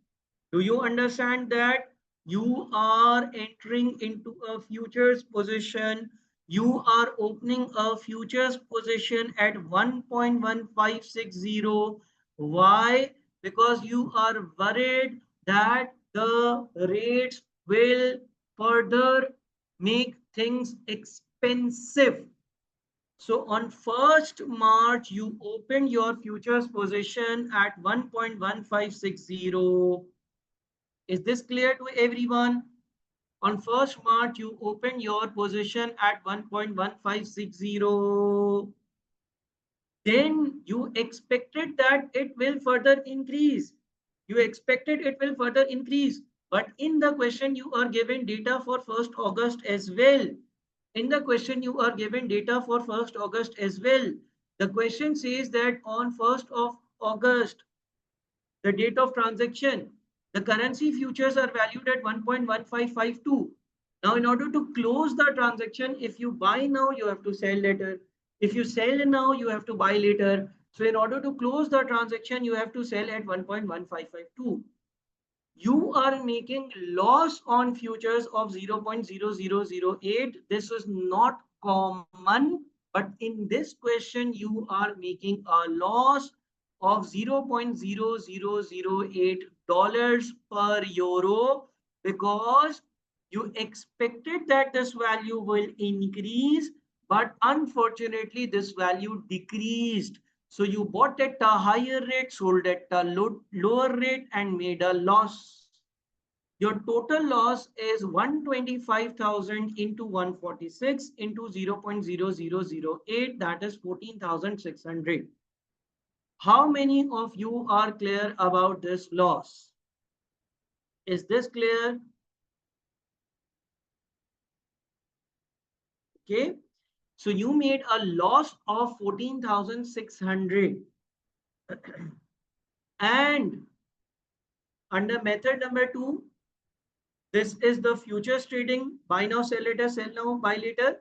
S1: Do you understand that you are entering into a futures position? You are opening a futures position at 1.1560. Why? Because you are worried that the rates will further make things expensive. So on 1st March, you opened your futures position at 1.1560. Is this clear to everyone? On 1st March, you opened your position at 1.1560. Then you expected that it will further increase. You expected it will further increase. But in the question, you are given data for 1st August as well. In the question, you are given data for 1st August as well. The question says that on 1st of August, the date of transaction, the currency futures are valued at 1.1552. Now, in order to close the transaction, if you buy now, you have to sell later. If you sell now, you have to buy later. So in order to close the transaction, you have to sell at 1.1552. You are making loss on futures of 0.0008. This is not common, but in this question, you are making a loss of $0.0008 per euro because you expected that this value will increase, but unfortunately, this value decreased. So you bought at a higher rate, sold at a lower rate, and made a loss. Your total loss is 125,000 into 146 into 0.0008, that is 14,600. How many of you are clear about this loss? Is this clear? Okay. So you made a loss of 14,600. And under method number two, this is the futures trading, buy now, sell later, sell now, buy later.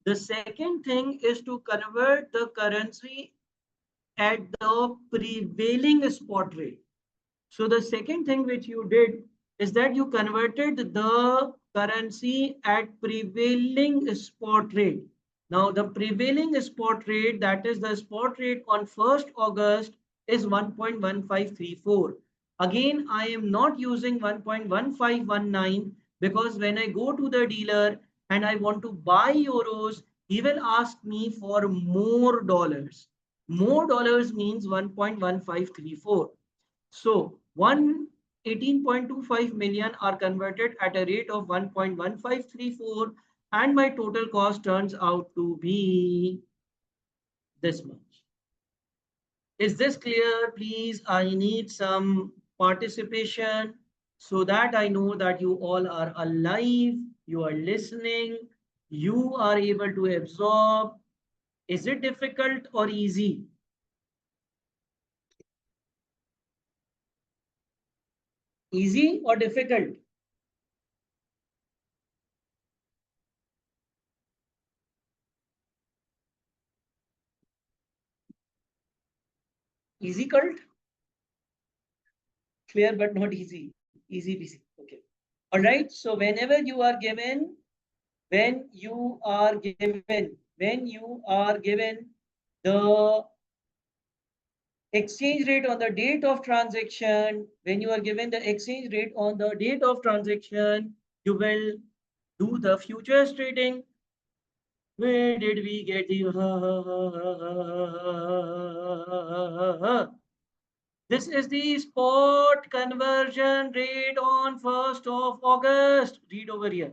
S1: The second thing is to convert the currency at the prevailing spot rate. So the second thing which you did is that you converted the currency at prevailing spot rate. Now the prevailing spot rate, that is the spot rate on 1st August, is 1.1534. Again, I am not using 1.1519 because when I go to the dealer and I want to buy euros, he will ask me for more dollars. More dollars means 1.1534. So 118.25 million are converted at a rate of 1.1534 and my total cost turns out to be this much. Is this clear? Please, I need some participation so that I know that you all are alive, you are listening, you are able to absorb. Is it difficult or easy? Easy or difficult? Easy cult? Clear but not easy. Easy peasy. Okay. All right. So when you are given the exchange rate on the date of transaction, when you are given the exchange rate on the date of transaction, you will do the futures trading. Where did we get the This is the spot conversion rate on 1st of August. Read over here.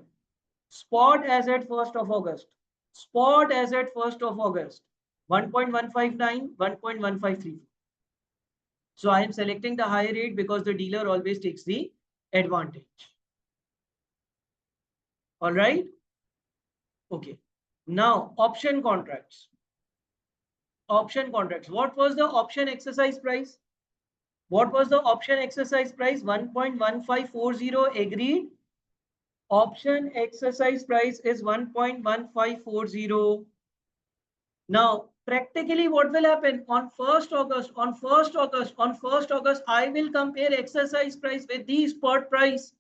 S1: Spot as at 1st of August. Spot as at 1st of August. 1.159, 1.153. So I am selecting the high rate because the dealer always takes the advantage. All right. Okay. Now option contracts. Option contracts. What was the option exercise price? What was the option exercise price? 1.1540 agreed. Option exercise price is 1.1540. Now, practically what will happen on 1st August, on 1st August, I will compare exercise price with the spot price.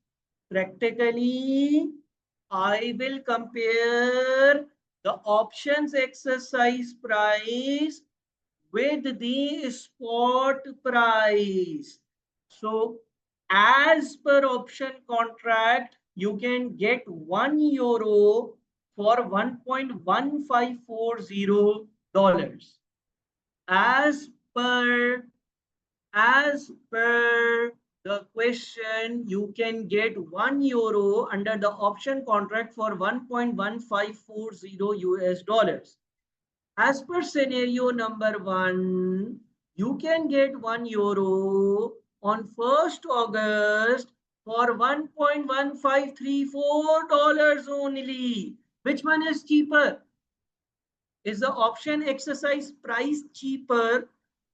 S1: Practically, I will compare the options exercise price with the spot price. So as per option contract, you can get €1 for $1.1540. As per as per the question, you can get €1 under the option contract for 1.1540 US dollars. As per scenario number 1, you can get €1 on 1st August for $1.1534 only. Which one is cheaper? Is the option exercise price cheaper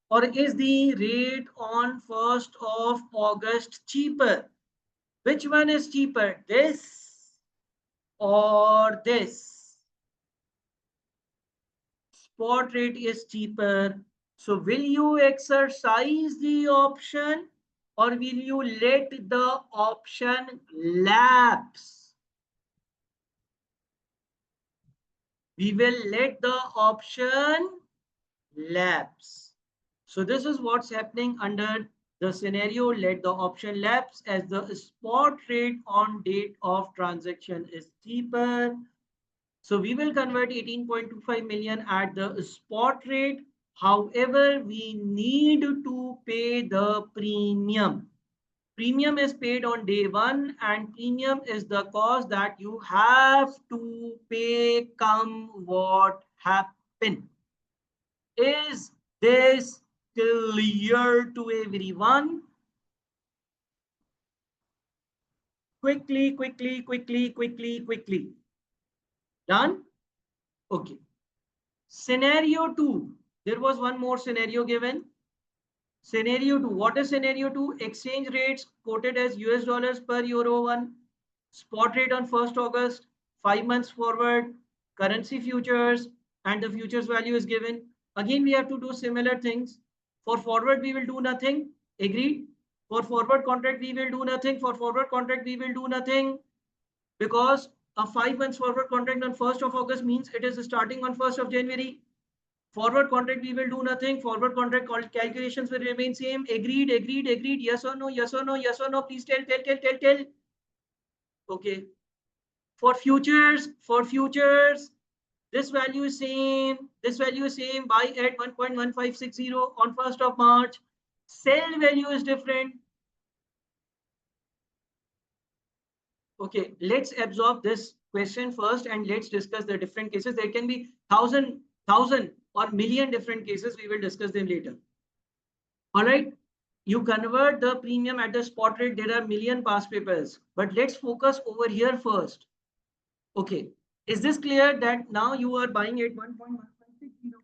S1: or is the rate on 1st of August cheaper? Which one is cheaper? This or this? Spot rate is cheaper. So will you exercise the option or will you let the option lapse? We will let the option lapse. So this is what's happening under the scenario let the option lapse as the spot rate on date of transaction is cheaper. So we will convert 18.25 million at the spot rate. However, we need to pay the premium. Premium is paid on day 1 and premium is the cost that you have to pay come what happen. Is this clear to everyone? Quickly. Done? Okay. Scenario 2. There was one more scenario given. Scenario 2. What is scenario 2? Exchange rates quoted as US dollars per euro 1. Spot rate on 1st August. 5 months forward. Currency futures. And the futures value is given. Again, we have to do similar things. For forward, we will do nothing. Agreed? For forward contract, we will do nothing. For forward contract, we will do nothing. Because a 5 months forward contract on 1st of August means it is starting on 1st of January. Forward contract, we will do nothing. Forward contract calculations will remain same. Agreed, agreed, agreed. Yes or no, yes or no, yes or no. Please tell. Okay. For futures, this value is same. This value is same. Buy at 1.1560 on 1st of March. Sell value is different. Okay, let's absorb this question first and let's discuss the different cases. There can be thousand or million different cases. We will discuss them later. All right. You convert the premium at the spot rate. There are million past papers, but let's focus over here first. Okay. Is this clear that now you are buying at 1.1560,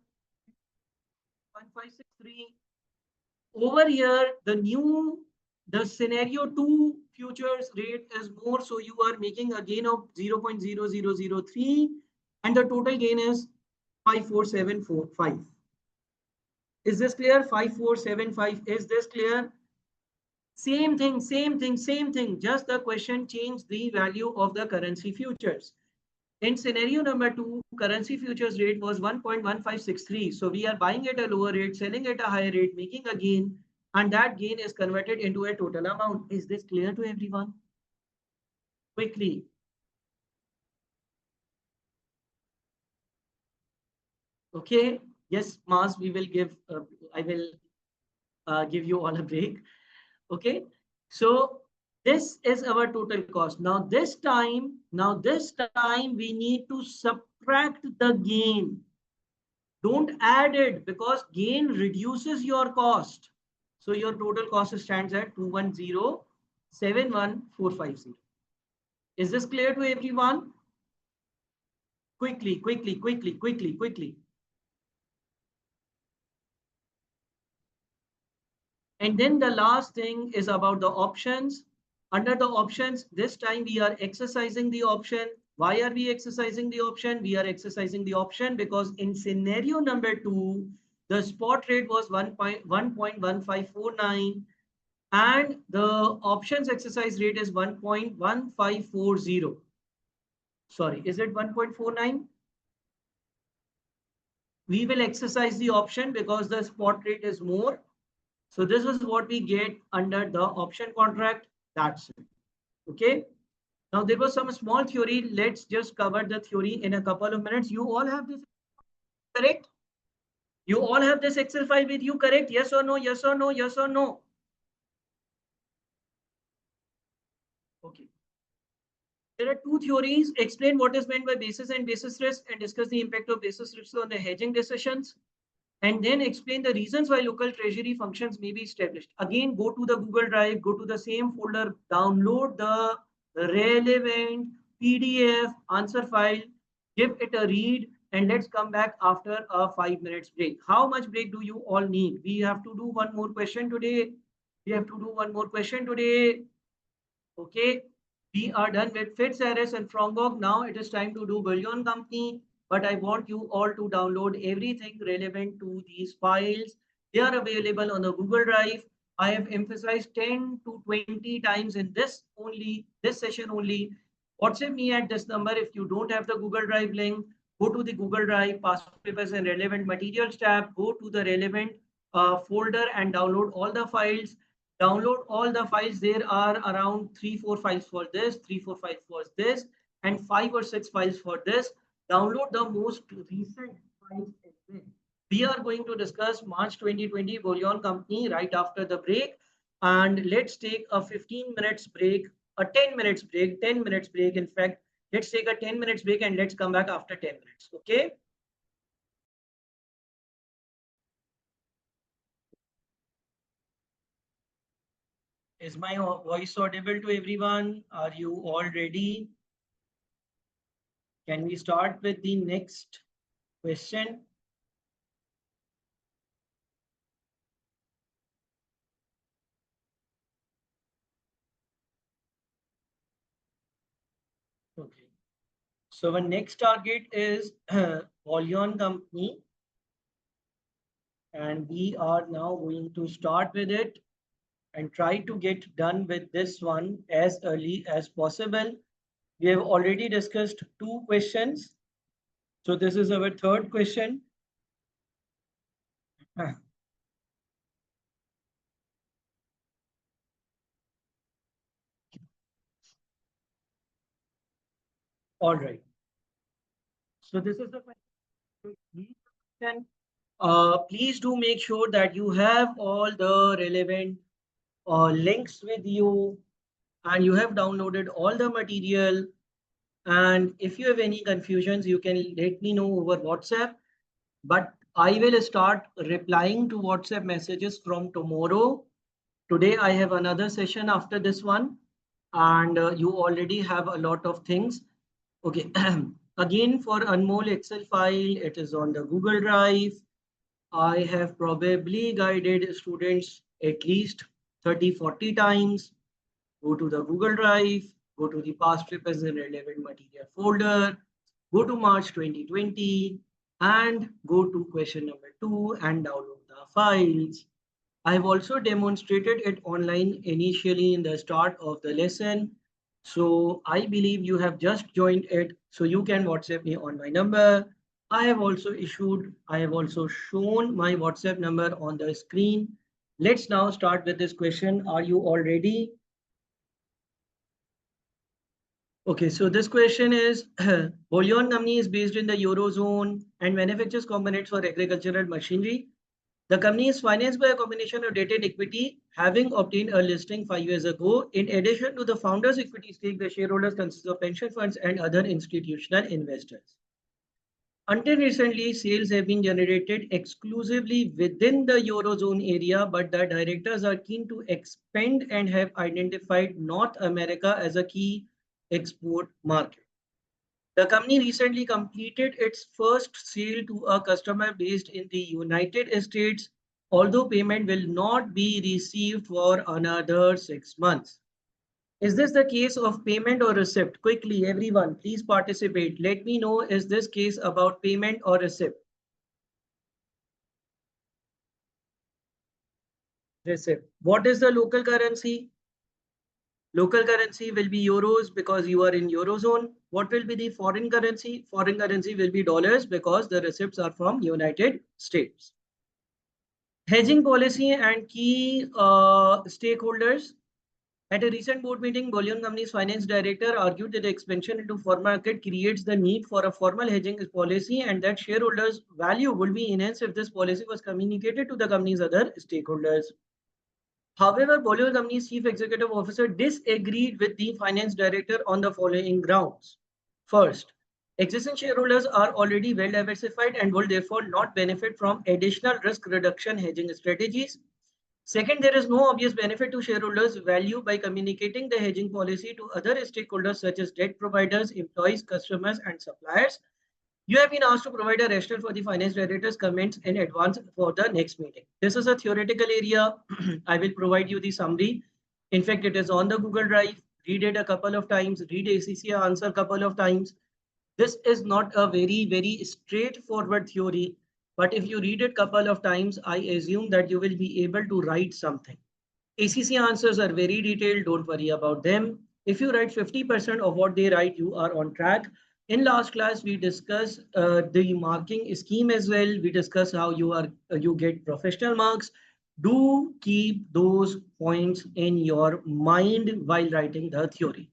S1: 1563? Over here, the scenario 2 futures rate is more, so you are making a gain of 0.0003 and the total gain is 54745. Is this clear? 5475. Is this clear? Same thing. Just the question changed the value of the currency futures. In scenario number 2, currency futures rate was 1.1563. So we are buying at a lower rate, selling at a higher rate, making a gain, and that gain is converted into a total amount. Is this clear to everyone? Quickly. Okay. Yes, Mars, we will give, I will give you all a break. Okay. So this is our total cost. Now this time we need to subtract the gain. Don't add it because gain reduces your cost. So your total cost stands at 210,71450. Is this clear to everyone? Quickly. And then the last thing is about the options. Under the options, this time we are exercising the option. Why are we exercising the option? We are exercising the option because in scenario number 2, the spot rate was 1.1549 and the options exercise rate is 1.1540. Sorry, is it 1.49? We will exercise the option because the spot rate is more. So this is what we get under the option contract. That's it. Okay. Now there was some small theory. Let's just cover the theory in a couple of minutes. You all have this, correct? You all have this Excel file with you, correct? Yes or no? Yes or no? Yes or no? Okay. There are two theories. Explain what is meant by basis and basis risk and discuss the impact of basis risk on the hedging decisions. And then explain the reasons why local treasury functions may be established. Again, go to the Google Drive, go to the same folder, download the relevant PDF answer file, give it a read, and let's come back after a 5 minutes break. How much break do you all need? We have to do one more question today. Okay. We are done with Fitzharris and Fromberg. Now it is time to do Bullion Company. But I want you all to download everything relevant to these files. They are available on the Google Drive. I have emphasized 10 to 20 times in this session only. WhatsApp me at this number if you don't have the Google Drive link. Go to the Google Drive, past papers and relevant materials tab. Go to the relevant folder and download all the files. Download all the files. There are around 3-4 files for this, 3-4 files for this, and 5 or 6 files for this. Download the most recent files as well. We are going to discuss March 2020 Bullion Company right after the break. And let's take a 15 minutes break, a 10 minutes break, 10 minutes break. In fact, let's take a 10 minutes break and let's come back after 10 minutes. Okay. Is my voice audible to everyone? Are you all ready? Can we start with the next question? Okay. So our next target is Bullion Company. And we are now going to start with it and try to get done with this one as early as possible. We have already discussed 2 questions. So this is our third question. All right. So this is the question. Please do make sure that you have all the relevant links with you and you have downloaded all the material. And if you have any confusions, you can let me know over WhatsApp. But I will start replying to WhatsApp messages from tomorrow. Today, I have another session after this one, and you already have a lot of things. Okay, again for Anmol Excel file, it is on the Google Drive. I have probably guided students at least 30-40 times. Go to the Google Drive, go to the past papers and relevant material folder, go to March 2020 and go to question number 2 and download the files. I have also demonstrated it online initially in the start of the lesson. So I believe you have just joined it. So you can WhatsApp me on my number. I have also shown my WhatsApp number on the screen. Let's now start with this question. Are you all ready? Okay, so this question is Bullion company is based in the Eurozone and manufactures components for agricultural machinery. The company is financed by a combination of debt and equity, having obtained a listing 5 years ago. In addition to the founders' equity stake, the shareholders consist of pension funds and other institutional investors. Until recently, sales have been generated exclusively within the Eurozone area, but the directors are keen to expand and have identified North America as a key export market. The company recently completed its first sale to a customer based in the United States, although payment will not be received for another 6 months. Is this the case of payment or receipt? Quickly, everyone, please participate. Let me know, is this case about payment or receipt? Receipt. What is the local currency? Local currency will be euros because you are in Eurozone. What will be the foreign currency? Foreign currency will be dollars because the receipts are from United States. Hedging policy and key stakeholders. At a recent board meeting, Bullion Company's finance director argued that the expansion into foreign market creates the need for a formal hedging policy and that shareholders' value would be enhanced if this policy was communicated to the company's other stakeholders. However, Bollinger Company's chief executive officer disagreed with the finance director on the following grounds. First, existing shareholders are already well diversified and will therefore not benefit from additional risk reduction hedging strategies. Second, there is no obvious benefit to shareholders' value by communicating the hedging policy to other stakeholders such as debt providers, employees, customers, and suppliers. You have been asked to provide a rationale for the finance director's comments in advance for the next meeting. This is a theoretical area. I will provide you the summary. In fact, it is on the Google Drive. Read it a couple of times. Read ACCA answer a couple of times. This is not a very straightforward theory. But if you read it a couple of times, I assume that you will be able to write something. ACC answers are very detailed. Don't worry about them. If you write 50% of what they write, you are on track. In last class, we discussed the marking scheme as well. We discussed how you get professional marks. Do keep those points in your mind while writing the theory.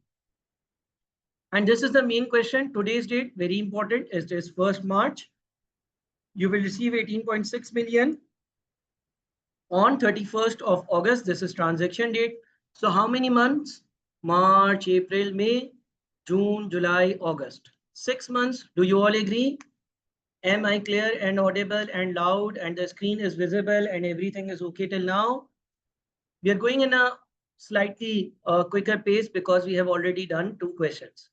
S1: And this is the main question. Today's date, very important, is this 1st March. You will receive 18.6 million. On 31st of August, this is transaction date. So how many months? March, April, May, June, July, August. 6 months. Do you all agree? Am I clear and audible and loud and the screen is visible and everything is okay till now? We are going in a slightly quicker pace because we have already done 2 questions.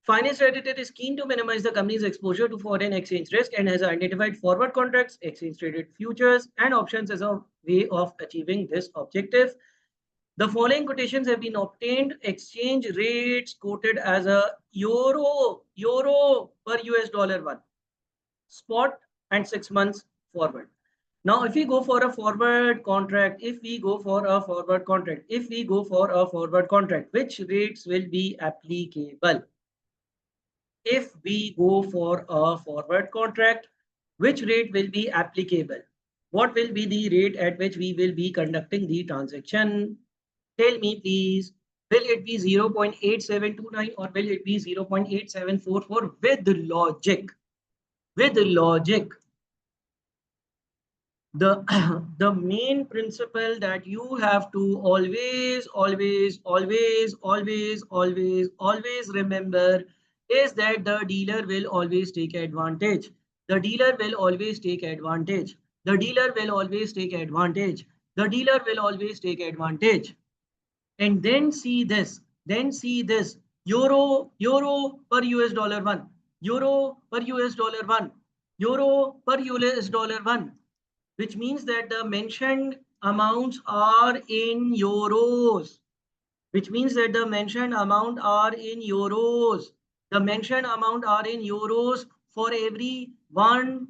S1: Finance director is keen to minimize the company's exposure to foreign exchange risk and has identified forward contracts, exchange traded futures, and options as a way of achieving this objective. The following quotations have been obtained. Exchange rates quoted as a euro per US dollar 1, spot and 6 months forward. Now, if we go for a forward contract, which rates will be applicable? if we go for a forward contract, which rate will be applicable? What will be the rate at which we will be conducting the transaction? Tell me, please. Will it be 0.8729 or will it be 0.8744 with logic? With logic. The the main principle that you have to always remember is that the dealer will always take advantage. The dealer will always take advantage. The dealer will always take advantage. The dealer will always take advantage. And then see this. Then see this. Euro per US dollar one. Euro per US dollar one. Euro per US dollar one, which means that the mentioned amounts are in euros. Which means that the mentioned amount are in euros. The mentioned amount are in euros for every $1.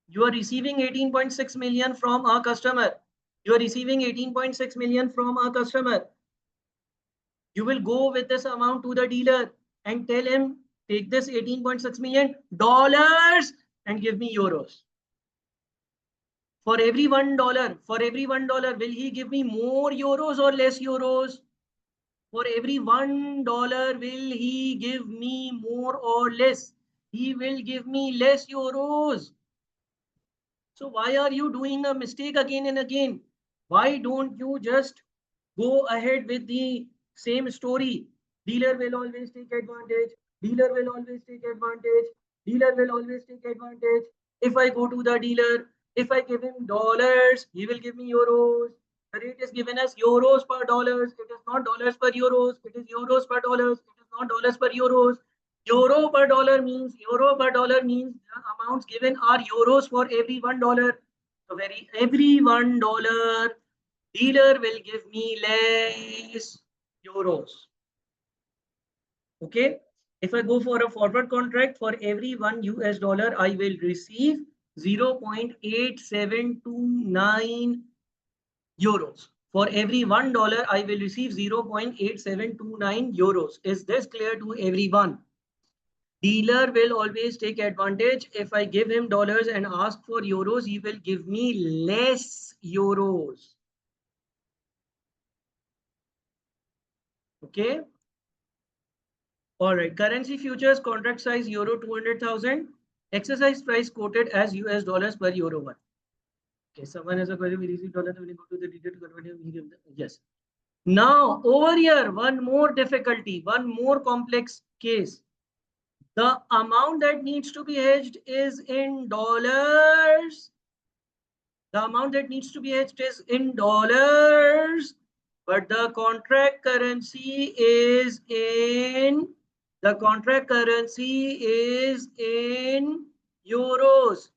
S1: You are receiving 18.6 million from a customer. You are receiving 18.6 million from a customer. You will go with this amount to the dealer and tell him, take this 18.6 million dollars and give me euros. For every $1, will he give me more euros or less euros? For every $1, will he give me more or less? He will give me less euros. So why are you doing a mistake again and again? Why don't you just go ahead with the same story? Dealer will always take advantage. Dealer will always take advantage. Dealer will always take advantage. If I go to the dealer, if I give him dollars, he will give me euros. The rate is given as euros per dollars. It is not dollars per euros. It is euros per dollars. It is not dollars per euros. Euro per dollar means the amounts given are euros for every $1. So every $1, dealer will give me less euros. Okay. If I go for a forward contract, for every $1, I will receive 0.8729 euros. For every $1, I will receive 0.8729 euros. Is this clear to everyone? Dealer will always take advantage. If I give him dollars and ask for euros, he will give me less euros. Okay. All right. Currency futures contract size euro 200,000. Exercise price quoted as US dollars per euro one. Okay. Someone has a query. We receive dollar. We go to the detail to convert it. Yes. Now over here, one more difficulty, one more complex case. The amount that needs to be hedged is in dollars. The amount that needs to be hedged is in dollars, but the contract currency is in euros.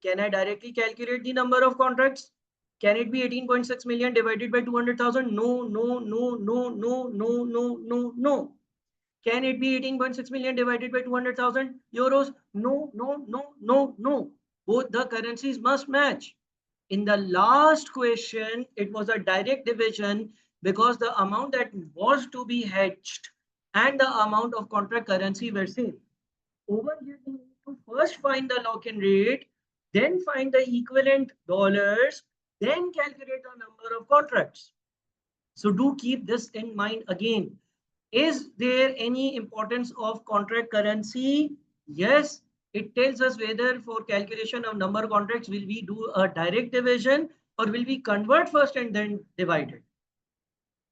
S1: Can I directly calculate the number of contracts? Can it be 18.6 million divided by 200,000? No, no, no, no, no, no, no, no, no. Can it be 18.6 million divided by 200,000 euros? No, no, no, no, no. Both the currencies must match. In the last question, it was a direct division because the amount that was to be hedged and the amount of contract currency were same. Over here, we need to first find the lock-in rate, then find the equivalent dollars, then calculate the number of contracts. So do keep this in mind again. Is there any importance of contract currency? Yes, it tells us whether for calculation of number of contracts, will we do a direct division or will we convert first and then divide it?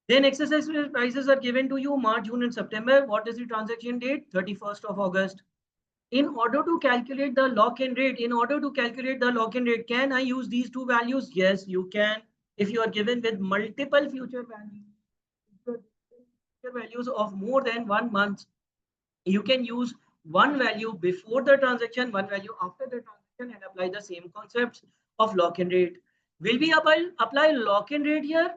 S1: Then exercise prices are given to you March, June and September. What is the transaction date? 31st of August. In order to calculate the lock-in rate, can I use these two values? Yes, you can. If you are given with multiple future values of more than 1 month, you can use one value before the transaction, one value after the transaction and apply the same concepts of lock-in rate. Will we apply lock-in rate here?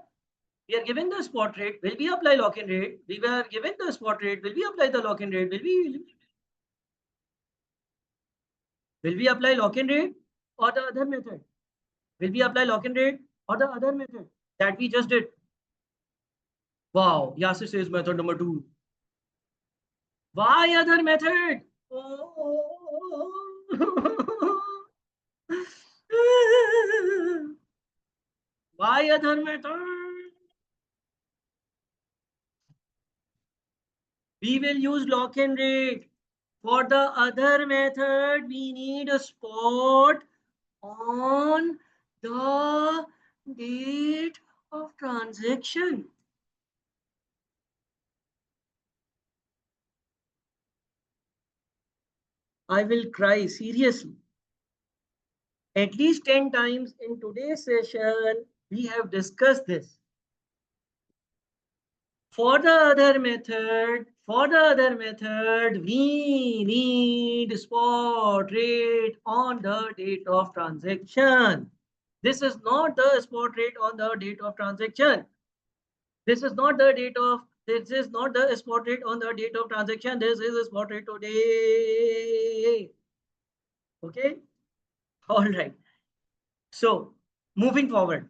S1: We are given the spot rate. Will we apply lock-in rate? We were given the spot rate. Will we apply the lock-in rate? Will we apply lock-in rate or the other method? Will we apply lock-in rate or the other method that we just did? Wow, Yasir says method number 2. Why other method? Oh. Why other method? We will use lock-in rate. For the other method, we need a spot on the date of transaction. I will cry seriously. At least 10 times in today's session, we have discussed this. For the other method, we need spot rate on the date of transaction. This is not the spot rate on the date of transaction. This is not the date of, this is not the spot rate on the date of transaction. This is a spot rate today. Okay. All right. So moving forward,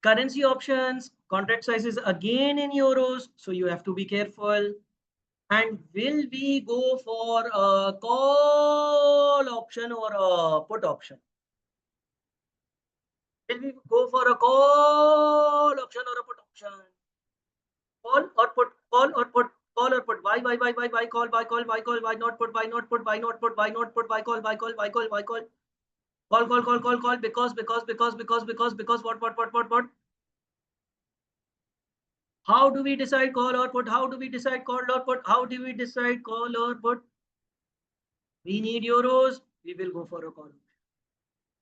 S1: currency options, contract sizes again in euros. So you have to be careful. And will we go for a call option or a put option? Will we go for a call option or a put option? Call or put, call or put, call or put. Why, call, why not put, why not put, why not put, why not put, why call, why call, why call, why call. Call, because, what? How do we decide call or put? How do we decide call or put? How do we decide call or put? We need euros. We will go for a call.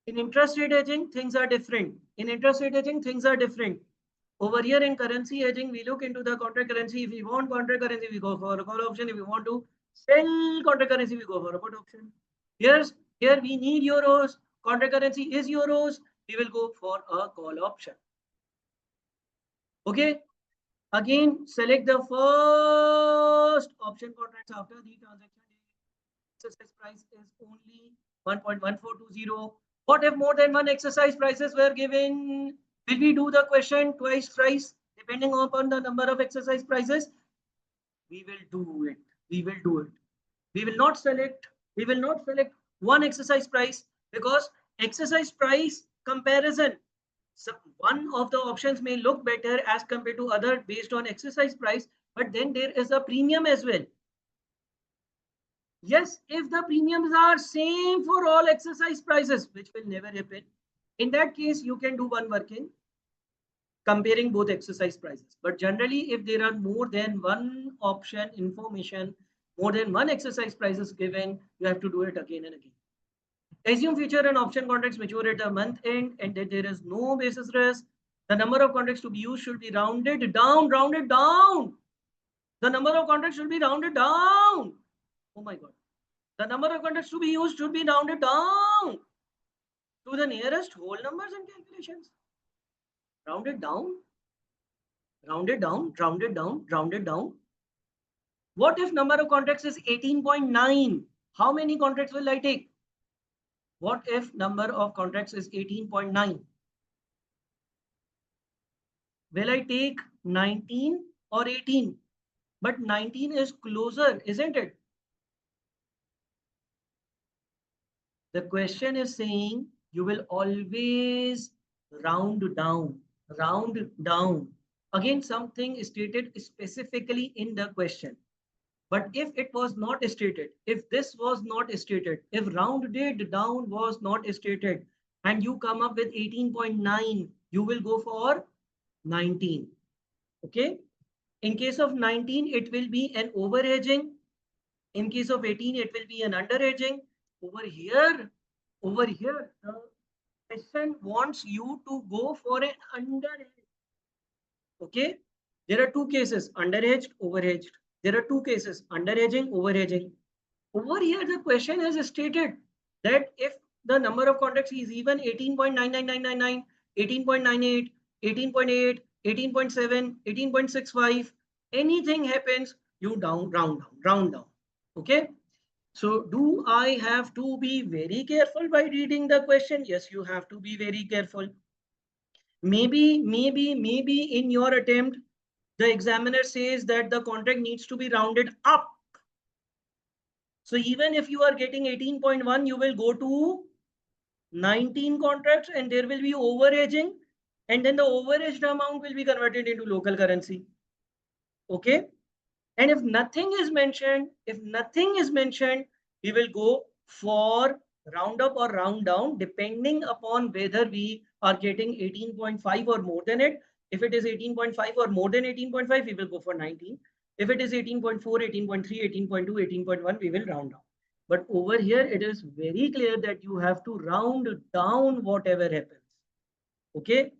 S1: In interest rate hedging, things are different. In interest rate hedging, things are different. Over here in currency hedging, we look into the contract currency. If we want contract currency, we go for a call option. If we want to sell contract currency, we go for a put option. Here we need euros. Contract currency is euros. We will go for a call option. Okay. Again, select the first option contracts after the transaction date. Exercise price is only 1.1420. What if more than one exercise prices were given? Will we do the question twice, thrice, depending upon the number of exercise prices? We will do it. We will do it. We will not select. We will not select one exercise price because exercise price comparison. So one of the options may look better as compared to other based on exercise price, but then there is a premium as well. Yes, if the premiums are same for all exercise prices, which will never happen, in that case, you can do one working comparing both exercise prices. But generally, if there are more than one option information, more than one exercise prices given, you have to do it again and again. Assume future and option contracts mature at the month end and that there is no basis risk. The number of contracts to be used should be rounded down, rounded down. The number of contracts should be rounded down. Oh my God. The number of contracts to be used should be rounded down to the nearest whole numbers and calculations. Rounded down, rounded down, rounded down, rounded down. What if number of contracts is 18.9? How many contracts will I take? What if number of contracts is 18.9? Will I take 19 or 18? But 19 is closer, isn't it? The question is saying you will always round down, round down. Again, something is stated specifically in the question. But if it was not stated, if this was not stated, if rounded down was not stated, and you come up with 18.9, you will go for 19. Okay. In case of 19, it will be an over hedging. In case of 18, it will be an under hedging. Over here, the question wants you to go for an under hedge. Okay. There are two cases, under hedged, over hedged. There are two cases, under hedging, over hedging. Over here, the question has stated that if the number of contracts is even 18.99999, 18.98, 18.8, 18.7, 18.65, anything happens, you round down, round down. Okay. So do I have to be very careful by reading the question? Yes, you have to be very careful. Maybe in your attempt, the examiner says that the contract needs to be rounded up. So even if you are getting 18.1, you will go to 19 contracts and there will be over hedging, and then the over hedged amount will be converted into local currency. Okay. And if nothing is mentioned, we will go for round up or round down depending upon whether we are getting 18.5 or more than it. If it is 18.5 or more than 18.5, we will go for 19. If it is 18.4, 18.3, 18.2, 18.1, we will round down. But over here, it is very clear that you have to round down whatever happens. Okay.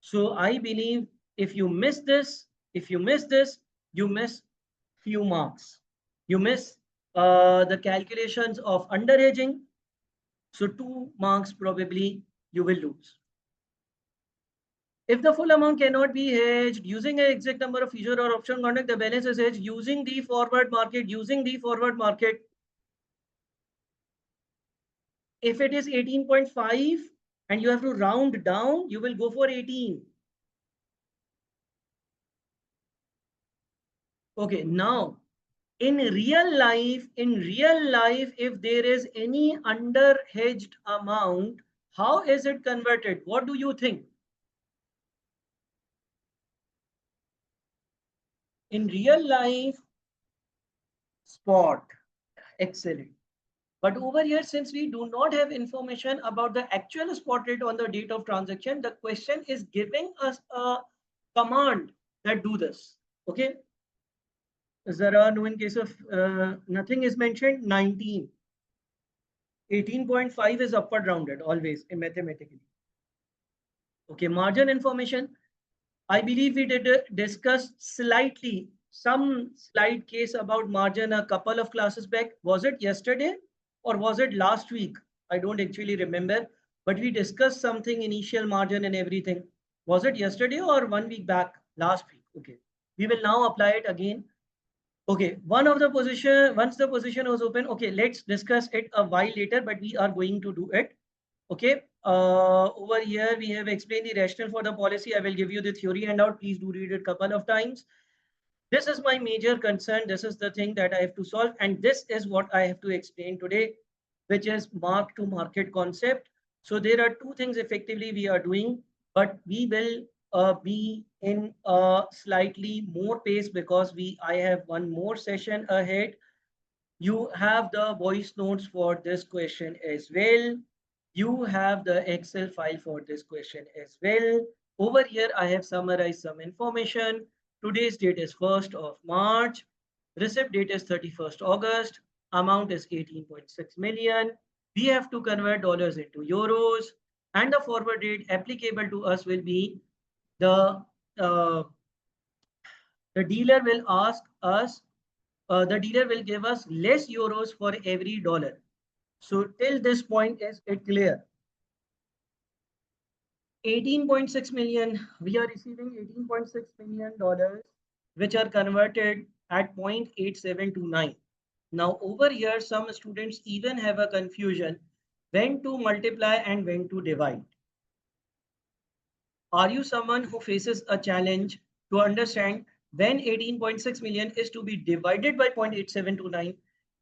S1: So I believe if you miss this, you miss few marks. You miss the calculations of underaging. So 2 marks probably you will lose. If the full amount cannot be hedged using an exact number of future or option contract, the balance is hedged using the forward market. If it is 18.5 and you have to round down, you will go for 18. Okay, now in real life, if there is any under hedged amount, how is it converted? What do you think? In real life, spot. Excellent. But over here, since we do not have information about the actual spot rate on the date of transaction, the question is giving us a command that do this. Okay. Zara, no, in case of nothing is mentioned, 19. 18.5 is upward rounded always mathematically. Okay, margin information. I believe we did discuss slightly some slight case about margin a couple of classes back. Was it yesterday or was it last week? I don't actually remember, but we discussed something initial margin and everything. Was it yesterday or 1 week back? Last week. Okay. We will now apply it again. Okay, once the position was open, okay, let's discuss it a while later, but we are going to do it. Okay, over here we have explained the rationale for the policy. I will give you the theory handout. Please do read it a couple of times. This is my major concern. This is the thing that I have to solve, and this is what I have to explain today, which is mark to market concept. So there are two things effectively we are doing, but we will be in a slightly more pace because I have one more session ahead. You have the voice notes for this question as well. You have the Excel file for this question as well. Over here, I have summarized some information. Today's date is 1st of March. Receipt date is 31st August. Amount is 18.6 million. We have to convert dollars into euros. And the forward rate applicable to us will be uh, the dealer will ask us, the dealer will give us less euros for every dollar. So till this point, is it clear? 18.6 million, we are receiving $18.6 million, which are converted at 0.8729. Now over here, some students even have a confusion when to multiply and when to divide. Are you someone who faces a challenge to understand when 18.6 million is to be divided by 0.8729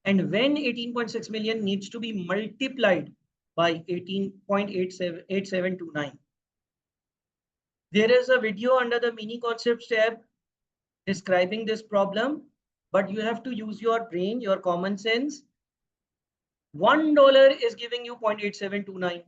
S1: and when 18.6 million needs to be multiplied by 18.8729? There is a video under the mini concepts tab describing this problem, but you have to use your brain, your common sense. $1 is giving you 0.8729.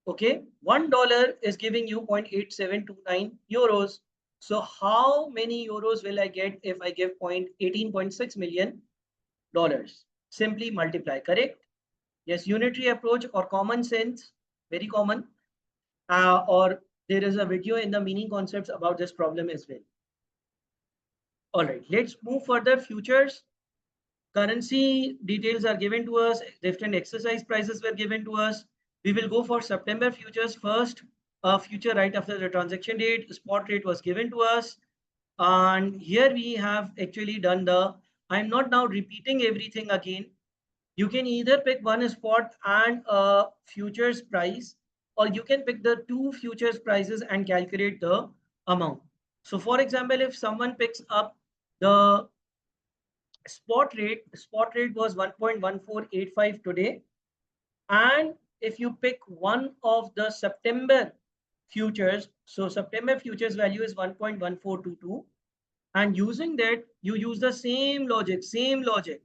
S1: Okay, $1 is giving you 0.8729 euros. So how many euros will I get if I give 18.6 million dollars? Simply multiply, correct? Yes, unitary approach or common sense, very common. Or there is a video in the meaning concepts about this problem as well. All right, let's move further. Futures. Currency details are given to us. Different exercise prices were given to us. We will go for September futures first. Future right after the transaction date. Spot rate was given to us. And here we have actually done I'm not now repeating everything again. You can either pick one spot and a futures price, or you can pick the two futures prices and calculate the amount. So for example, if someone picks up the spot rate was 1.1485 today. And if you pick one of the September futures, so September futures value is 1.1422, and using that, you use the same logic.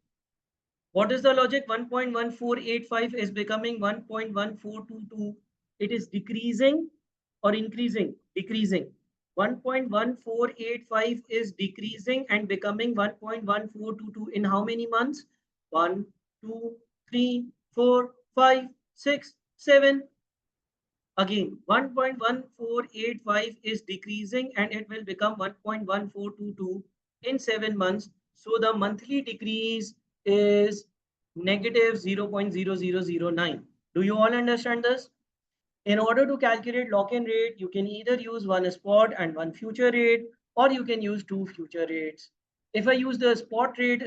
S1: What is the logic? 1.1485 is becoming 1.1422. It is decreasing or increasing? Decreasing. 1.1485 is decreasing and becoming 1.1422 in how many months? 1, 2, 3, 4, 5, 6, 7. Again, 1.1485 is decreasing and it will become 1.1422 in 7 months. So the monthly decrease is negative 0.0009. Do you all understand this? In order to calculate lock-in rate, you can either use one spot and one future rate, or you can use two future rates. If I use the spot rate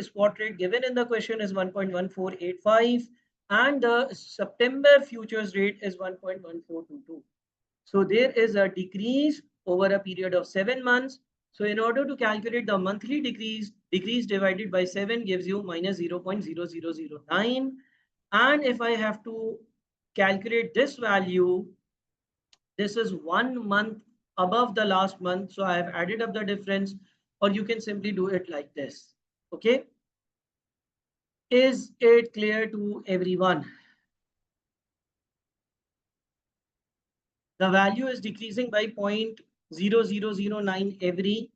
S1: given in the question is 1.1485 and the September futures rate is 1.1422. So there is a decrease over a period of 7 months. So in order to calculate the monthly decrease divided by 7 gives you minus 0.0009. And if I have to calculate this value, this is 1 month above the last month. So I have added up the difference, or you can simply do it like this. Okay. Is it clear to everyone? The value is decreasing by 0.0009 every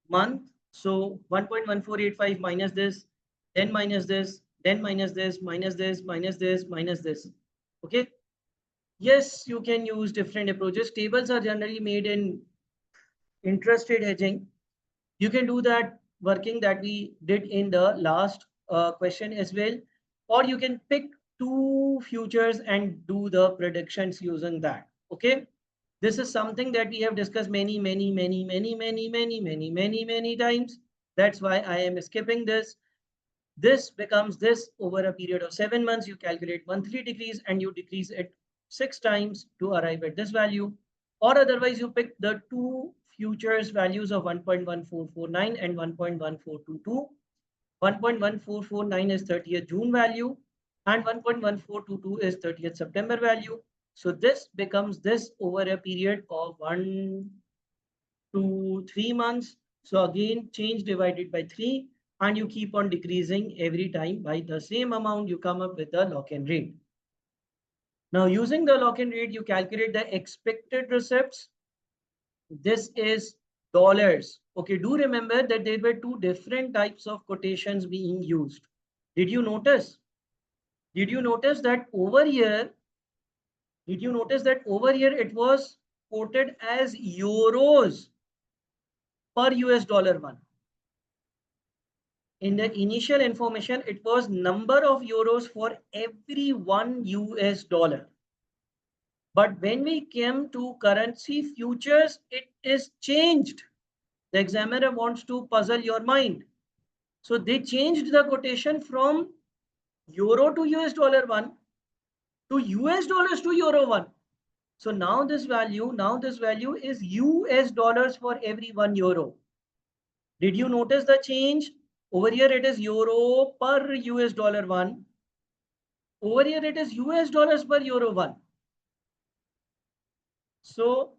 S1: month. So 1.1485 minus this, then minus this, then minus this, minus this, minus this, minus this. Okay. Yes, you can use different approaches. Tables are generally made in interest rate hedging. You can do that working that we did in the last question as well, or you can pick two futures and do the predictions using that. Okay. This is something that we have discussed many times. That's why I am skipping this. This becomes this over a period of 7 months. You calculate monthly decrease and you decrease it 6 times to arrive at this value. Or otherwise, you pick the two futures values of 1.1449 and 1.1422. 1.1449 is 30th June value and 1.1422 is 30th September value. So this becomes this over a period of 1 to 3 months. So again, change divided by 3 and you keep on decreasing every time by the same amount. You come up with the lock-in rate. Now using the lock-in rate, you calculate the expected receipts. This is dollars. Okay, do remember that there were two different types of quotations being used. Did you notice? Did you notice that over here? Did you notice that over here it was quoted as euros per US dollar one? In the initial information, it was number of euros for every 1 US dollar. But when we came to currency futures, it is changed. The examiner wants to puzzle your mind. So they changed the quotation from euro to US dollar 1 to US dollars to euro 1. So now this value is US dollars for every 1 euro. Did you notice the change? Over here it is euro per US dollar 1. Over here it is US dollars per euro 1. So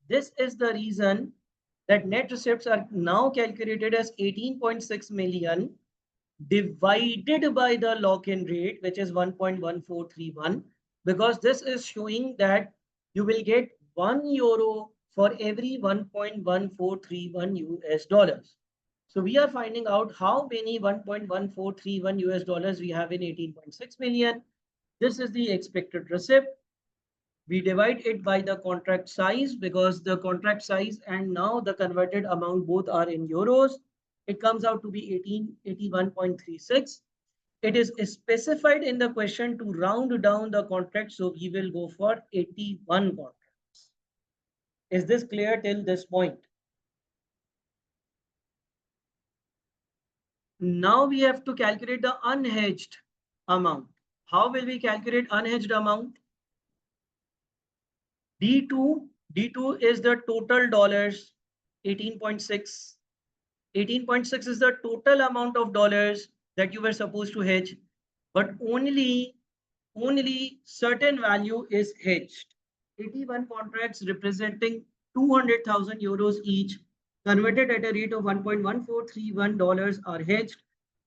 S1: this is the reason that net receipts are now calculated as 18.6 million divided by the lock-in rate, which is 1.1431, because this is showing that you will get 1 euro for every 1.1431 US dollars. So we are finding out how many 1.1431 US dollars we have in 18.6 million. This is the expected receipt. We divide it by the contract size because the contract size and now the converted amount both are in euros. It comes out to be 1881.36. It is specified in the question to round down the contract, so we will go for 81 contracts. Is this clear till this point? Now we have to calculate the unhedged amount. How will we calculate unhedged amount? D2 is the total dollars, 18.6. 18.6 is the total amount of dollars that you were supposed to hedge, but only certain value is hedged. 81 contracts representing 200,000 euros each, converted at a rate of $1.1431 are hedged.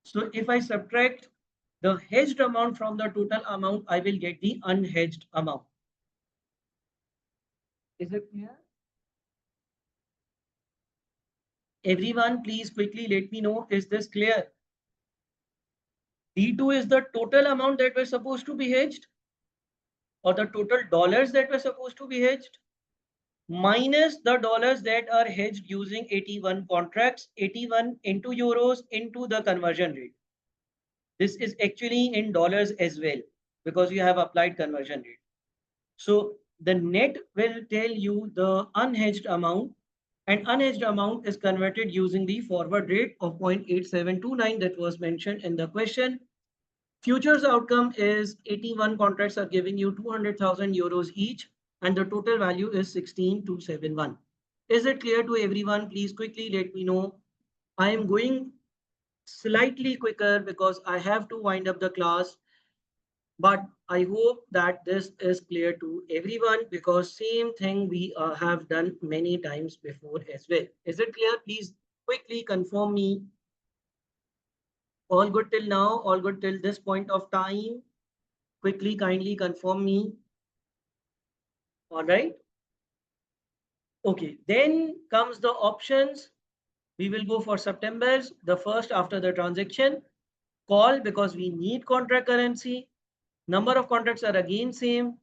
S1: So if I subtract the hedged amount from the total amount, I will get the unhedged amount. Is it clear? Everyone, please quickly let me know, is this clear? D2 is the total amount that were supposed to be hedged, or the total dollars that were supposed to be hedged, minus the dollars that are hedged using 81 contracts, 81 into euros into the conversion rate. This is actually in dollars as well, because you have applied conversion rate. So the net will tell you the unhedged amount, and unhedged amount is converted using the forward rate of 0.8729 that was mentioned in the question. Futures outcome is 81 contracts are giving you 200,000 euros each, and the total value is 16,271. Is it clear to everyone? Please quickly let me know. I am going slightly quicker because I have to wind up the class, but I hope that this is clear to everyone, because same thing we have done many times before as well. Is it clear? Please quickly confirm me. All good till now? All good till this point of time? Quickly, kindly confirm me. All right. Okay, then comes the options. We will go for September's, the first after the transaction. Call, because we need contract currency. Number of contracts are again same.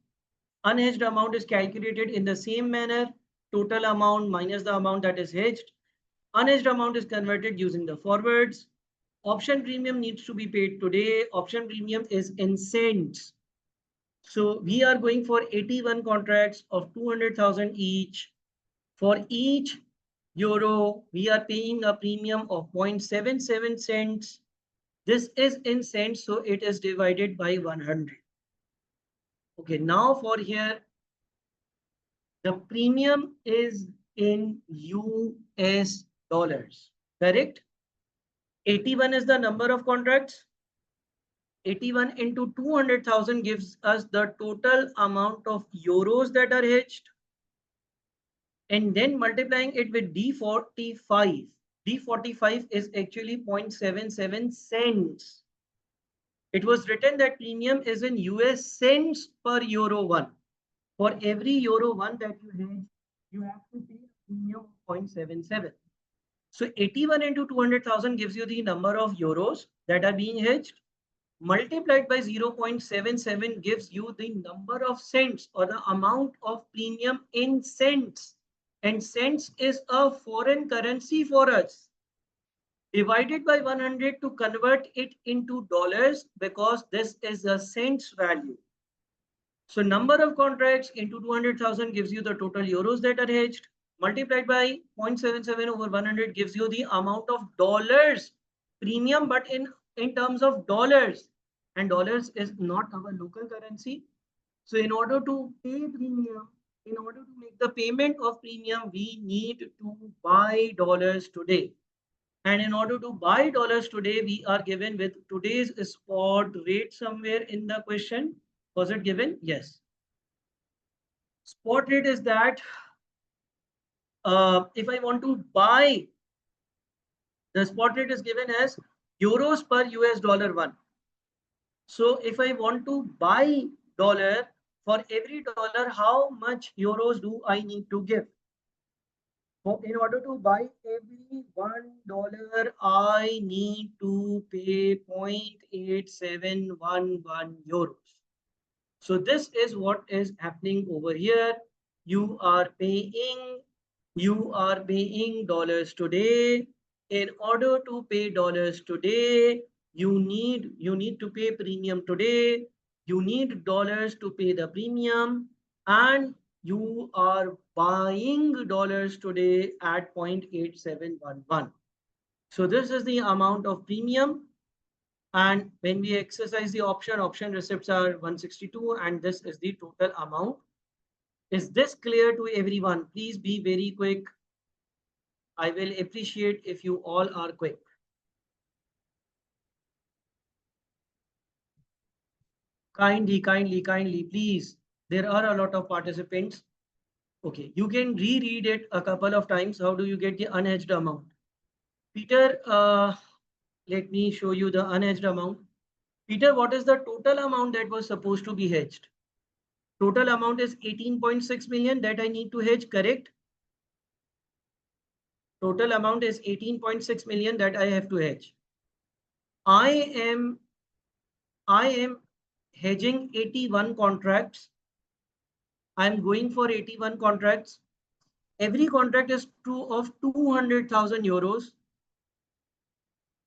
S1: Unhedged amount is calculated in the same manner. Total amount minus the amount that is hedged. Unhedged amount is converted using the forwards. Option premium needs to be paid today. Option premium is in cents. So we are going for 81 contracts of 200,000 each. For each euro, we are paying a premium of 0.77 cents. This is in cents, so it is divided by 100. Okay, now for here, the premium is in US dollars, correct? 81 is the number of contracts. 81 into 200,000 gives us the total amount of euros that are hedged. And then multiplying it with D45. D45 is actually 0.77 cents. It was written that premium is in US cents per euro 1. For every euro 1 that you hedge, you have to pay a premium of 0.77. So 81 into 200,000 gives you the number of euros that are being hedged. Multiplied by 0.77 gives you the number of cents, or the amount of premium in cents. And cents is a foreign currency for us. Divided by 100 to convert it into dollars, because this is a cents value. So number of contracts into 200,000 gives you the total euros that are hedged. Multiplied by 0.77 over 100 gives you the amount of dollars premium, but in terms of dollars. And dollars is not our local currency. So in order to pay premium, in order to make the payment of premium, we need to buy dollars today. And in order to buy dollars today, we are given with today's spot rate somewhere in the question. Was it given? Yes. Spot rate is that if I want to buy, the spot rate is given as euros per US dollar 1. So if I want to buy dollar, for every dollar, how much euros do I need to give? In order to buy every $1, I need to pay 0.8711 euros. So this is what is happening over here. You are paying dollars today. In order to pay dollars today, you need to pay premium today. You need dollars to pay the premium, and you are buying dollars today at 0.8711. So this is the amount of premium. And when we exercise the option receipts are 162, and this is the total amount. Is this clear to everyone? Please be very quick. I will appreciate if you all are quick. Kindly, please. There are a lot of participants. Okay, you can reread it a couple of times. How do you get the unhedged amount? Peter, let me show you the unhedged amount. Peter, what is the total amount that was supposed to be hedged? Total amount is 18.6 million that I need to hedge, correct? Total amount is 18.6 million that I have to hedge. I am hedging 81 contracts. I'm going for 81 contracts. Every contract is of 200,000 euros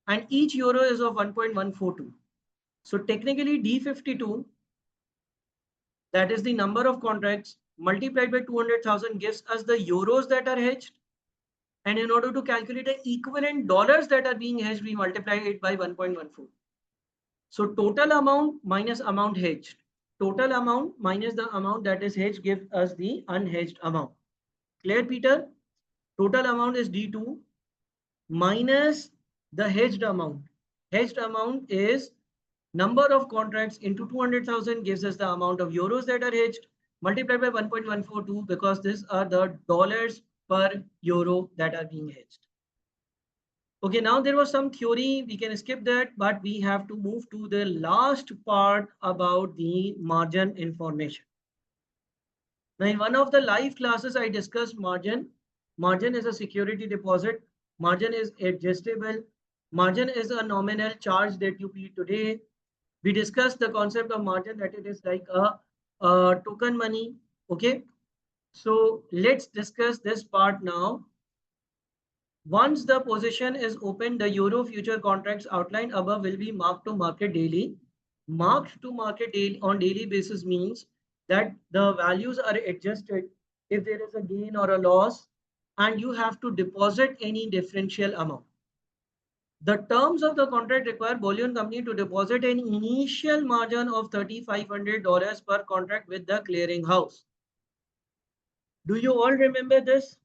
S1: and each euro is of 1.142. So technically D52, that is the number of contracts multiplied by 200,000 gives us the euros that are hedged. And in order to calculate the equivalent dollars that are being hedged, we multiply it by 1.14. So total amount minus amount hedged. Total amount minus the amount that is hedged gives us the unhedged amount. Clear, Peter? Total amount is D2 minus the hedged amount. Hedged amount is number of contracts into 200,000 gives us the amount of euros that are hedged multiplied by 1.142 because these are the dollars per euro that are being hedged. Okay, now there was some theory, we can skip that, but we have to move to the last part about the margin information. Now, in one of the live classes, I discussed margin. Margin is a security deposit. Margin is adjustable. Margin is a nominal charge that you pay today. We discussed the concept of margin that it is like a token money. Okay. So let's discuss this part now. Once the position is open, the euro future contracts outlined above will be marked to market daily. Marked to market daily on daily basis means that the values are adjusted if there is a gain or a loss, and you have to deposit any differential amount. The terms of the contract require bullion company to deposit an initial margin of $3,500 per contract with the clearing house. Do you all remember this?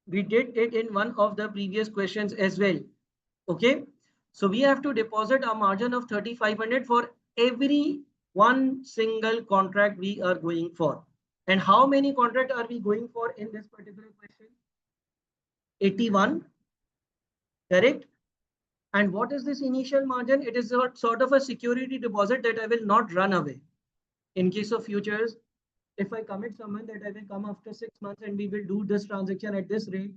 S1: We did it in one of the previous questions as well. Okay, so we have to deposit a margin of 3,500 for every one single contract we are going for. And how many contract are we going for in this particular question? 81, correct? And what is this initial margin? It is a sort of a security deposit that I will not run away. In case of futures, if I commit someone that I will come after 6 months and we will do this transaction at this rate,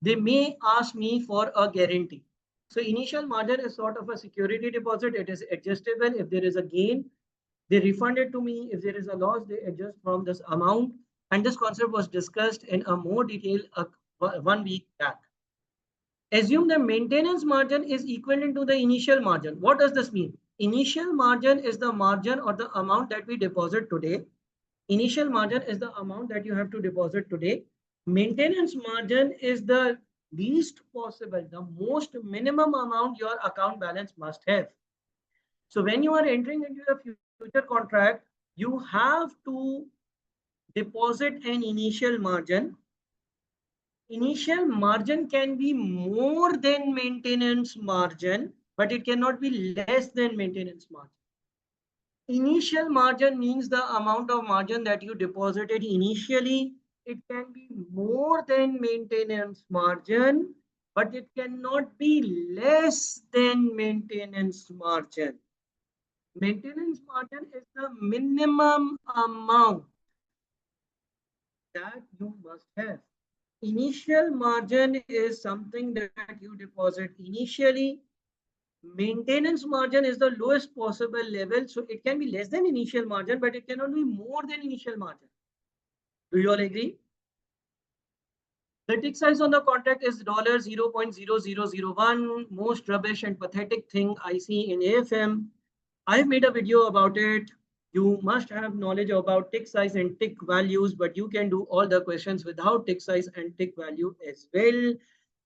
S1: they may ask me for a guarantee. So initial margin is sort of a security deposit. It is adjustable. If there is a gain, they refund it to me. If there is a loss, they adjust from this amount. And this concept was discussed in a more detail 1 week back. Assume the maintenance margin is equivalent to the initial margin. What does this mean? Initial margin is the margin or the amount that we deposit today. Initial margin is the amount that you have to deposit today. Maintenance margin is the least possible, the most minimum amount your account balance must have. So when you are entering into the future contract, you have to deposit an initial margin. Initial margin can be more than maintenance margin, but it cannot be less than maintenance margin. Initial margin means the amount of margin that you deposited initially. It can be more than maintenance margin, but it cannot be less than maintenance margin. Maintenance margin is the minimum amount that you must have. Initial margin is something that you deposit initially. Maintenance margin is the lowest possible level. So it can be less than initial margin, but it cannot be more than initial margin. Do you all agree? The tick size on the contract is $0.0001. Most rubbish and pathetic thing I see in AFM. I've made a video about it. You must have knowledge about tick size and tick values, but you can do all the questions without tick size and tick value as well.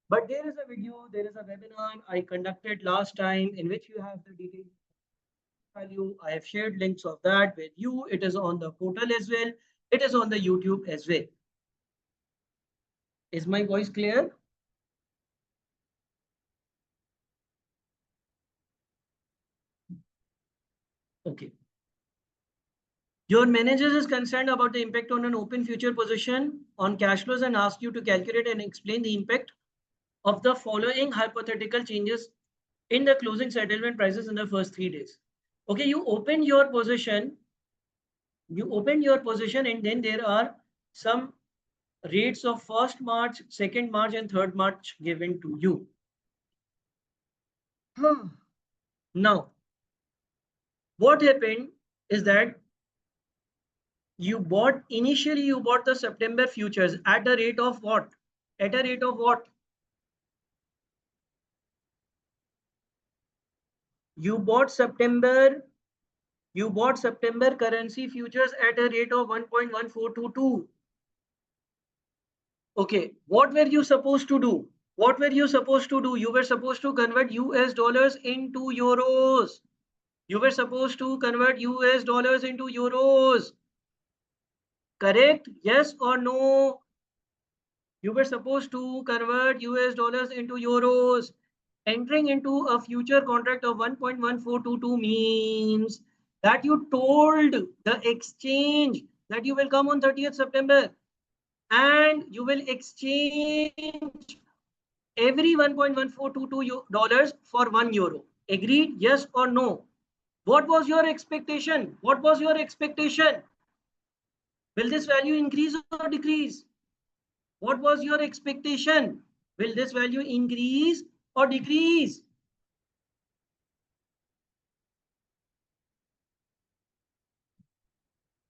S1: But there is a video, there is a webinar I conducted last time in which you have the detailed value. I have shared links of that with you. It is on the portal as well. It is on the YouTube as well. Is my voice clear? Okay. Your manager is concerned about the impact on an open future position on cash flows and asks you to calculate and explain the impact of the following hypothetical changes in the closing settlement prices in the first 3 days. Okay, you open your position, and then there are some rates of 1st March, 2nd March and 3rd March given to you. Now, what happened is that initially you bought the September futures at a rate of what? At a rate of what? You bought September currency futures at a rate of 1.1422. Okay, what were you supposed to do? What were you supposed to do? You were supposed to convert US dollars into euros. You were supposed to convert US dollars into euros. Correct? Yes or no? You were supposed to convert US dollars into euros. Entering into a future contract of 1.1422 means that you told the exchange that you will come on 30th September and you will exchange every 1.1422 dollars for 1 euro. Agreed? Yes or no? What was your expectation? What was your expectation? Will this value increase or decrease? What was your expectation? Will this value increase or decrease?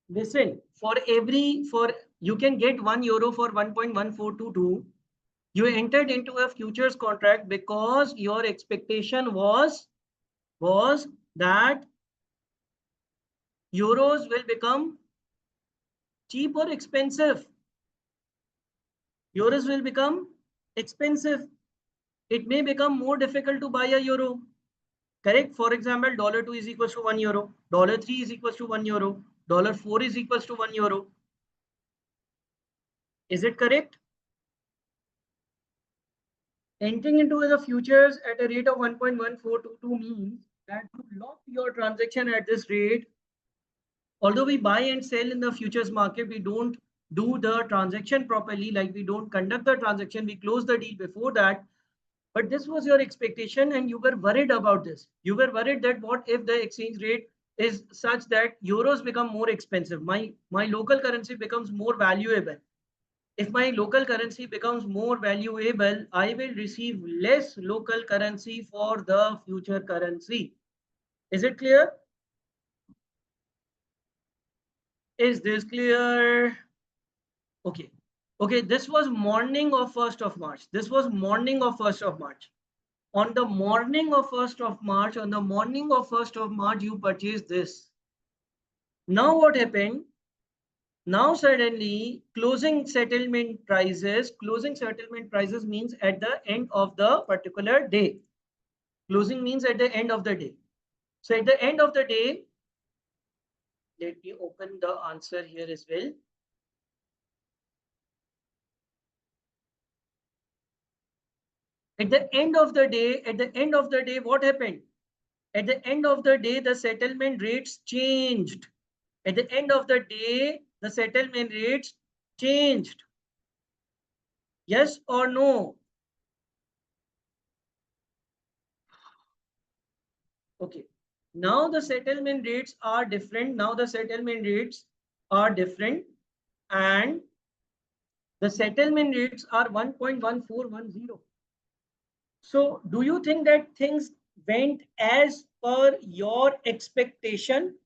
S1: Listen, for you can get 1 euro for 1.1422. You entered into a futures contract because your expectation was that euros will become cheap or expensive. Euros will become expensive. It may become more difficult to buy a euro. Correct? For example, $2 is equals to 1 euro, $3 is equals to 1 euro, $4 is equals to 1 euro. Is it correct? Entering into the futures at a rate of 1.1422 means that to lock your transaction at this rate, although we buy and sell in the futures market, we don't do the transaction properly, like we don't conduct the transaction, we close the deal before that. But this was your expectation and you were worried about this. You were worried that what if the exchange rate is such that euros become more expensive, my local currency becomes more valuable. If my local currency becomes more valuable, I will receive less local currency for the future currency. Is it clear? Is this clear? Okay. Okay, this was morning of 1st of March. This was morning of 1st of March. On the morning of 1st of March, you purchased this. Now what happened? Now suddenly closing settlement prices means at the end of the particular day. Closing means at the end of the day. So at the end of the day, let me open the answer here as well. At the end of the day, what happened? At the end of the day, the settlement rates changed. At the end of the day, the settlement rates changed. Yes or no? Okay. Now the settlement rates are different. And the settlement rates are 1.1410. So do you think that things went as per your expectation?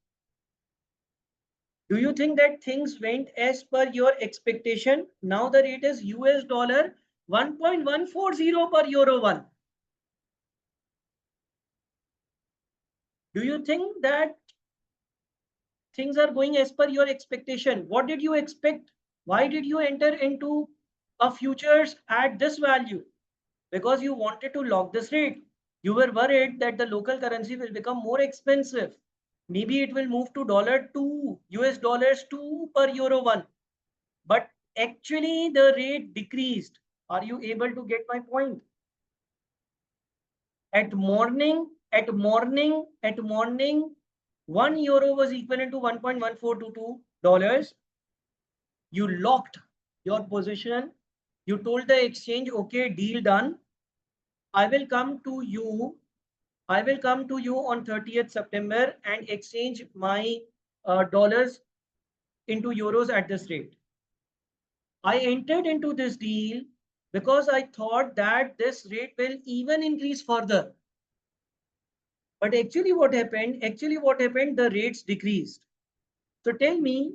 S1: Do you think that things went as per your expectation? Now the rate is US dollar 1.140 per euro 1. Do you think that things are going as per your expectation? What did you expect? Why did you enter into a futures at this value? Because you wanted to lock this rate. You were worried that the local currency will become more expensive. Maybe it will move to $2, US dollars 2 per euro 1. But actually the rate decreased. Are you able to get my point? At morning, 1 euro was equivalent to $1.1422. You locked your position. You told the exchange, okay, deal done. I will come to you. I will come to you on 30th September and exchange my dollars into euros at this rate. I entered into this deal because I thought that this rate will even increase further. But actually what happened? The rates decreased. So tell me,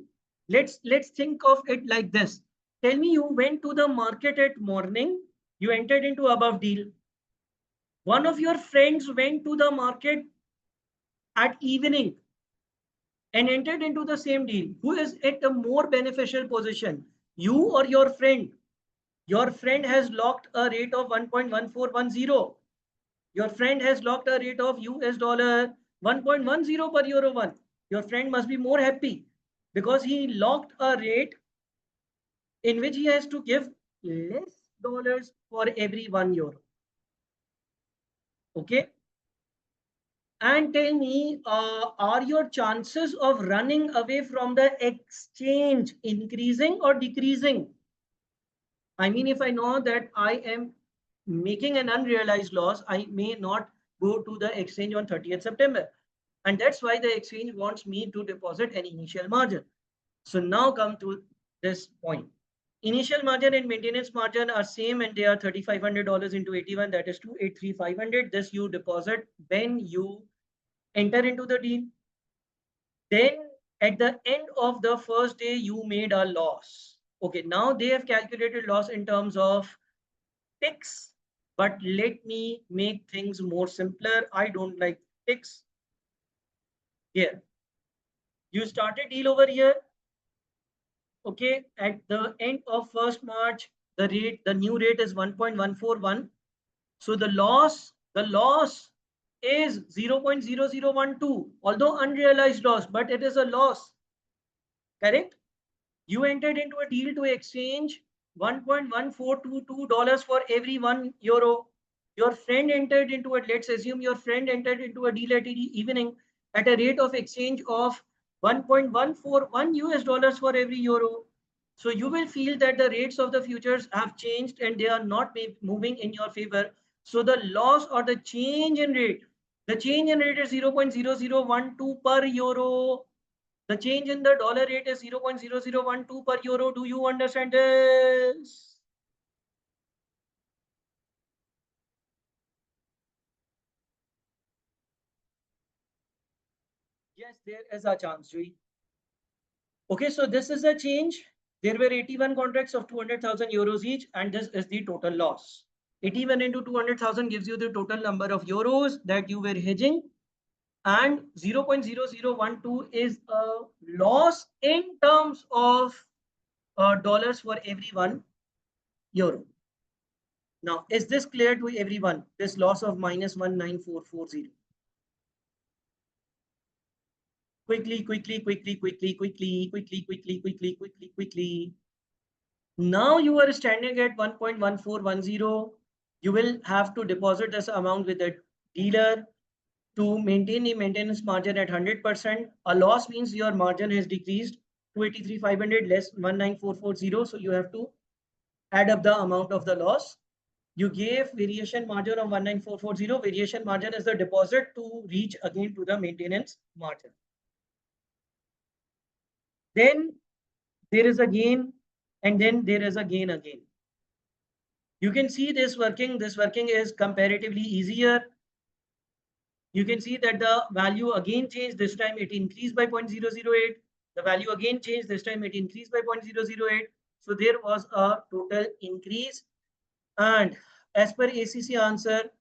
S1: let's think of it like this. Tell me you went to the market at morning, you entered into above deal. One of your friends went to the market at evening and entered into the same deal. Who is at a more beneficial position? You or your friend? Your friend has locked a rate of 1.1410. Your friend has locked a rate of US dollar 1.10 per euro 1. Your friend must be more happy because he locked a rate in which he has to give less dollars for every 1 euro. Okay. And tell me, are your chances of running away from the exchange increasing or decreasing? I mean, if I know that I am making an unrealized loss, I may not go to the exchange on 30th September. And that's why the exchange wants me to deposit an initial margin. So now come to this point. Initial margin and maintenance margin are same and they are $3,500 into 81, that is 283,500. This you deposit when you enter into the deal. Then at the end of the first day, you made a loss. Okay, now they have calculated loss in terms of ticks, but let me make things more simpler. I don't like ticks. Here, you started deal over here. Okay, at the end of 1st March, the new rate is 1.141. So the loss is 0.0012, although unrealized loss, but it is a loss, correct? You entered into a deal to exchange $1.1422 for every 1 euro. Your friend entered into it. Let's assume your friend entered into a deal at evening at a rate of exchange of 1.141 US dollars for every euro. So you will feel that the rates of the futures have changed and they are not moving in your favor. So the loss or the change in rate is 0.0012 per euro. The change in the dollar rate is 0.0012 per euro. Do you understand this? Yes, there is a chance, Jui. Okay, so this is a change. There were 81 contracts of 200,000 euros each, and this is the total loss. 81 into 200,000 gives you the total number of euros that you were hedging, and 0.0012 is a loss in terms of dollars for every 1 euro. Now, is this clear to everyone? This loss of minus 19440. Quickly. Now you are standing at 1.1410. You will have to deposit this amount with the dealer to maintain the maintenance margin at 100%. A loss means your margin has decreased to 83,500 less 19440. So you have to add up the amount of the loss. You gave variation margin of 19440. Variation margin is the deposit to reach again to the maintenance margin. Then there is a gain, and then there is a gain again. You can see this working. This working is comparatively easier. You can see that the value again changed. This time it increased by 0.008. The value again changed. This time it increased by 0.008. So there was a total increase. And as per ACC answer,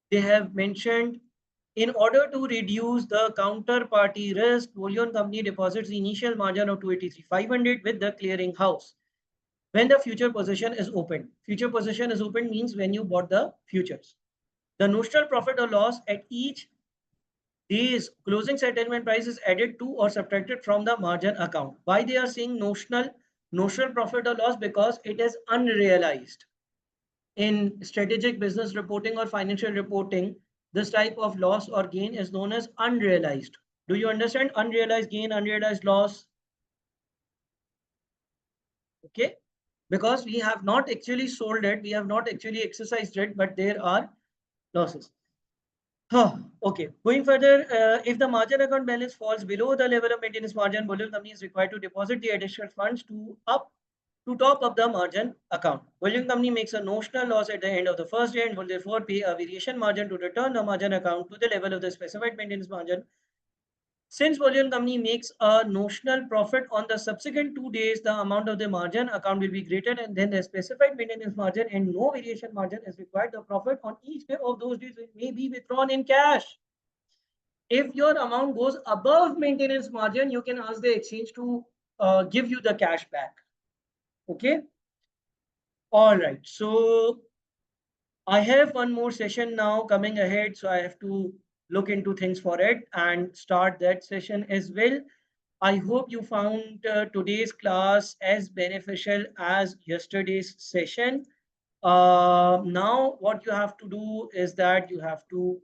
S1: they have mentioned in order to reduce the counterparty risk, bullion company deposits the initial margin of 283,500 with the clearing house. When the future position is opened. Future position is opened means when you bought the futures. The notional profit or loss at each day's closing settlement price is added to or subtracted from the margin account. Why they are saying notional profit or loss? Because it is unrealized. in strategic business reporting or financial reporting, this type of loss or gain is known as unrealized. Do you understand unrealized gain, unrealized loss? Okay, because we have not actually sold it, we have not actually exercised it, but there are losses. Okay, going further, if the margin account balance falls below the level of maintenance margin, bullion company is required to deposit the additional funds to top up the margin account. Bullion company makes a notional loss at the end of the first year and will therefore pay a variation margin to return the margin account to the level of the specified maintenance margin. Since bullion company makes a notional profit on the subsequent 2 days, the amount of the margin account will be greater and then the specified maintenance margin and no variation margin is required. The profit on each day of those days may be withdrawn in cash. If your amount goes above maintenance margin, you can ask the exchange to give you the cash back. Okay. All right. So I have one more session now coming ahead. So I have to look into things for it and start that session as well. I hope you found today's class as beneficial as yesterday's session. Now, what you have to do is that you have to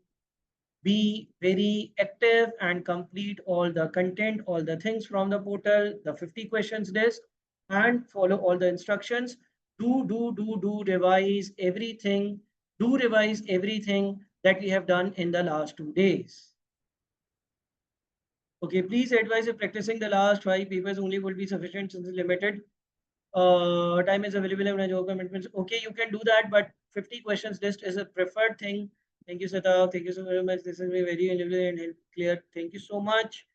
S1: be very active and complete all the content, all the things from the portal, the 50 questions list, and follow all the instructions. Do revise everything. Do revise everything that we have done in the last 2 days. Okay, please advise if practicing the last 5 papers only will be sufficient since it's limited. Time is available in my job commitments. Okay, you can do that, but 50 questions list is a preferred thing. Thank you, Sir Taha. Thank you so very much. This is very valuable and clear. Thank you so much.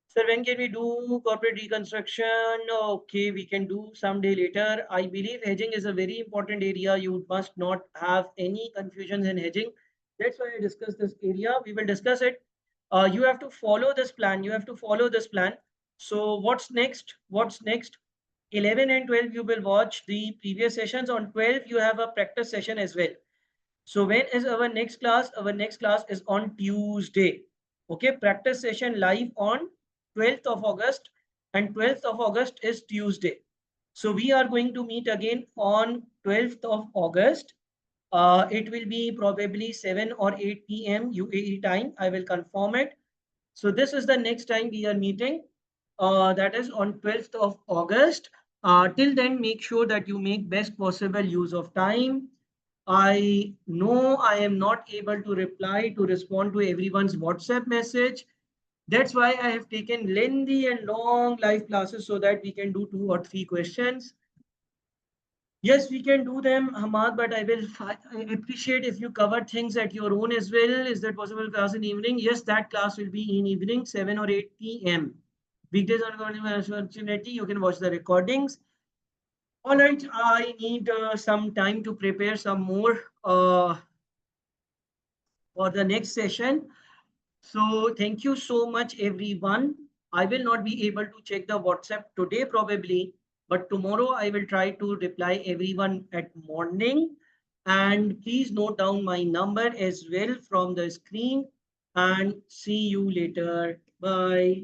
S1: Sir, when can we do corporate reconstruction? Okay, we can do someday later. I believe hedging is a very important area. You must not have any confusions in hedging. That's why I discussed this area. We will discuss it. You have to follow this plan. You have to follow this plan. So what's next? What's next? 11 and 12, you will watch the previous sessions. On 12, you have a practice session as well. So when is our next class? Our next class is on Tuesday. Okay, practice session live on 12th of August and 12th of August is Tuesday. So we are going to meet again on 12th of August. It will be probably 7 or 8 p.m. UAE time. I will confirm it. So this is the next time we are meeting. That is on 12th of August. Till then, make sure that you make best possible use of time. I know I am not able to respond to everyone's WhatsApp message. That's why I have taken lengthy and long live classes so that we can do 2 or 3 questions. Yes, we can do them, Hamad, but I appreciate if you cover things at your own as well. Is that possible? Class in evening? Yes, that class will be in evening, 7 or 8 p.m. Weekdays on opportunity, you can watch the recordings. All right, I need some time to prepare some more for the next session. So thank you so much, everyone. I will not be able to check the WhatsApp today probably, but tomorrow I will try to reply everyone at morning. And please note down my number as well from the screen and see you later. Bye.